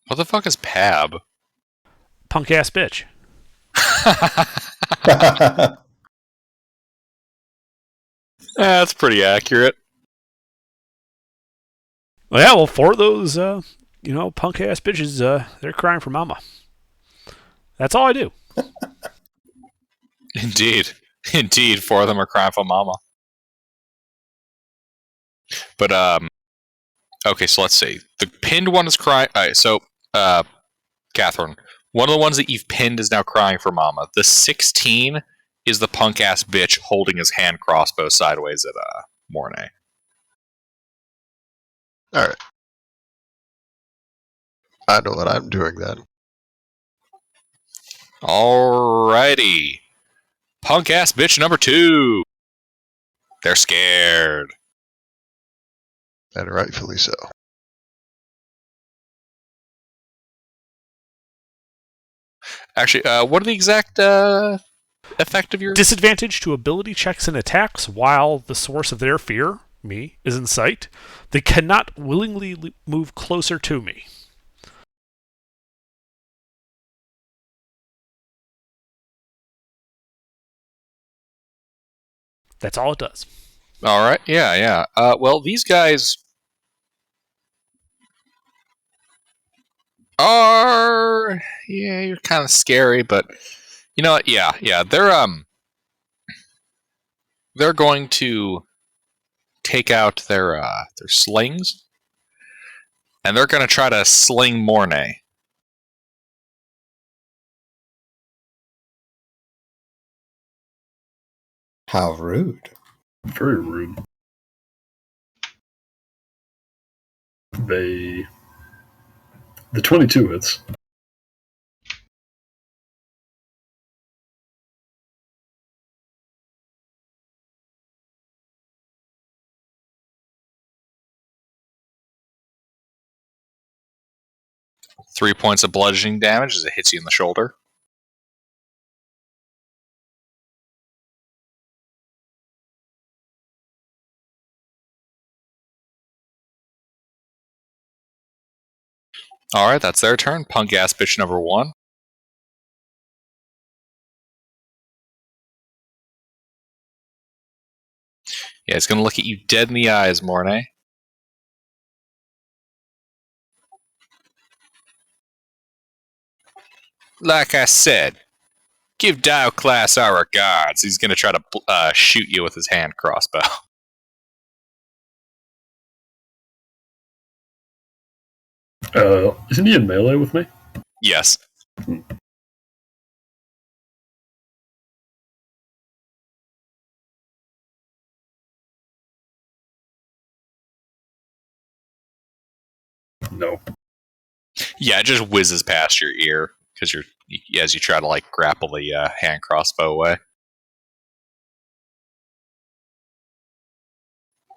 What the fuck is Pab? Punk ass bitch. That's pretty accurate. Well, yeah, well, for those, punk ass bitches, they're crying for mama. That's all I do. Indeed. Indeed, 4 of them are crying for mama. But, okay, so let's see. The pinned one is crying. Alright, so, Catherine, one of the ones that you've pinned is now crying for mama. The 16 is the punk-ass bitch holding his hand crossbow sideways at, Mornay. Alright. I know what I'm doing then. Alrighty. Punk-ass bitch number 2. They're scared. And rightfully so. Actually, what are the exact, effect of your... Disadvantage to ability checks and attacks while the source of their fear, me, is in sight. They cannot willingly move closer to me. That's all it does. Alright, yeah. Well, these guys are... Yeah, you're kind of scary, but... You know what? Yeah. They're going to take out their slings, and they're going to try to sling Mornay. How rude. Very rude. The 22 hits. Three points of bludgeoning damage as it hits you in the shoulder. Alright, that's their turn. Punk ass bitch number 1. Yeah, it's gonna look at you dead in the eyes, Mornay. Like I said, give Dial Class our regards. He's gonna try to shoot you with his hand crossbow. Isn't he in melee with me? Yes. No. Yeah, it just whizzes past your ear because as you try to like grapple the hand crossbow away.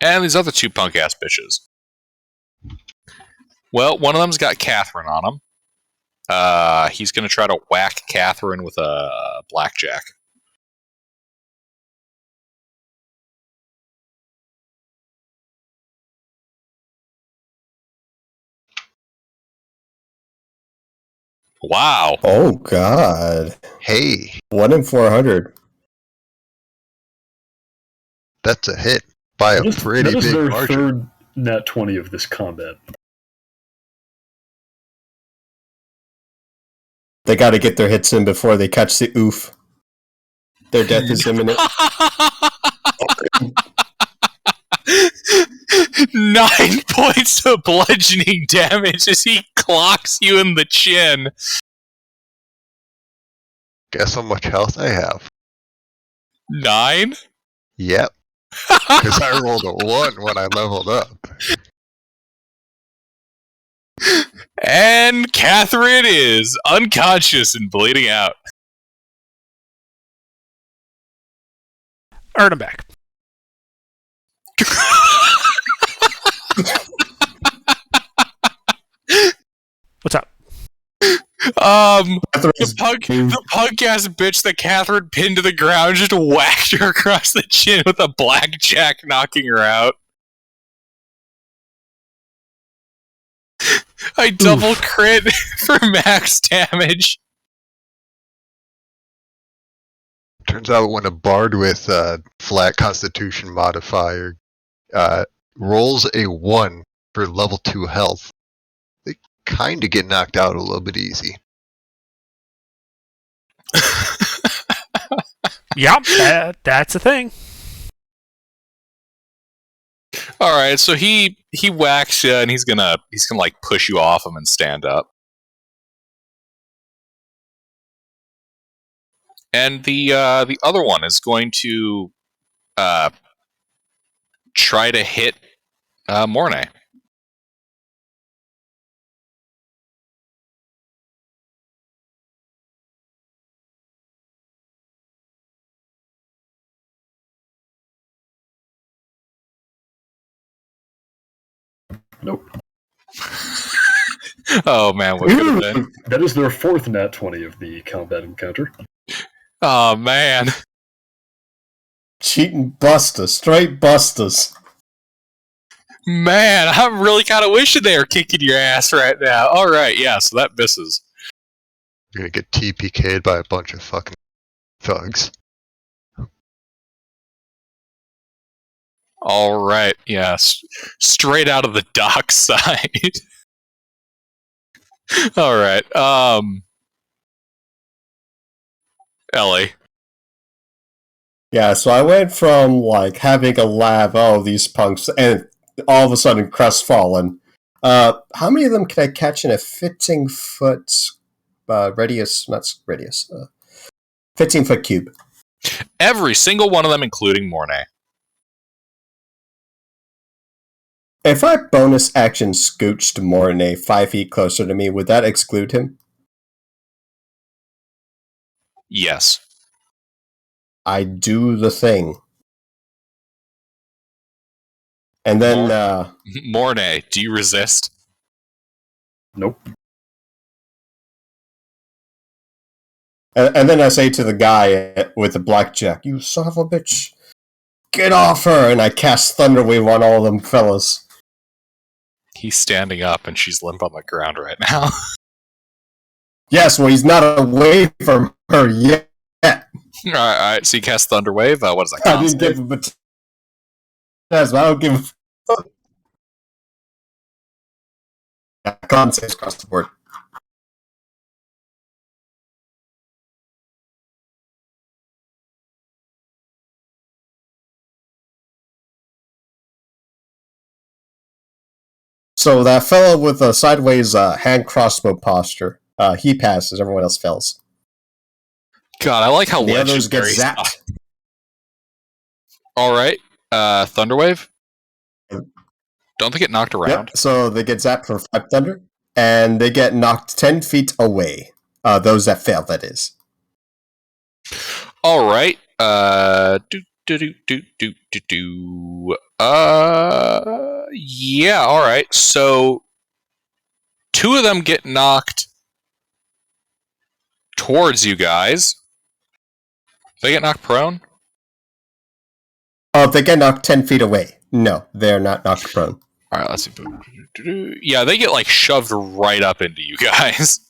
And these other 2 punk ass bitches. Well, one of them's got Catherine on him. He's gonna try to whack Catherine with a blackjack. Wow. Oh, God. Hey, 1 in 400. that's a hit by a pretty that is big their margin. third nat 20 of this combat. They got to get their hits in before they catch the oof. Their death is imminent. 9 points of bludgeoning damage as he clocks you in the chin. Guess how much health I have? 9? Yep. Because I rolled a 1 when I leveled up. And Catherine is unconscious and bleeding out. Alright, I'm back. What's up? The punk ass bitch that Catherine pinned to the ground just whacked her across the chin with a blackjack, knocking her out. I double crit for max damage. Turns out when a bard with a flat constitution modifier rolls a 1 for level 2 health, they kind of get knocked out a little bit easy. Yep, that's a thing. All right, so he whacks you, and he's gonna like push you off him and stand up. And the other one is going to try to hit Mornay. Nope. Oh man, what could have been? That is their 4th nat 20 of the combat encounter. Oh man. Cheating busters, straight busters. Man, I'm really kind of wishing they were kicking your ass right now. All right, yeah, so that misses. You're gonna get TPK'd by a bunch of fucking thugs. All right, yes, straight out of the dock side. All right, Ellie. Yeah, so I went from like having a lab, these punks, and all of a sudden crestfallen. How many of them can I catch in a 15-foot radius? Not radius. 15-foot cube. Every single one of them, including Mornay. If I bonus action scooched Mornay 5 feet closer to me, would that exclude him? Yes. I do the thing. And then, Mornay, do you resist? Nope. And then I say to the guy with the blackjack, "You son of a bitch, get off her!" And I cast Thunderwave on all of them fellas. He's standing up and she's limp on the ground right now. Yes, well, he's not away from her yet. Alright, so you cast Thunderwave. What is that? I didn't give him a yes, I don't give a con saves across the board. So that fellow with a sideways hand crossbow posture, he passes. Everyone else fails. God, I like how The others get legendary zapped. stuff. All right, Thunderwave. Don't they get knocked around? Yep. So they get zapped for 5 thunder, and they get knocked 10 feet away. Those that fail, that is. All right. Yeah. All right. So 2 of them get knocked towards you guys. They get knocked prone. Oh, they get knocked 10 feet away. No, they're not knocked prone. All right. Let's see. Yeah, they get like shoved right up into you guys.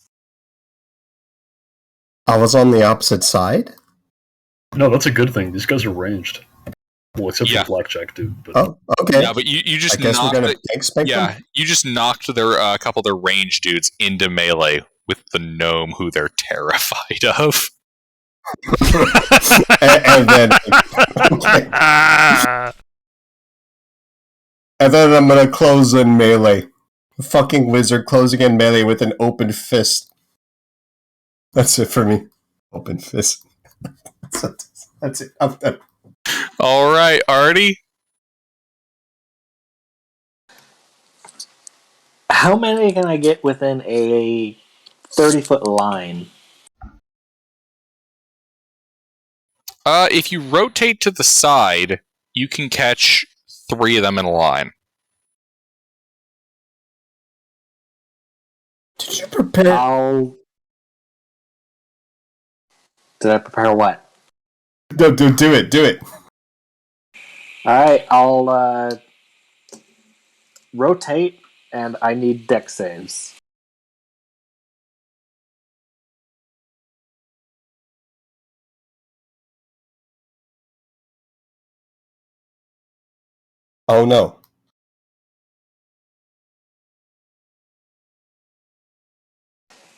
I was on the opposite side? No, that's a good thing. These guys are ranged. Well, except for the blackjack dude. But... Oh, okay. Yeah, but you just I guess knocked we're gonna tank spank them? you just knocked their a couple of their range dudes into melee with the gnome who they're terrified of. and then and then I'm gonna close in melee. Fucking wizard closing in melee with an open fist. That's it for me. Open fist. That's it. I'm done. All right, Artie. How many can I get within a 30-foot line? If you rotate to the side, you can catch 3 of them in a line. Did you prepare? Did I prepare what? No, do it. Do it. Alright, I'll rotate, and I need deck saves. Oh no.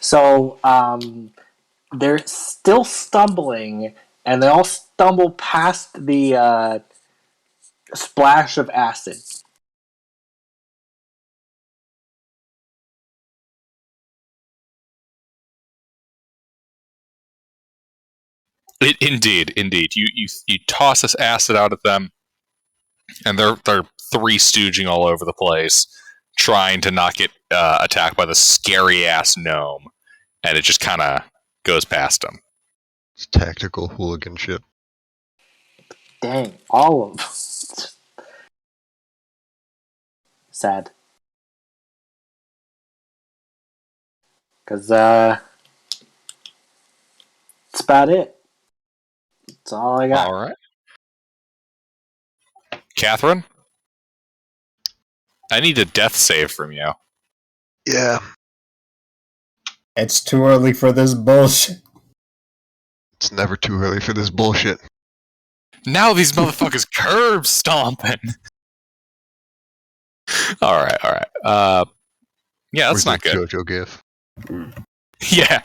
So, they're still stumbling, and they all stumble past the splash of acid. Indeed. You toss this acid out at them, and they're 3 stooging all over the place, trying to not get attacked by the scary ass gnome, and it just kind of goes past them. It's tactical hooliganship. Dang, all of them. Sad. Because, that's about it. That's all I got. All right, Catherine. I need a death save from you. Yeah. It's too early for this bullshit. It's never too early for this bullshit. Now these motherfuckers curb stomping. All right. Yeah, that's Where's not the good. JoJo gif? Yeah,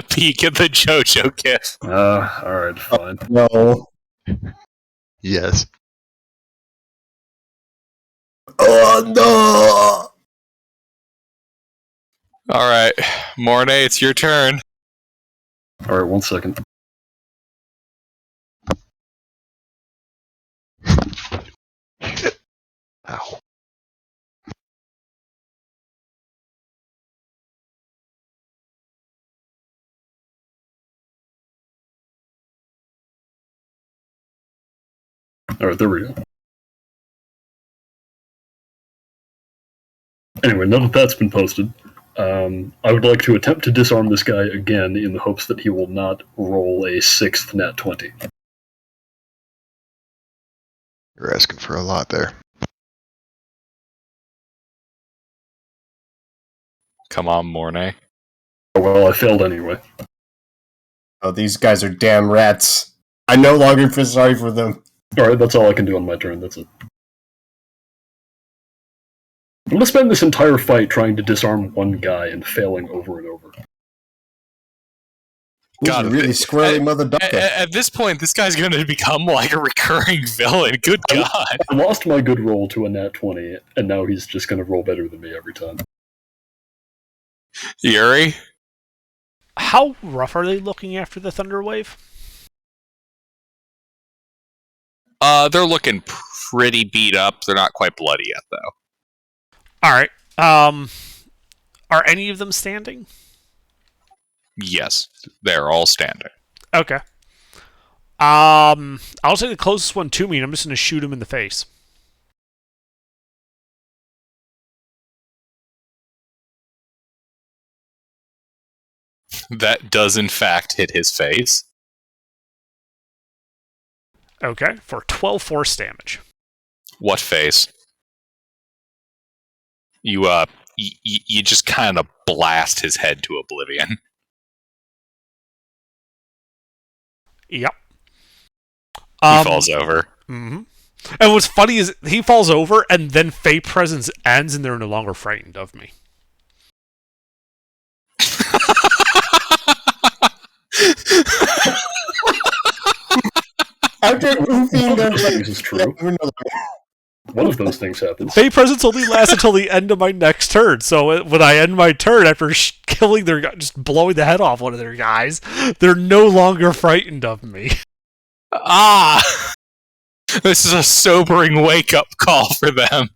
peek at the JoJo gif. Alright, fine. No. Yes. Oh no! All right, Mornay, it's your turn. Alright, 1 second. Shit. Ow. Alright, there we go. Anyway, now that that's been posted, I would like to attempt to disarm this guy again in the hopes that he will not roll a 6th nat 20. You're asking for a lot there. Come on, Mornay. Oh, well, I failed anyway. Oh, these guys are damn rats. I no longer feel sorry for them. Alright, that's all I can do on my turn, that's it. I'm gonna spend this entire fight trying to disarm one guy and failing over and over. God, really squirrely mother ducker. At this point, this guy's going to become like a recurring villain. Good God. I lost my good roll to a nat 20, and now he's just gonna roll better than me every time. Yuri? How rough are they looking after the thunder wave? They're looking pretty beat up. They're not quite bloody yet, though. Alright. Are any of them standing? Yes, they're all standing. Okay. I'll take the closest one to me, and I'm just going to shoot him in the face. That does, in fact, hit his face. Okay, for 12 force damage. What face? You just kind of blast his head to oblivion. Yep. He falls over. Mm-hmm. And what's funny is he falls over, and then Fey Presence ends, and they're no longer frightened of me. After oofing them, This is true. One of those things happens. Fey presence only lasts until the end of my next turn. So when I end my turn after killing their guy, just blowing the head off one of their guys, they're no longer frightened of me. This is a sobering wake-up call for them.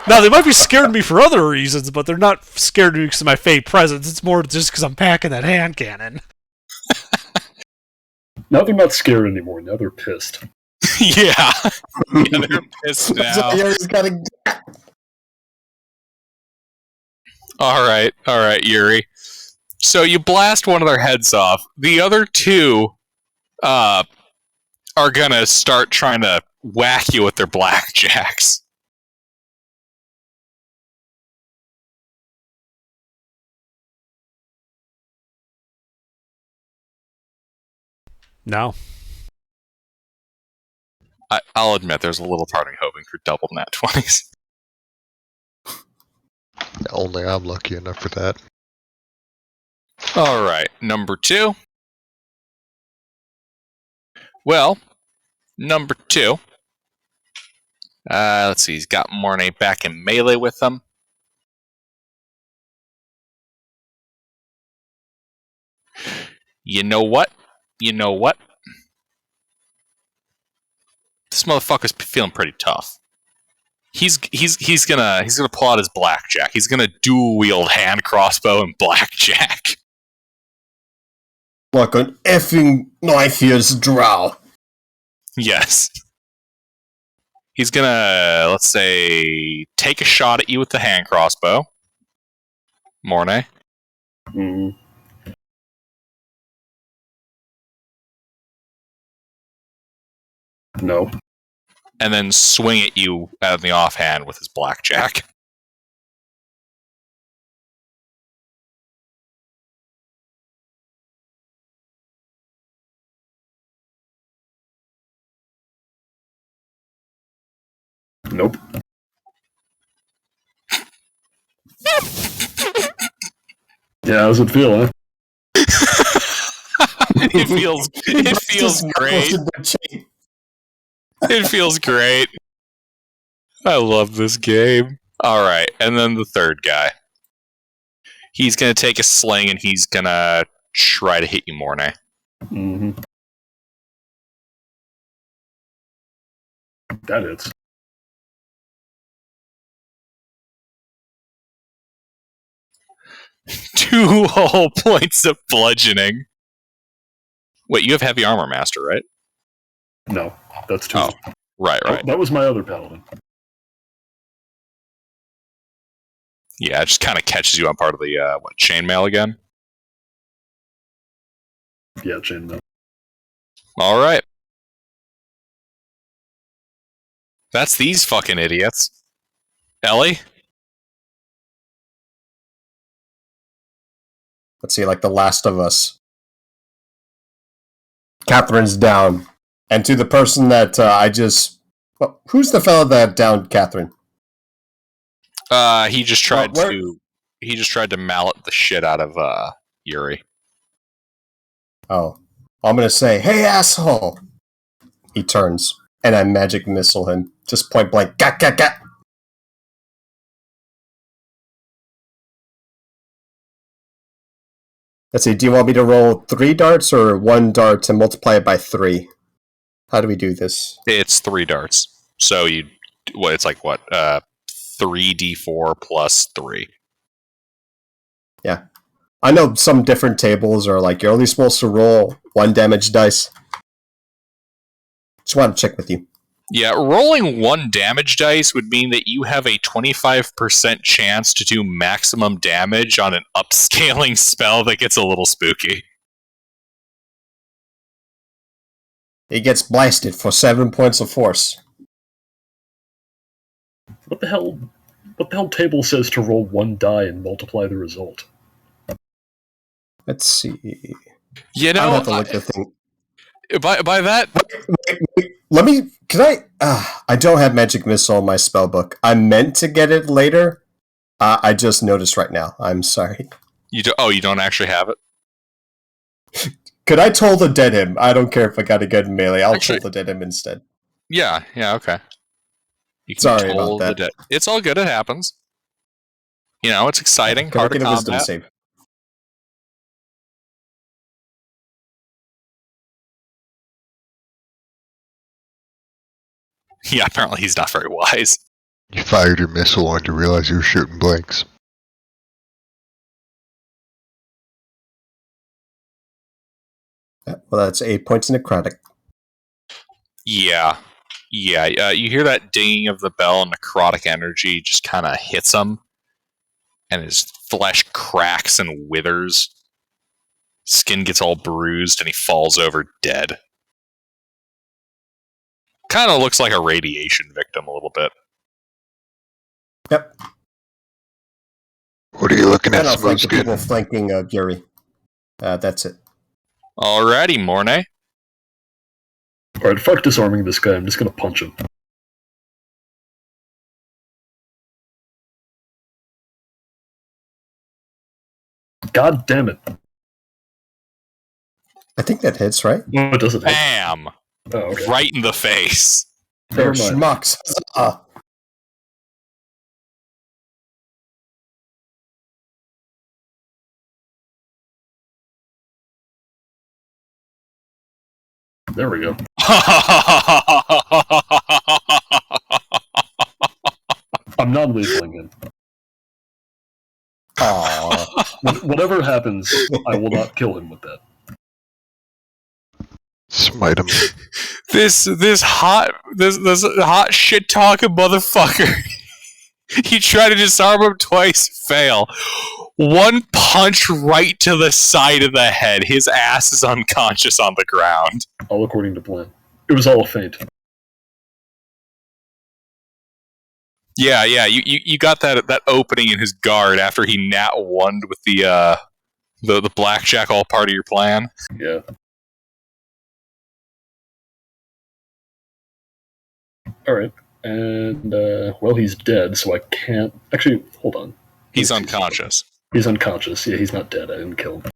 Now, they might be scared of me for other reasons, but they're not scared of me because of my Fey presence. It's more just because I'm packing that hand cannon. Now they're not scared anymore. Now they're pissed. Yeah. They're pissed now. Alright, Yuri. So you blast one of their heads off. The other two are gonna start trying to whack you with their blackjacks. No. I'll admit there's a little part of me hoping for double nat 20s. Only I'm lucky enough for that. Alright, number 2. Well, number 2. Let's see, he's got Mornay back in melee with him. You know what? This motherfucker's feeling pretty tough. He's gonna pull out his blackjack. He's gonna dual wield hand crossbow and blackjack. Like an effing knife-ears drow. Yes. He's gonna, let's say, take a shot at you with the hand crossbow. Mornay. Mm. No. And then swing at you out of the offhand with his blackjack. Nope. Yeah, how's it feel, huh? It feels great. It feels great. I love this game. Alright, and then the third guy. He's gonna take a sling and he's gonna try to hit you, Mornay. Mm-hmm. That hits. Two whole points of bludgeoning. Wait, you have heavy armor master, right? No, that's two. Oh, right. That was my other paladin. Yeah, it just kind of catches you on part of the, chainmail again? Yeah, chainmail. Alright. That's these fucking idiots. Ellie? Let's see, like The Last of Us. Catherine's down. And to the person that well, who's the fellow that downed Catherine? He just tried to mallet the shit out of, Yuri. Oh. I'm gonna say, hey, asshole! He turns, and I magic missile him. Just point blank. Gat, gat, gat! Let's see, do you want me to roll 3 darts or 1 dart to multiply it by 3? How do we do this? It's 3 darts. So it's like what? 3d4 plus 3. Yeah. I know some different tables are like, you're only supposed to roll 1 damage dice. Just want to check with you. Yeah, rolling 1 damage dice would mean that you have a 25% chance to do maximum damage on an upscaling spell that gets a little spooky. He gets blasted for 7 points of force. What the hell table says to roll 1 die and multiply the result? Let's see. You know, I'll have to look the thing. By that... Wait, let me... Can I don't have Magic Missile in my spellbook. I meant to get it later. I just noticed right now. I'm sorry. You don't actually have it? Could I toll the dead him? I don't care if I gotta get in melee. I'll Actually- toll the dead him instead. Yeah, okay. You can Sorry toll about the that. dead. It's all good, it happens. You know, it's exciting, Can I hard to get a wisdom combat. save? Yeah, apparently he's not very wise. You fired your missile and you realized you were shooting blanks. Well, that's 8 points necrotic. Yeah. You hear that dinging of the bell, and necrotic energy just kind of hits him, and his flesh cracks and withers. Skin gets all bruised, and he falls over dead. Kind of looks like a radiation victim a little bit. Yep. What are you looking at, And I'll flank the Smoothskin? people flanking Yuri. That's it. Alrighty, Mornay. Alright, fuck disarming this guy. I'm just gonna punch him. God damn it. I think that hits, right? No, it doesn't hit. Bam! Oh, okay. Right in the face. They're Never mind. schmucks. There we go. I'm not labeling him. Aww. Whatever happens, I will not kill him with that. Smite him. this hot shit talking motherfucker. You try to disarm him twice, fail. One punch right to the side of the head. His ass is unconscious on the ground. All according to plan. It was all a feint. Yeah. You got that opening in his guard after he nat one with the blackjack, all part of your plan. Yeah. Alright. And, well, he's dead, so I can't... Actually, hold on. He's unconscious. He's unconscious. Yeah, he's not dead. I didn't kill him.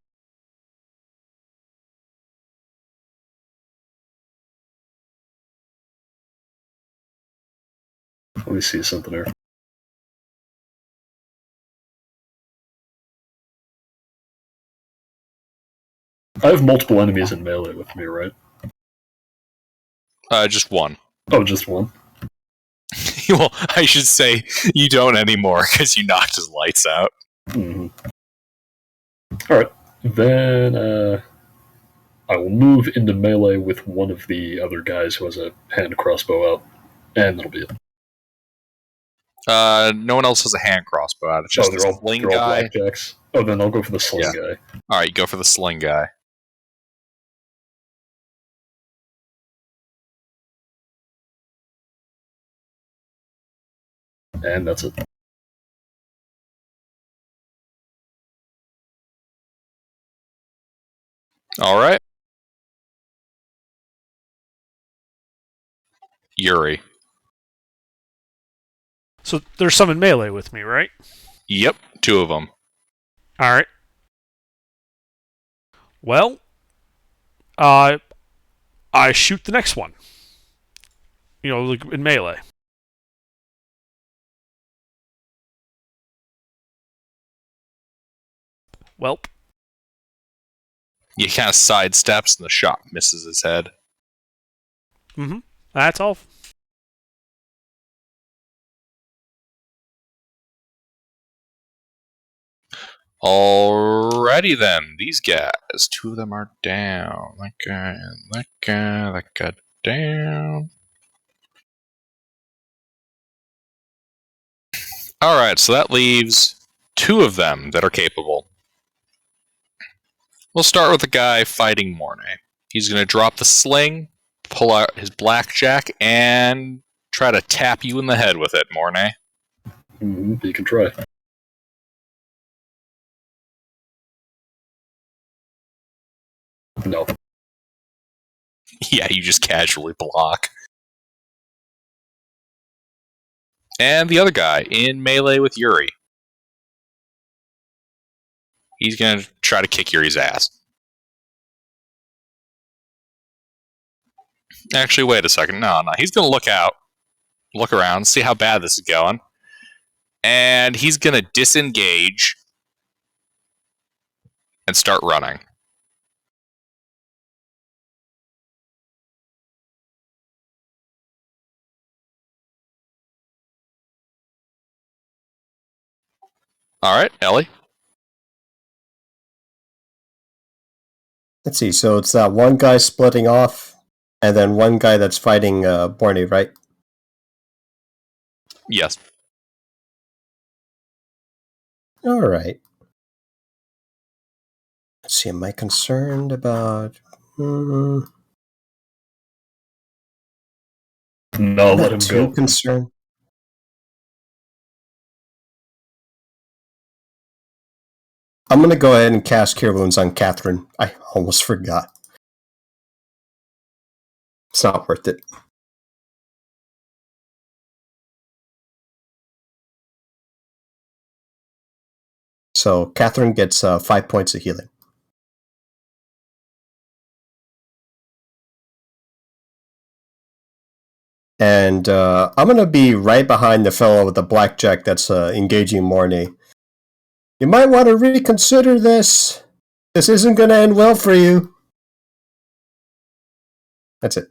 Let me see something here. I have multiple enemies in melee with me, right? Just one. Oh, just one? Well, I should say you don't anymore because you knocked his lights out. Mm-hmm. Alright. Then, I will move into melee with one of the other guys who has a hand crossbow out. And that'll be it. No one else has a hand crossbow out. It's just they're this all sling guy. blackjacks. Oh, then I'll go for the sling guy. Alright, go for the sling guy. And that's it. Alright. Yuri. So there's some in melee with me, right? Yep, two of them. All right. Well, I shoot the next one. You know, like in melee. Welp. He kind of sidesteps and the shot misses his head. Mm-hmm. That's all. Alrighty then, these guys. Two of them are down. That guy and that guy down. Alright, so that leaves two of them that are capable. We'll start with the guy fighting Mornay. He's going to drop the sling, pull out his blackjack, and try to tap you in the head with it, Mornay. Mm-hmm. You can try. No. Yeah, you just casually block. And the other guy in melee with Yuri. He's going to try to kick Yuri's ass. Actually, wait a second. No. He's going to look around, see how bad this is going. And he's going to disengage and start running. All right, Ellie. Let's see. So it's that one guy splitting off, and then one guy that's fighting Borny, right? Yes. All right. Let's see. Am I concerned about? No, I'm let him not too go. concerned. I'm gonna go ahead and cast Cure Wounds on Catherine. I almost forgot. It's not worth it. So Catherine gets 5 points of healing. And I'm going to be right behind the fellow with the blackjack that's engaging Mornay. You might want to reconsider this. This isn't going to end well for you. That's it.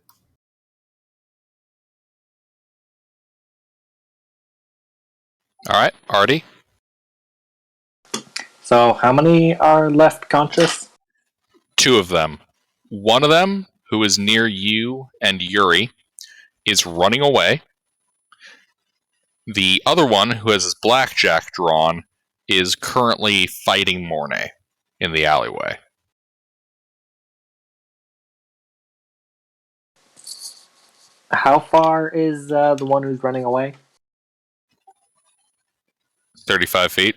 All right, Artie. So, how many are left conscious? 2 of them. One of them, who is near you and Yuri, is running away. The other one, who has his blackjack drawn, is currently fighting Mornay in the alleyway. How far is the one who's running away? 35 feet.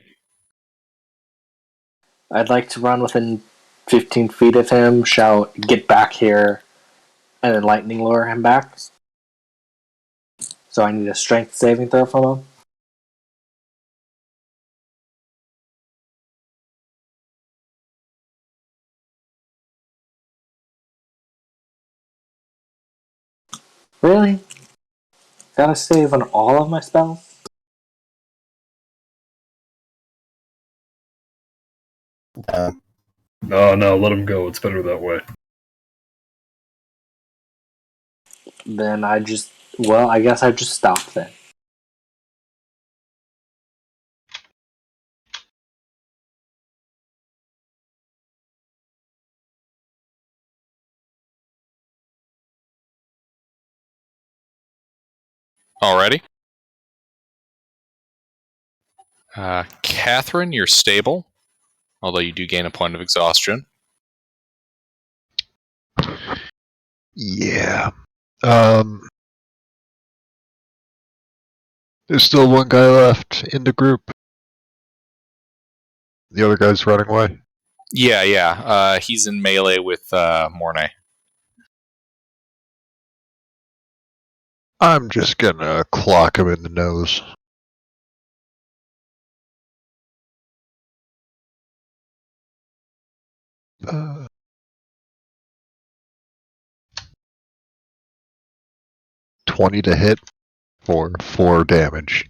I'd like to run within 15 feet of him, shout, "Get back here," and then lightning lure him back. So I need a strength saving throw from him. Really? Gotta save on all of my spells? No, let him go. It's better that way. Then I guess I just stop then. Alrighty. Catherine, you're stable, although you do gain a point of exhaustion. Yeah. There's still one guy left in the group. The other guy's running away. Yeah. He's in melee with Mornay. I'm just gonna clock him in the nose. Uh, 20 to hit for 4 damage.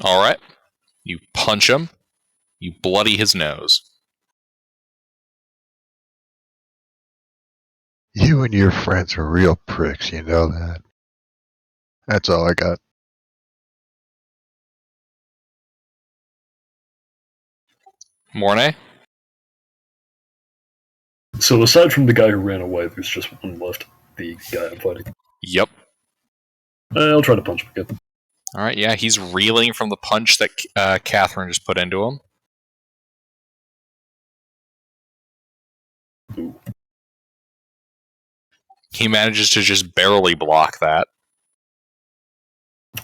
Alright. You punch him. You bloody his nose. You and your friends are real pricks, you know that. That's all I got. Mornay? So aside from the guy who ran away, there's just one left. The guy I'm fighting. Yep. I'll try to punch him again. Alright, yeah, he's reeling from the punch that Catherine just put into him. Ooh. He manages to just barely block that.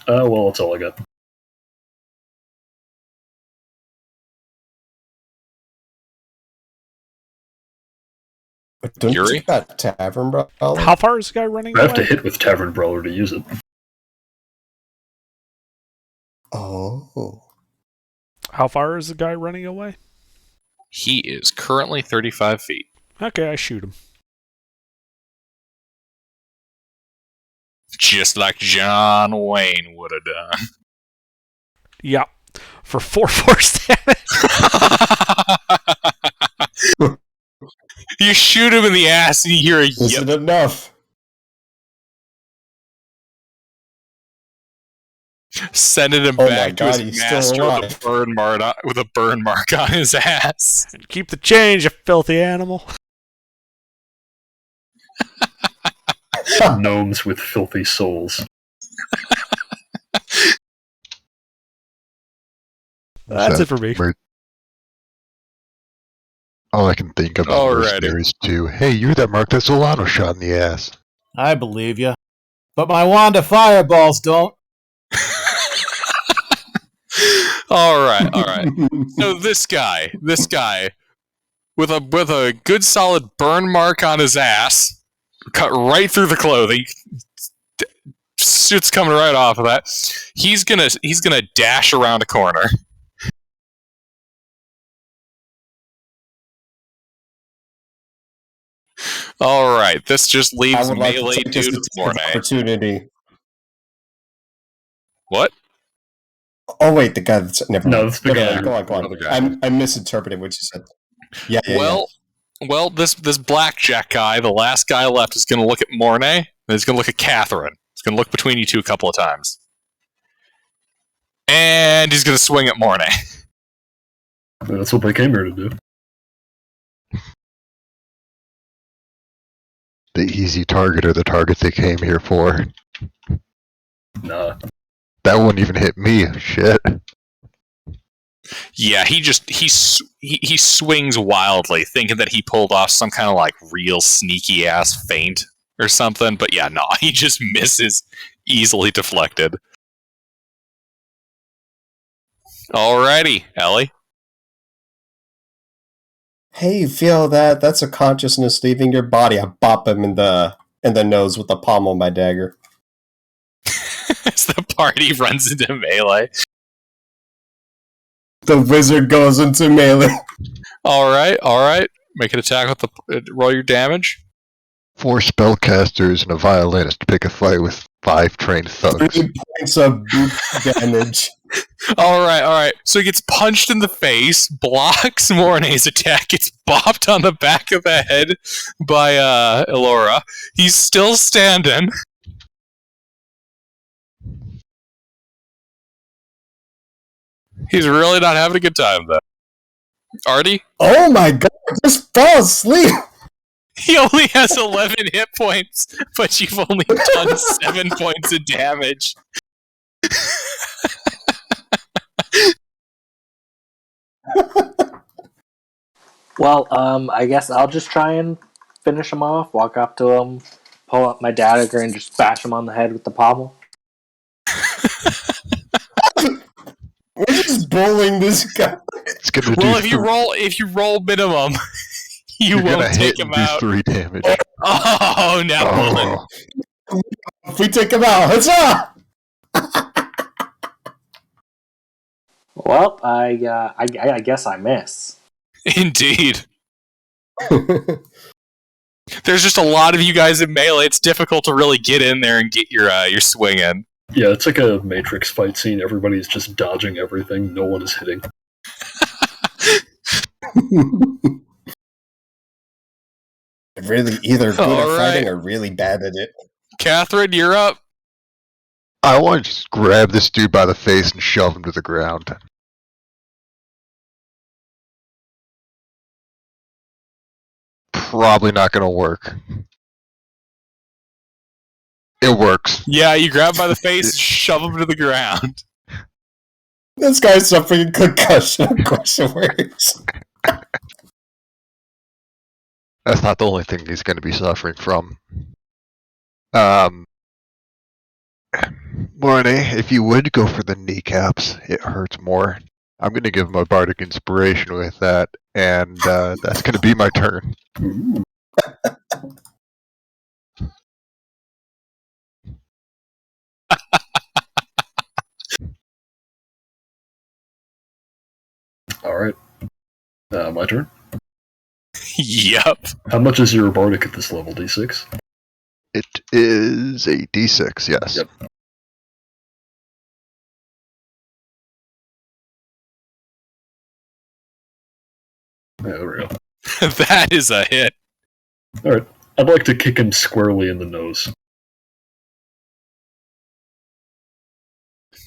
Well, that's all I got. But don't Yuri? you got Tavern Brawler? How far is the guy running I have to away? hit with Tavern Brawler to use it. Oh. How far is the guy running away? He is currently 35 feet. Okay, I shoot him. Just like John Wayne would have done. Yeah. For 4 force damage. You shoot him in the ass and you hear a Is yip. it enough? Sending him Oh my back to God, his he's still master alive. with a burn mark on his ass. And keep the change, you filthy animal. Gnomes with filthy souls. That's it for me. All I can think about Alrighty. mercenaries too. Hey, you're that Mark that Solano shot in the ass. I believe you. But my wand of fireballs don't. Alright. So this guy, with a good solid burn mark on his ass, cut right through the clothing, shit's coming right off of that. He's gonna dash around a corner. Alright, this just I leaves would like to melee take this dude as an Mornay. opportunity. What? Oh wait, the guy that's never. No, mind. that's the guy. Go on. Another guy. I misinterpreted what you said. Yeah. Well, this blackjack guy, the last guy left, is going to look at Mornay, and he's going to look at Catherine. He's going to look between you two a couple of times. And he's going to swing at Mornay. That's what they came here to do. The easy target or the target they came here for. Nah. That wouldn't even hit me. Shit. Yeah, he swings wildly, thinking that he pulled off some kind of like real sneaky ass feint or something. But yeah, no, he just misses, easily deflected. Alrighty, Ellie. Hey, you feel that? That's a consciousness leaving your body. I bop him in the nose with the pommel of my dagger. As the party runs into melee. The wizard goes into melee. Alright. Make an attack with the roll your damage. 4 spellcasters and a violinist pick a fight with 5 trained thugs. 3 points of boot damage. Alright. So he gets punched in the face, blocks Mornay's attack, gets bopped on the back of the head by Elora. He's still standing. He's really not having a good time, though. Artie? Oh my God! Just fall asleep. He only has 11 hit points, but you've only done 7 points of damage. Well, I guess I'll just try and finish him off. Walk up to him, pull up my dagger, and just bash him on the head with the pommel. We're just bullying this guy. It's gonna Well, do if you roll minimum, you you're won't gonna take hit him and do out. 3 damage. Oh, now Oh. If we take him out, huzzah! Well, I guess I miss. Indeed. There's just a lot of you guys in melee. It's difficult to really get in there and get your swing in. Yeah, it's like a Matrix fight scene. Everybody's just dodging everything. No one is hitting. Really either good All at right. fighting or really bad at it. Catherine, you're up. I want to just grab this dude by the face and shove him to the ground. Probably not gonna work. It works. Yeah, you grab him by the face, shove him to the ground. This guy's suffering a concussion. Of course it works. That's not the only thing he's gonna be suffering from. Mornay, if you would go for the kneecaps, it hurts more. I'm gonna give him a bardic inspiration with that, and that's gonna be my turn. Ooh. Alright. My turn. Yep. How much is your bardic at this level? D6? It is a D6, yes. Yep. Yeah, there we go. That is a hit. Alright. I'd like to kick him squarely in the nose.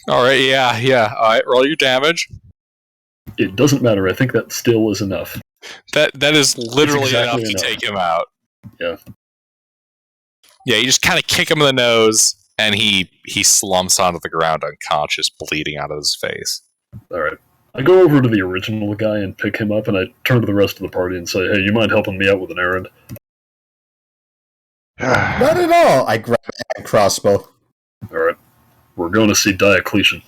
Alright, yeah. Alright, roll your damage. It doesn't matter. I think that still is enough. That is literally exactly enough to enough. take him out. Yeah. Yeah, you just kind of kick him in the nose, and he slumps onto the ground unconscious, bleeding out of his face. Alright. I go over to the original guy and pick him up, and I turn to the rest of the party and say, hey, you mind helping me out with an errand? Not at all. I grab a hand crossbow. Alright. We're going to see Diocletian.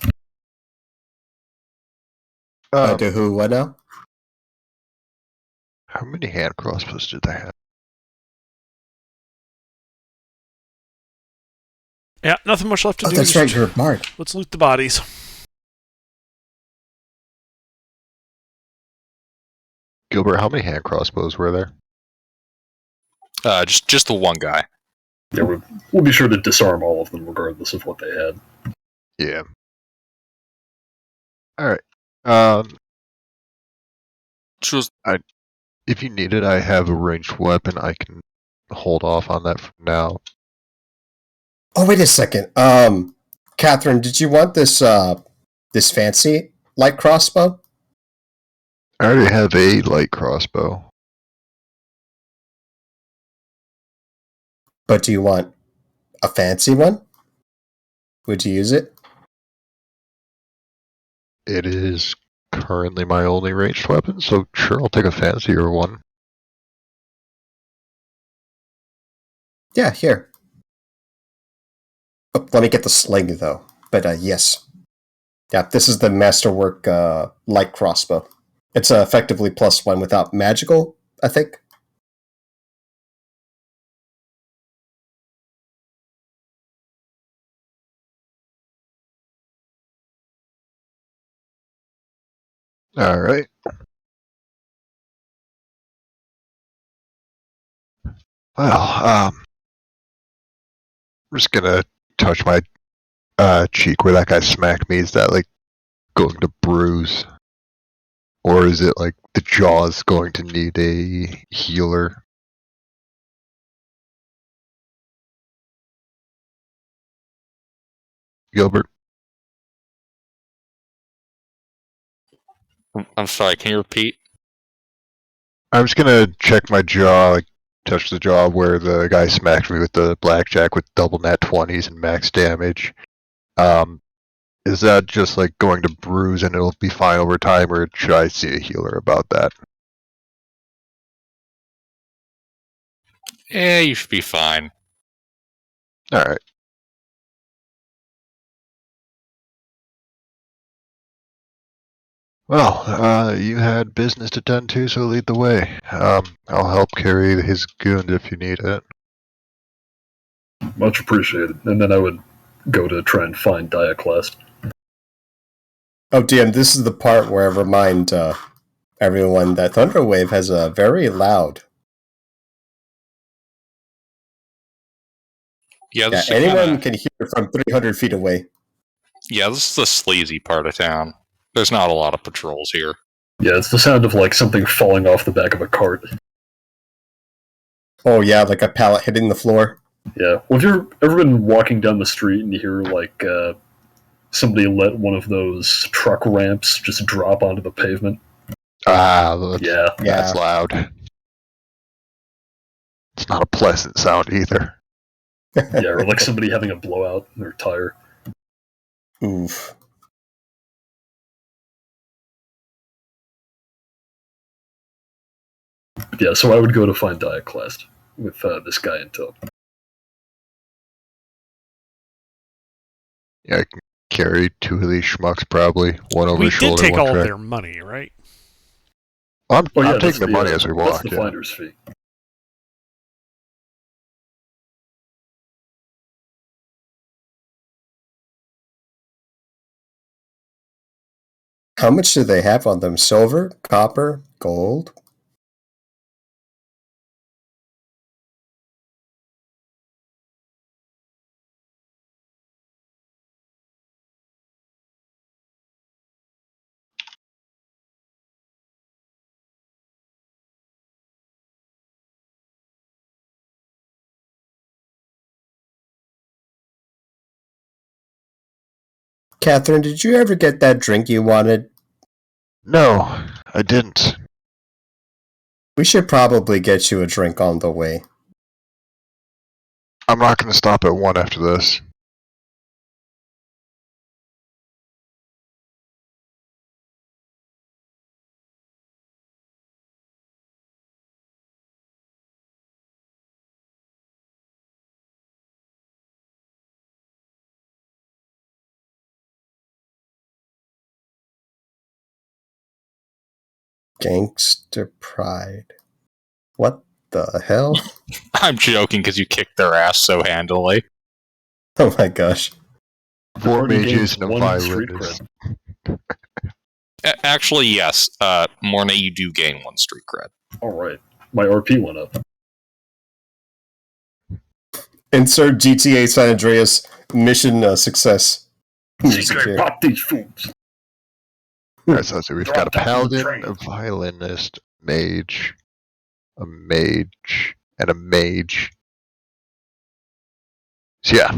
To who? What now? How many hand crossbows did they have? Yeah, nothing much left to do. That's Just right, you're a bard. let's loot the bodies. Gilbert, how many hand crossbows were there? Just the one guy. Yeah, we'll be sure to disarm all of them regardless of what they had. Yeah. Alright. Just If you need it, I have a ranged weapon. I can hold off on that for now. Oh, wait a second. Catherine, did you want this this fancy light crossbow? I already have a light crossbow. But do you want a fancy one? Would you use it? It is currently my only ranged weapon, so sure, I'll take a fancier one. Yeah, here. Oh, let me get the sling, though. But yes. Yeah, this is the Masterwork light crossbow. It's effectively +1 without magical, I think. Alright. Well, I'm just gonna touch my cheek where that guy smacked me. Is that like going to bruise? Or is it like the jaw's going to need a healer? Gilbert? I'm sorry, can you repeat? I'm just gonna check my jaw, like touch the jaw where the guy smacked me with the blackjack with double nat 20s and max damage. Is that just like going to bruise and it'll be fine over time, or should I see a healer about that? Yeah, you should be fine. Alright. Well, you had business to tend to, so lead the way. I'll help carry his goon if you need it. Much appreciated. And then I would go to try and find Dioclast. Oh, DM, this is the part where I remind everyone that Thunderwave has a very loud. Yeah, this Yeah, is anyone can hear from 300 feet away. Yeah, this is the sleazy part of town. There's not a lot of patrols here. Yeah, it's the sound of like something falling off the back of a cart. Oh yeah, like a pallet hitting the floor. Yeah. Well, have you ever been walking down the street and you hear like somebody let one of those truck ramps just drop onto the pavement? Yeah, Yeah. that's loud. It's not a pleasant sound either. Yeah, or like somebody having a blowout in their tire. Oof. Yeah, so I would go to find Dioclast with this guy in tow. Yeah, I can carry two of these schmucks probably. One over We his did shoulder, take one all of track. their money, right? I'm that's taking the money as we walk. That's the finder's fee. How much do they have on them? Silver, copper, gold? Catherine, did you ever get that drink you wanted? No, I didn't. We should probably get you a drink on the way. I'm not going to stop at one after this. Gangster Pride. What the hell? I'm joking because you kicked their ass so handily. Oh my gosh. 4 Already mages gained and a one street violinist. Actually, yes. Morna, you do gain 1 street cred. Alright. My RP went up. Insert GTA San Andreas mission success. Music CK, here. pop these foods! Alright, so we've got a Drop down to the paladin, train. a violinist, a mage, and a mage. So yeah,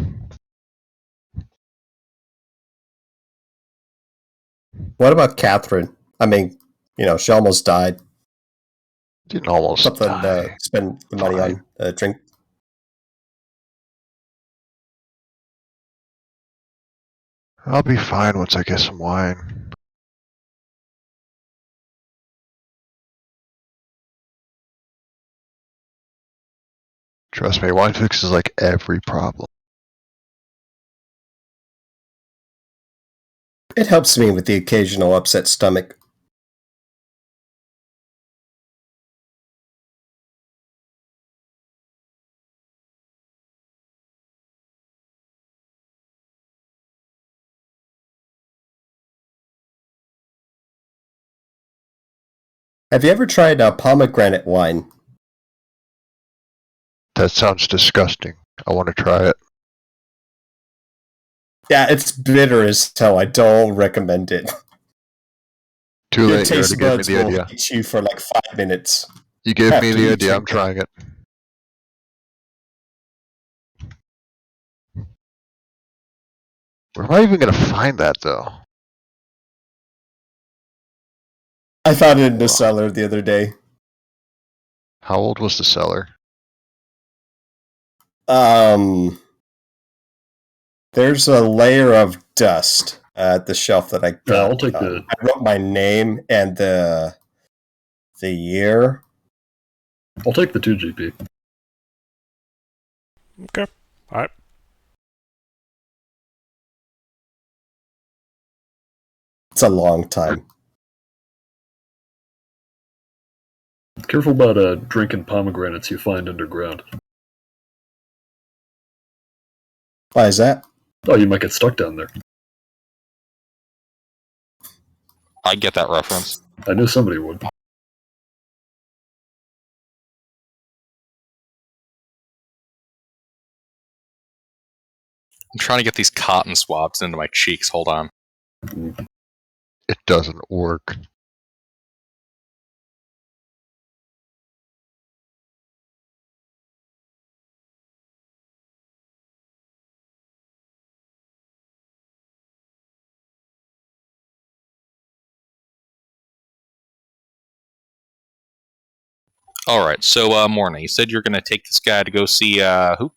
What about Catherine? I mean, she almost died. didn't almost Something die. spend the money Fine. on drink. I'll be fine once I get some wine. Trust me, wine fixes like every problem. It helps me with the occasional upset stomach. Have you ever tried pomegranate wine? That sounds disgusting. I want to try it. Yeah, it's bitter as hell. I don't recommend it. Too Your late, you already taste gave me buds the will idea. hit you for like 5 minutes. You gave me after the you idea, I'm drink it. trying it. Where am I even going to find that, though? I found it in the cellar the other day. How old was the cellar? There's a layer of dust at the shelf that I got. Yeah, I'll take the... I wrote my name and the year. I'll take the 2 GP. Okay. Alright. It's a long time. Careful about drinking pomegranates you find underground. Why is that? Oh, you might get stuck down there. I get that reference. I knew somebody would. I'm trying to get these cotton swabs into my cheeks. Hold on. It doesn't work. Alright, so Morna, you said you're going to take this guy to go see, who?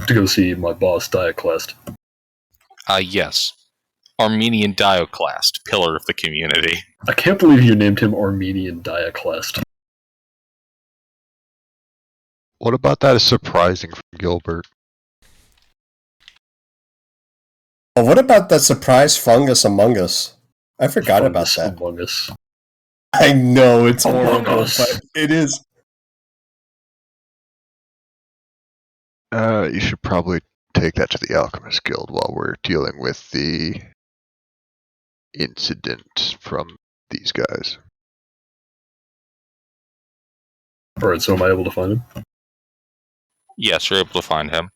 To go see my boss, Diaclast. Yes. Armenian Dioclast, pillar of the community. I can't believe you named him Armenian Diaclast. What about that is surprising from Gilbert? Oh, what about that surprise fungus among us? I forgot about Fungus that. Among Us. I know it's Among horrible, Us. but it is. You should probably take that to the Alchemist Guild while we're dealing with the incident from these guys. Alright, so am I able to find him? Yes, you're able to find him.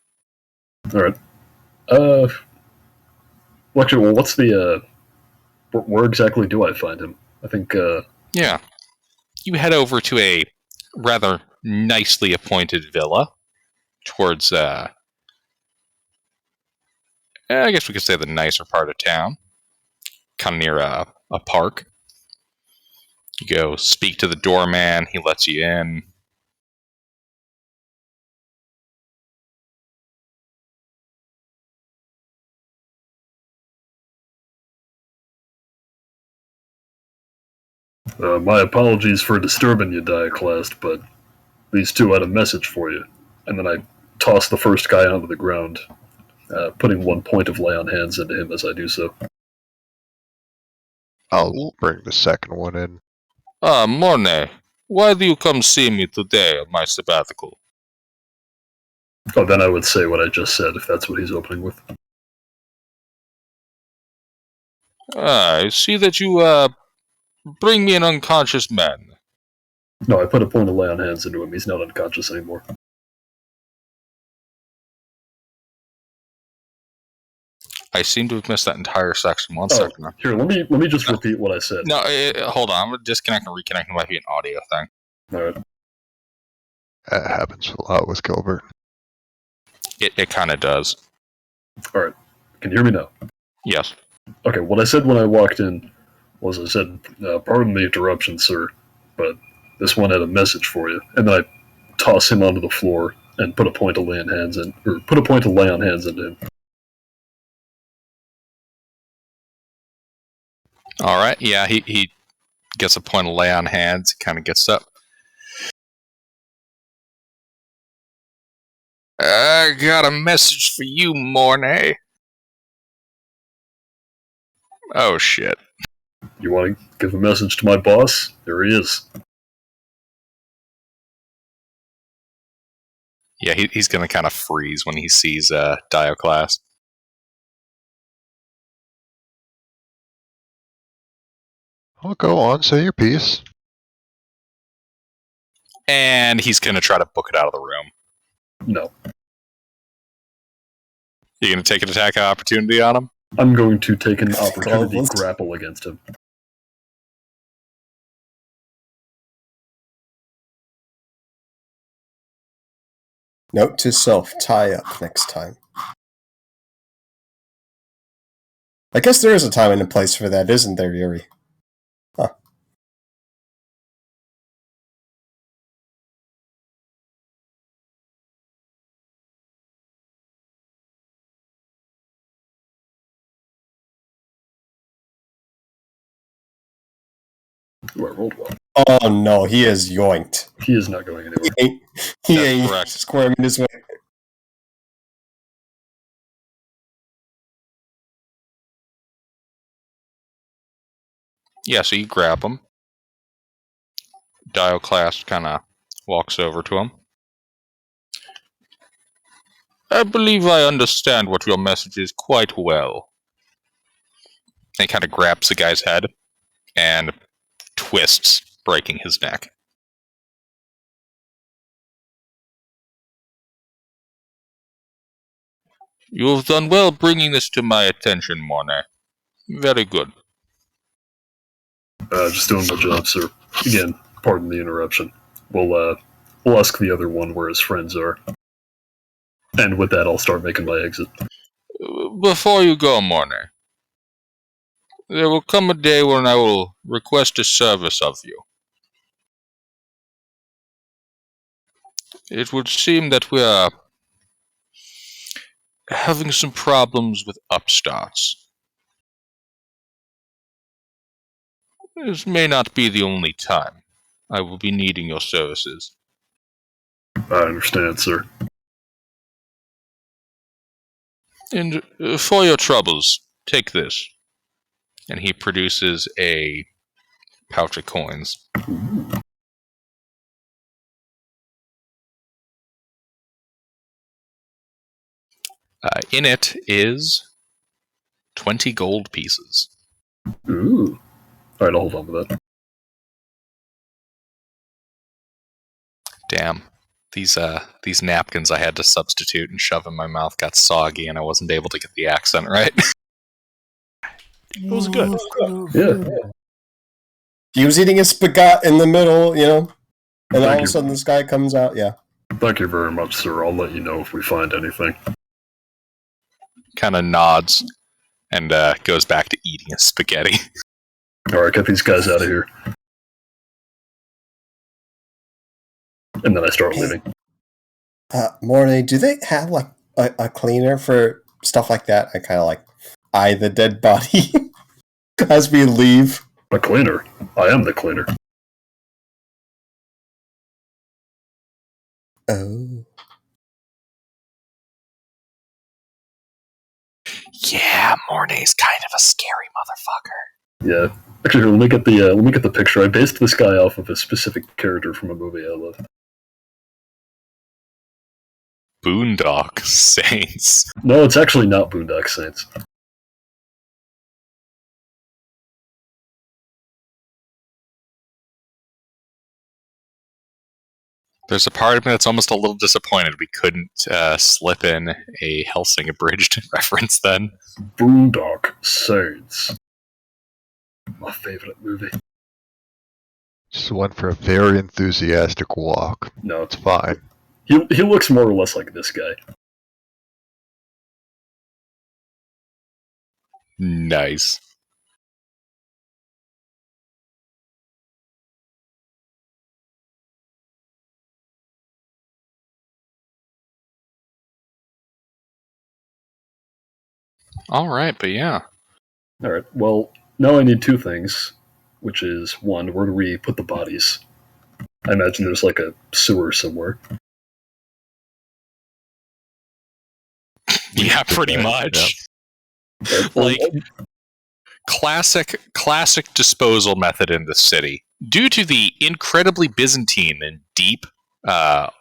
Alright. Well, actually, what's the, where exactly do I find him? I think, Yeah. You head over to a rather nicely appointed villa towards, I guess we could say the nicer part of town. Kind of near a park. You go speak to the doorman, he lets you in. my apologies for disturbing you, Diaclast, but these two had a message for you. And then I toss the first guy onto the ground, putting 1 point of lay on hands into him as I do so. I'll bring the second one in. Mornay, why do you come see me today on my sabbatical? Oh, then I would say what I just said, if that's what he's opening with. I see that you, bring me an unconscious man. No, I put a point of lay on hands into him. He's not unconscious anymore. I seem to have missed that entire section. One second. Here, let me just repeat what I said. No, hold on. I'm going to disconnect and reconnect. It might be an audio thing. Alright. That happens a lot with Gilbert. It kind of does. Alright. Can you hear me now? Yes. Okay, what I said when I walked in was I said, pardon the interruption, sir, but this one had a message for you. And then I toss him onto the floor and put a point of lay on hands into him. Alright, yeah, he gets a point of lay on hands, kind of gets up. I got a message for you, Mornay. Oh, shit. You want to give a message to my boss? There he is. Yeah, he's going to kind of freeze when he sees Dioclast. I'll go on, say your piece. And he's going to try to book it out of the room. No. You going to take an attack of opportunity on him? I'm going to take an opportunity grapple against him. Note to self, tie up next time. I guess there is a time and a place for that, isn't there, Yuri? Huh. Ooh, I rolled well. Oh no, he is yoinked. He is not going anywhere. He That's ain't correct. squirming his way. Yeah, so you grab him. Dioclast kind of walks over to him. I believe I understand what your message is quite well. And he kind of grabs the guy's head and twists, breaking his neck. You have done well bringing this to my attention, Mornay. Very good. Just doing my job, sir. Again, pardon the interruption. We'll ask the other one where his friends are. And with that, I'll start making my exit. Before you go, Mornay, there will come a day when I will request a service of you. It would seem that we are having some problems with upstarts. This may not be the only time I will be needing your services. I understand, sir. And for your troubles, take this. And he produces a pouch of coins. In it is 20 gold pieces. Ooh. Alright, I'll hold on to that. Damn. These napkins I had to substitute and shove in my mouth got soggy, and I wasn't able to get the accent right. It was good. Yeah. He was eating a spaghetti in the middle, you know, and all of a you. sudden this guy comes out. Yeah. Thank you very much, sir. I'll let you know if we find anything. Kind of nods and goes back to eating his spaghetti. Alright, get these guys out of here. And then I start leaving. Mornay, do they have like a cleaner for stuff like that? I kind of like eye the dead body as we leave. A cleaner? I am the cleaner. Oh. Yeah, Mornay's kind of a scary motherfucker. Yeah. Actually, let me get the picture. I based this guy off of a specific character from a movie I love. Boondock Saints. No, it's actually not Boondock Saints. There's a part of me that's almost a little disappointed we couldn't slip in a Helsing abridged reference then. Boondock Saints. My favorite movie. Just went for a very enthusiastic walk. No, It's fine. he looks more or less like this guy. Nice. Alright, but yeah. Alright, well, now I need two things, which is, one, where do we put the bodies? I imagine there's like a sewer somewhere. Yeah, pretty much. Like, classic disposal method in the city. Due to the incredibly Byzantine and deep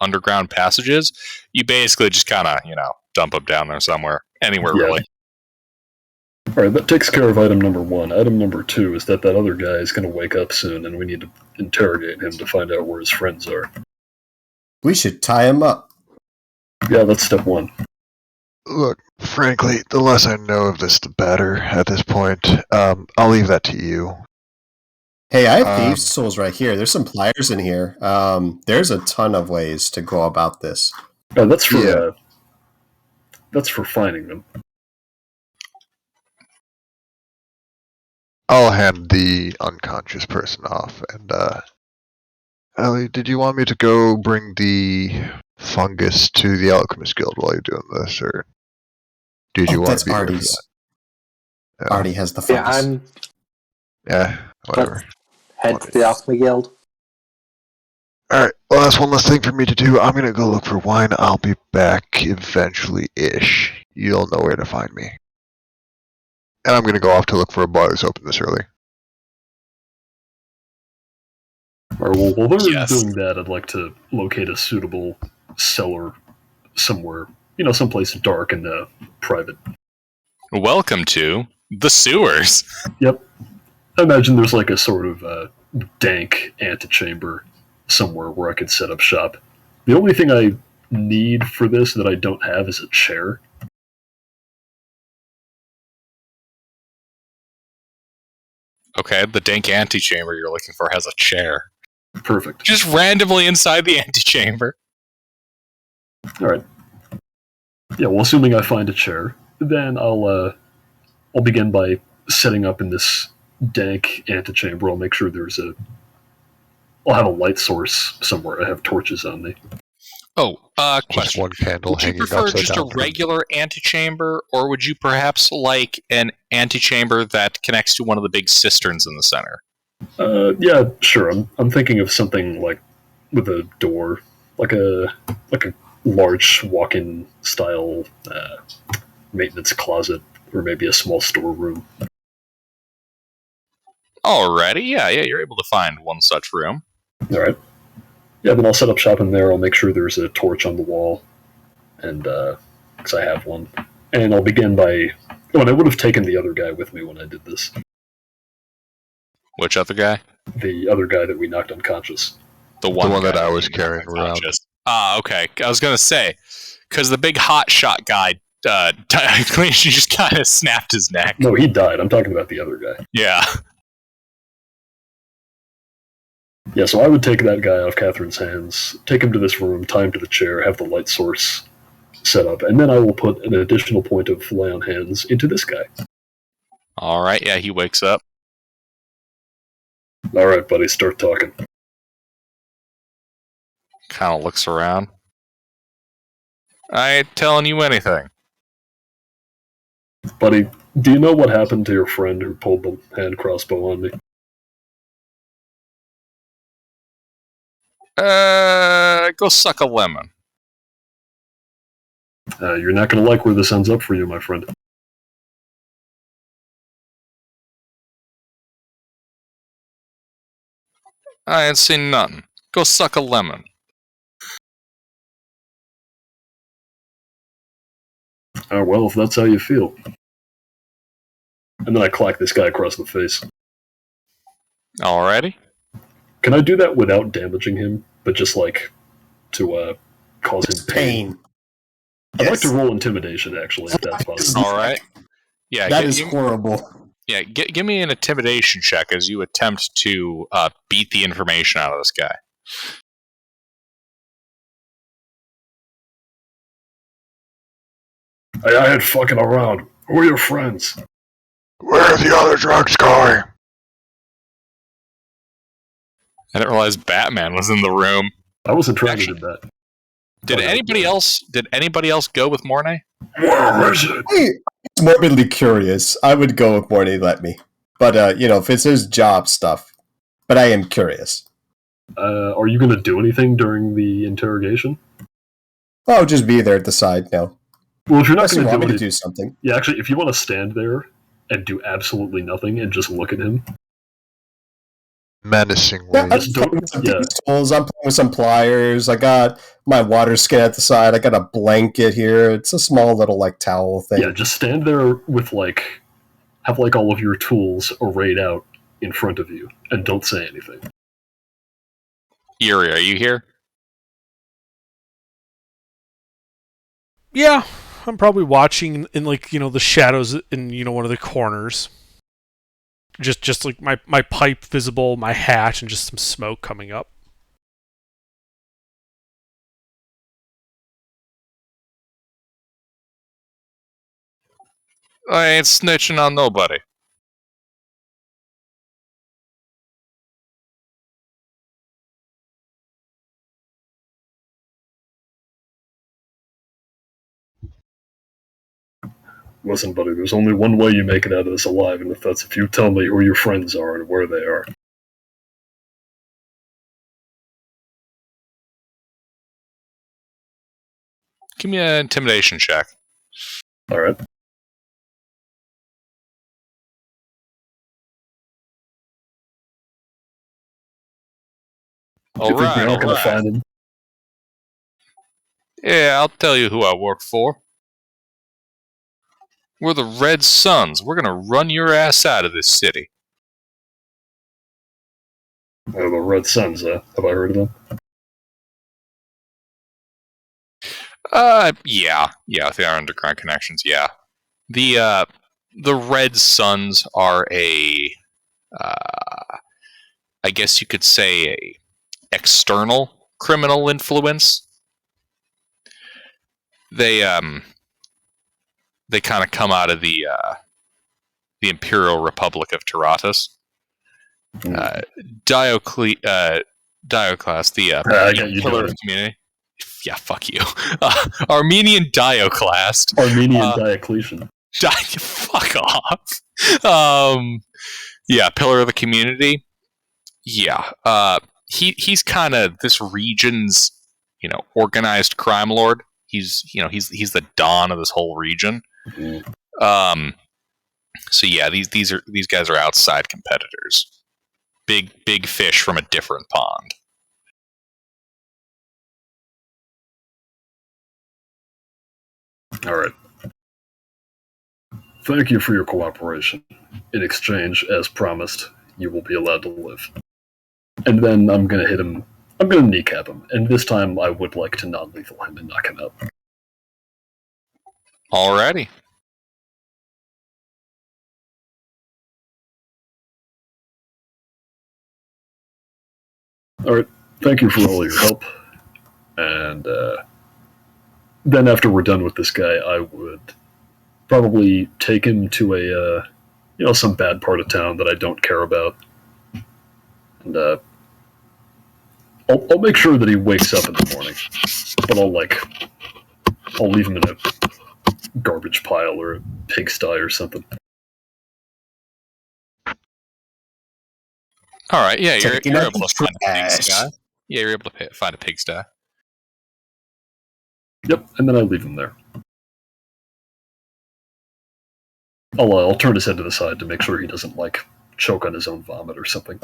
underground passages, you basically just kind of, dump them down there somewhere. Anywhere, Yeah. really. Alright, that takes care of item number one. Item number two is that other guy is going to wake up soon, and we need to interrogate him to find out where his friends are. We should tie him up. Yeah, that's step one. Look, frankly, the less I know of this, the better at this point. I'll leave that to you. Hey, I have thieves' tools right here. There's some pliers in here. There's a ton of ways to go about this. Oh, that's for that's for finding them. I'll hand the unconscious person off. And, Ellie, did you want me to go bring the fungus to the Alchemist Guild while you're doing this, or did you want that's to be Artie's. here for that? Artie has the Yeah, fungus. Yeah, whatever. Head to the Alchemy Guild. Alright, well, that's one less thing for me to do. I'm gonna go look for wine. I'll be back eventually-ish. You'll know where to find me. And I'm gonna go off to look for a bar that's open this early. Alright, well, while they're Yes. doing that, I'd like to locate a suitable cellar somewhere. Someplace dark and private. Welcome to the sewers. Yep. I imagine there's like a sort of dank antechamber somewhere where I could set up shop. The only thing I need for this that I don't have is a chair. Okay, the dank antechamber you're looking for has a chair. Perfect. Just randomly inside the antechamber. Alright. Yeah, well, assuming I find a chair, then I'll begin by setting up in this dank antechamber. I'll make sure I'll have a light source somewhere. I have torches on me. Oh, Just question. one candle Would you hanging prefer upside just down. a regular antechamber, or would you perhaps like an antechamber that connects to one of the big cisterns in the center? Yeah, sure. I'm thinking of something like with a door, like a large walk-in style maintenance closet, or maybe a small storeroom. Alrighty, yeah, you're able to find one such room. All right. Yeah, then I'll set up shop in there. I'll make sure there's a torch on the wall, and because I have one, and I'll begin by. Oh, and I would have taken the other guy with me when I did this. Which other guy? The other guy that we knocked unconscious. The one that guy I was you knocked carrying around. unconscious. Ah, okay. I was gonna say, because the big hot shot guy, he just kind of snapped his neck. No, he died. I'm talking about the other guy. Yeah. Yeah, so I would take that guy off Catherine's hands, take him to this room, tie him to the chair, have the light source set up, and then I will put an additional point of lay on hands into this guy. All right. Yeah, he wakes up. All right, buddy, start talking. Kind of looks around. I ain't telling you anything. Buddy, do you know what happened to your friend who pulled the hand crossbow on me? Go suck a lemon. You're not going to like where this ends up for you, my friend. I ain't seen nothing. Go suck a lemon. Well, if that's how you feel. And then I clack this guy across the face. Alrighty. Can I do that without damaging him, but just to cause him pain? I'd like to roll intimidation, actually, if that's possible. Alright. Yeah, That is horrible. Yeah, give me an intimidation check as you attempt to beat the information out of this guy. I ain't fucking around. Who are your friends? Where are the other drugs going? I didn't realize Batman was in the room. I wasn't trying to do that. Did anybody else go with Mornay? Where is it? I'm morbidly curious. I would go if Morty let me. But, if it's his job stuff. But I am curious. Are you going to do anything during the interrogation? Oh, just be there at the side, no. Well, if you're not Unless you going want me to to do something. Yeah, actually, if you want to stand there and do absolutely nothing and just look at him. Menacingly. Yeah, I'm playing with some tools. I'm playing with some pliers. I got my water skin at the side. I got a blanket here. It's a small little towel thing. Yeah, just stand there with have all of your tools arrayed out in front of you and don't say anything. Yuri, are you here? Yeah, I'm probably watching in the shadows in one of the corners. Just like my pipe visible, my hat, and just some smoke coming up. I ain't snitching on nobody. Listen, buddy, there's only one way you make it out of this alive, and that's if you tell me who your friends are and where they are. Give me an intimidation check. Alright. Do you think we're not going to find him? Yeah, I'll tell you who I work for. We're the Red Suns. We're gonna run your ass out of this city. The Red Suns, have I heard of them? Yeah, if they are underground connections, yeah. The Red Suns are I guess you could say a external criminal influence. They kind of come out of the Imperial Republic of Taratus. Dioclass, the pillar of the community. Yeah, fuck you. Armenian Dioclast. Armenian Diocletian. Fuck off. Yeah, pillar of the community. Yeah. He's kind of this region's, organized crime lord. He's the don of this whole region. Mm-hmm. So yeah, these guys are outside competitors. Big fish from a different pond. All right. Thank you for your cooperation. In exchange, as promised, you will be allowed to live. And then I'm going to hit him. I'm going to kneecap him. And this time I would like to non-lethal him and knock him out. Alrighty. Alright, thank you for all your help. And then after we're done with this guy, I would probably take him to a, some bad part of town that I don't care about. And I'll make sure that he wakes up in the morning. But I'll leave him in a garbage pile or a pigsty or something. Alright, yeah, you're Taking able out to the find a trash. pigsty. Yeah, you're able to find a pigsty. Yep, and then I leave him there. I'll turn his head to the side to make sure he doesn't, choke on his own vomit or something.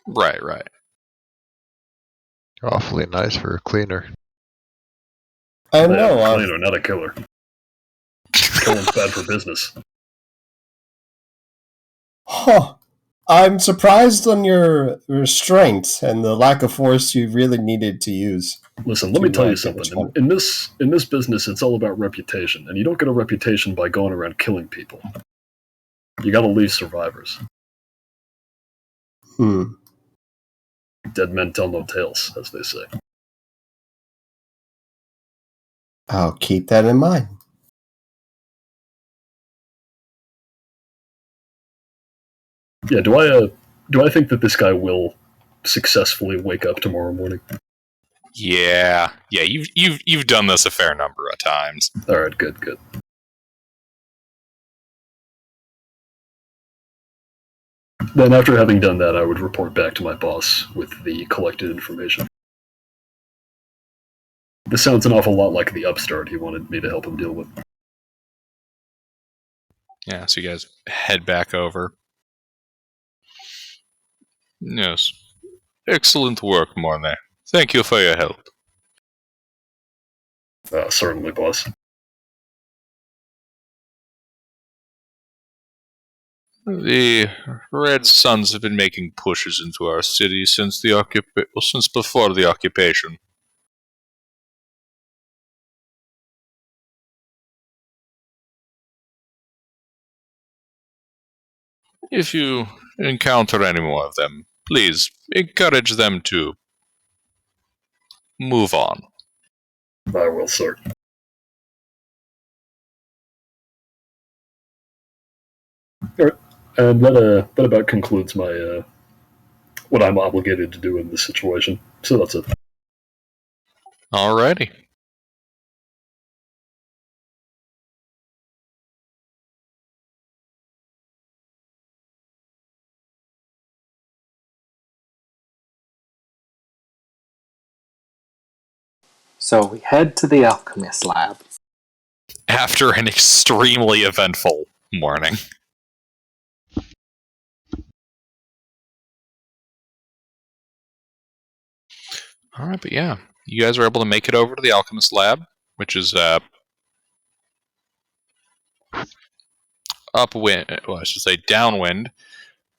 Right. Awfully nice for a cleaner. I know. Cleaner, not a killer. Killing's bad for business. Huh. I'm surprised on your strength and the lack of force you really needed to use. Listen, let me tell you something. In this business, it's all about reputation, and you don't get a reputation by going around killing people. You gotta leave survivors. Dead men tell no tales, as they say. I'll keep that in mind. Yeah, do I think that this guy will successfully wake up tomorrow morning? Yeah. You've done this a fair number of times. All right, good. Then, after having done that, I would report back to my boss with the collected information. This sounds an awful lot like the upstart he wanted me to help him deal with. Yeah, so you guys head back over. Yes. Excellent work, Mornay. Thank you for your help. Certainly, boss. The Red Suns have been making pushes into our city since before the occupation. If you encounter any more of them, please encourage them to move on. I will, sir. All right. And that about concludes my what I'm obligated to do in this situation. So that's it. Alrighty. So we head to the Alchemist Lab. After an extremely eventful morning. Alright, but yeah. You guys were able to make it over to the Alchemist Lab, which is upwind, well, I should say downwind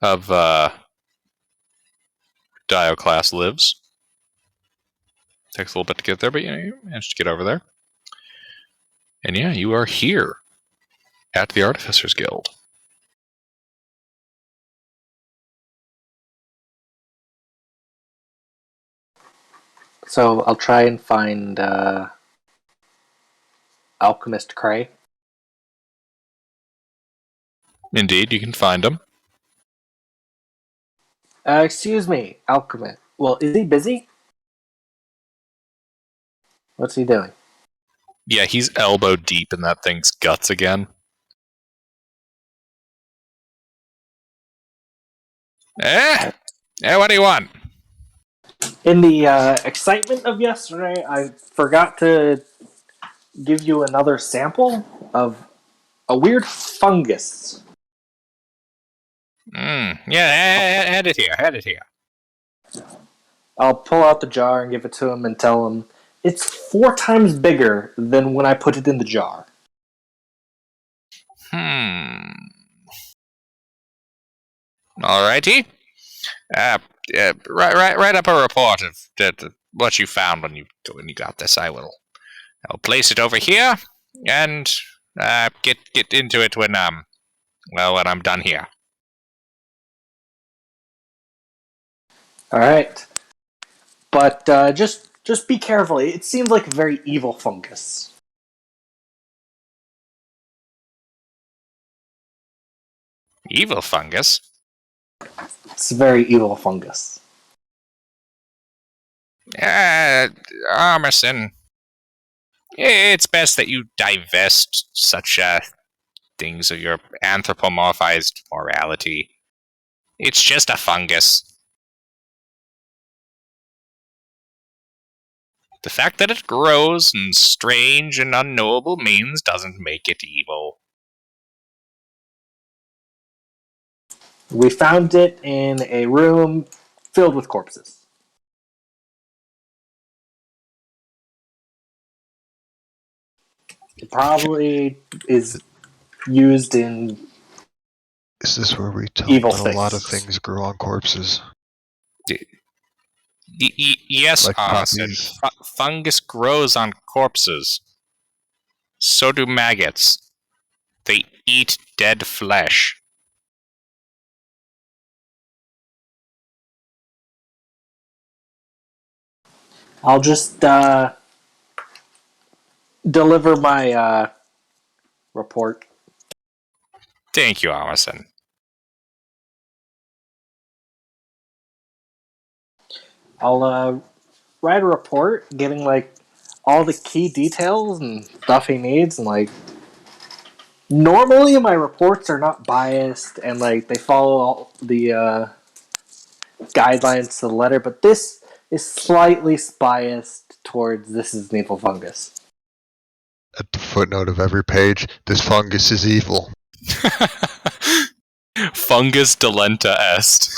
of Dio class lives. Takes a little bit to get there, but you managed to get over there. And yeah, you are here at the Artificers Guild. So I'll try and find Alchemist Cray. Indeed, you can find him. Excuse me, Alchemist. Well, is he busy? What's he doing? Yeah, he's elbow deep in that thing's guts again. What do you want? In the excitement of yesterday, I forgot to give you another sample of a weird fungus. Yeah, hand it here. I'll pull out the jar and give it to him and tell him it's 4 times bigger than when I put it in the jar. Alrighty. Write up a report of what you found when you got this. I'll place it over here and get into it when when I'm done here. All right, but just be careful. It seems like a very evil fungus. Evil fungus? It's a very evil fungus. Armisen, it's best that you divest such things of your anthropomorphized morality. It's just a fungus. The fact that it grows in strange and unknowable means doesn't make it evil. We found it in a room filled with corpses. It probably is used in Is this where we tell evil that a lot of things. things grow on corpses? Yes, Like Armisen. poppies? Fungus grows on corpses. So do maggots. They eat dead flesh. I'll just deliver my report. Thank you, Armisen. I'll write a report giving like all the key details and stuff he needs, and like normally my reports are not biased and like they follow all the guidelines to the letter, but this is slightly biased towards this is an evil fungus. At the footnote of every page, this fungus is evil. Fungus delenta est.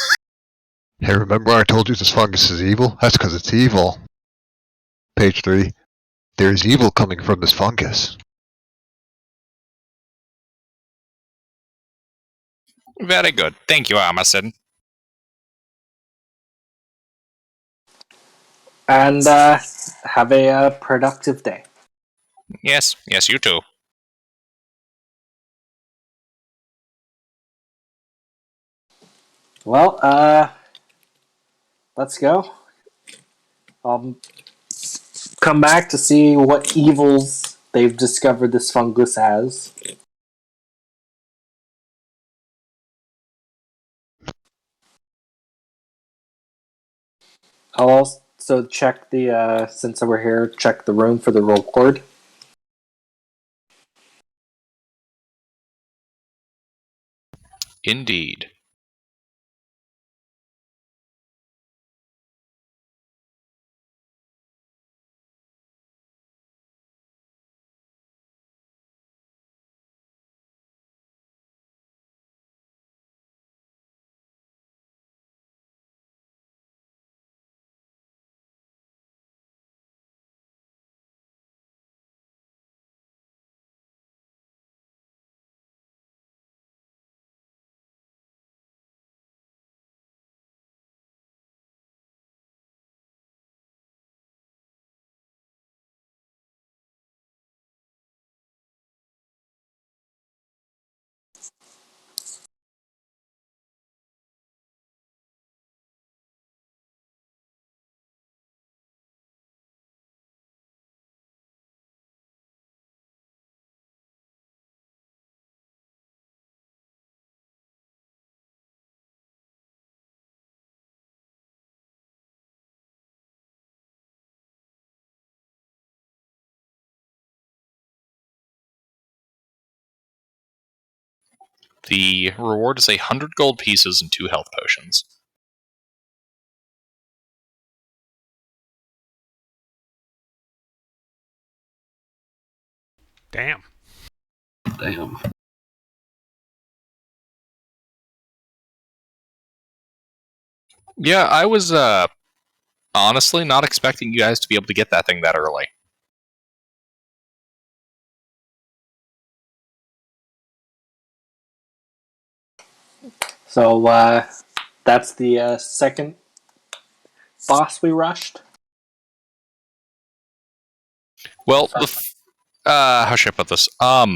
Hey, remember when I told you this fungus is evil? That's because it's evil. Page 3. There is evil coming from this fungus. Very good. Thank you, Armisen. And have a productive day. Yes, you too. Well, let's go. I'll come back to see what evils they've discovered this fungus has. I'll also check the, since we're here, check the room for the roll cord. Indeed. The reward is 100 gold pieces and 2 health potions. Damn. Damn. Yeah, I was honestly not expecting you guys to be able to get that thing that early. So, That's the second boss we rushed. Well, how should I put this? I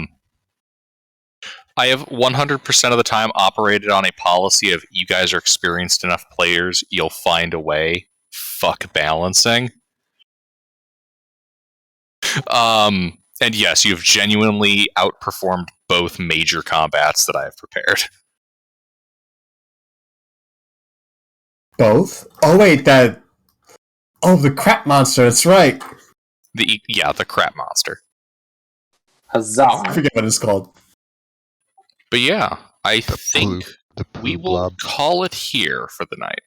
have 100% of the time operated on a policy of you guys are experienced enough players, you'll find a way. Fuck balancing. And yes, you've genuinely outperformed both major combats that I have prepared. Both? Oh wait, that. Oh, the crap monster. That's right. The crap monster. Huzzah! I forget what it's called. But yeah, I think The we poo will blob. call it here for the night.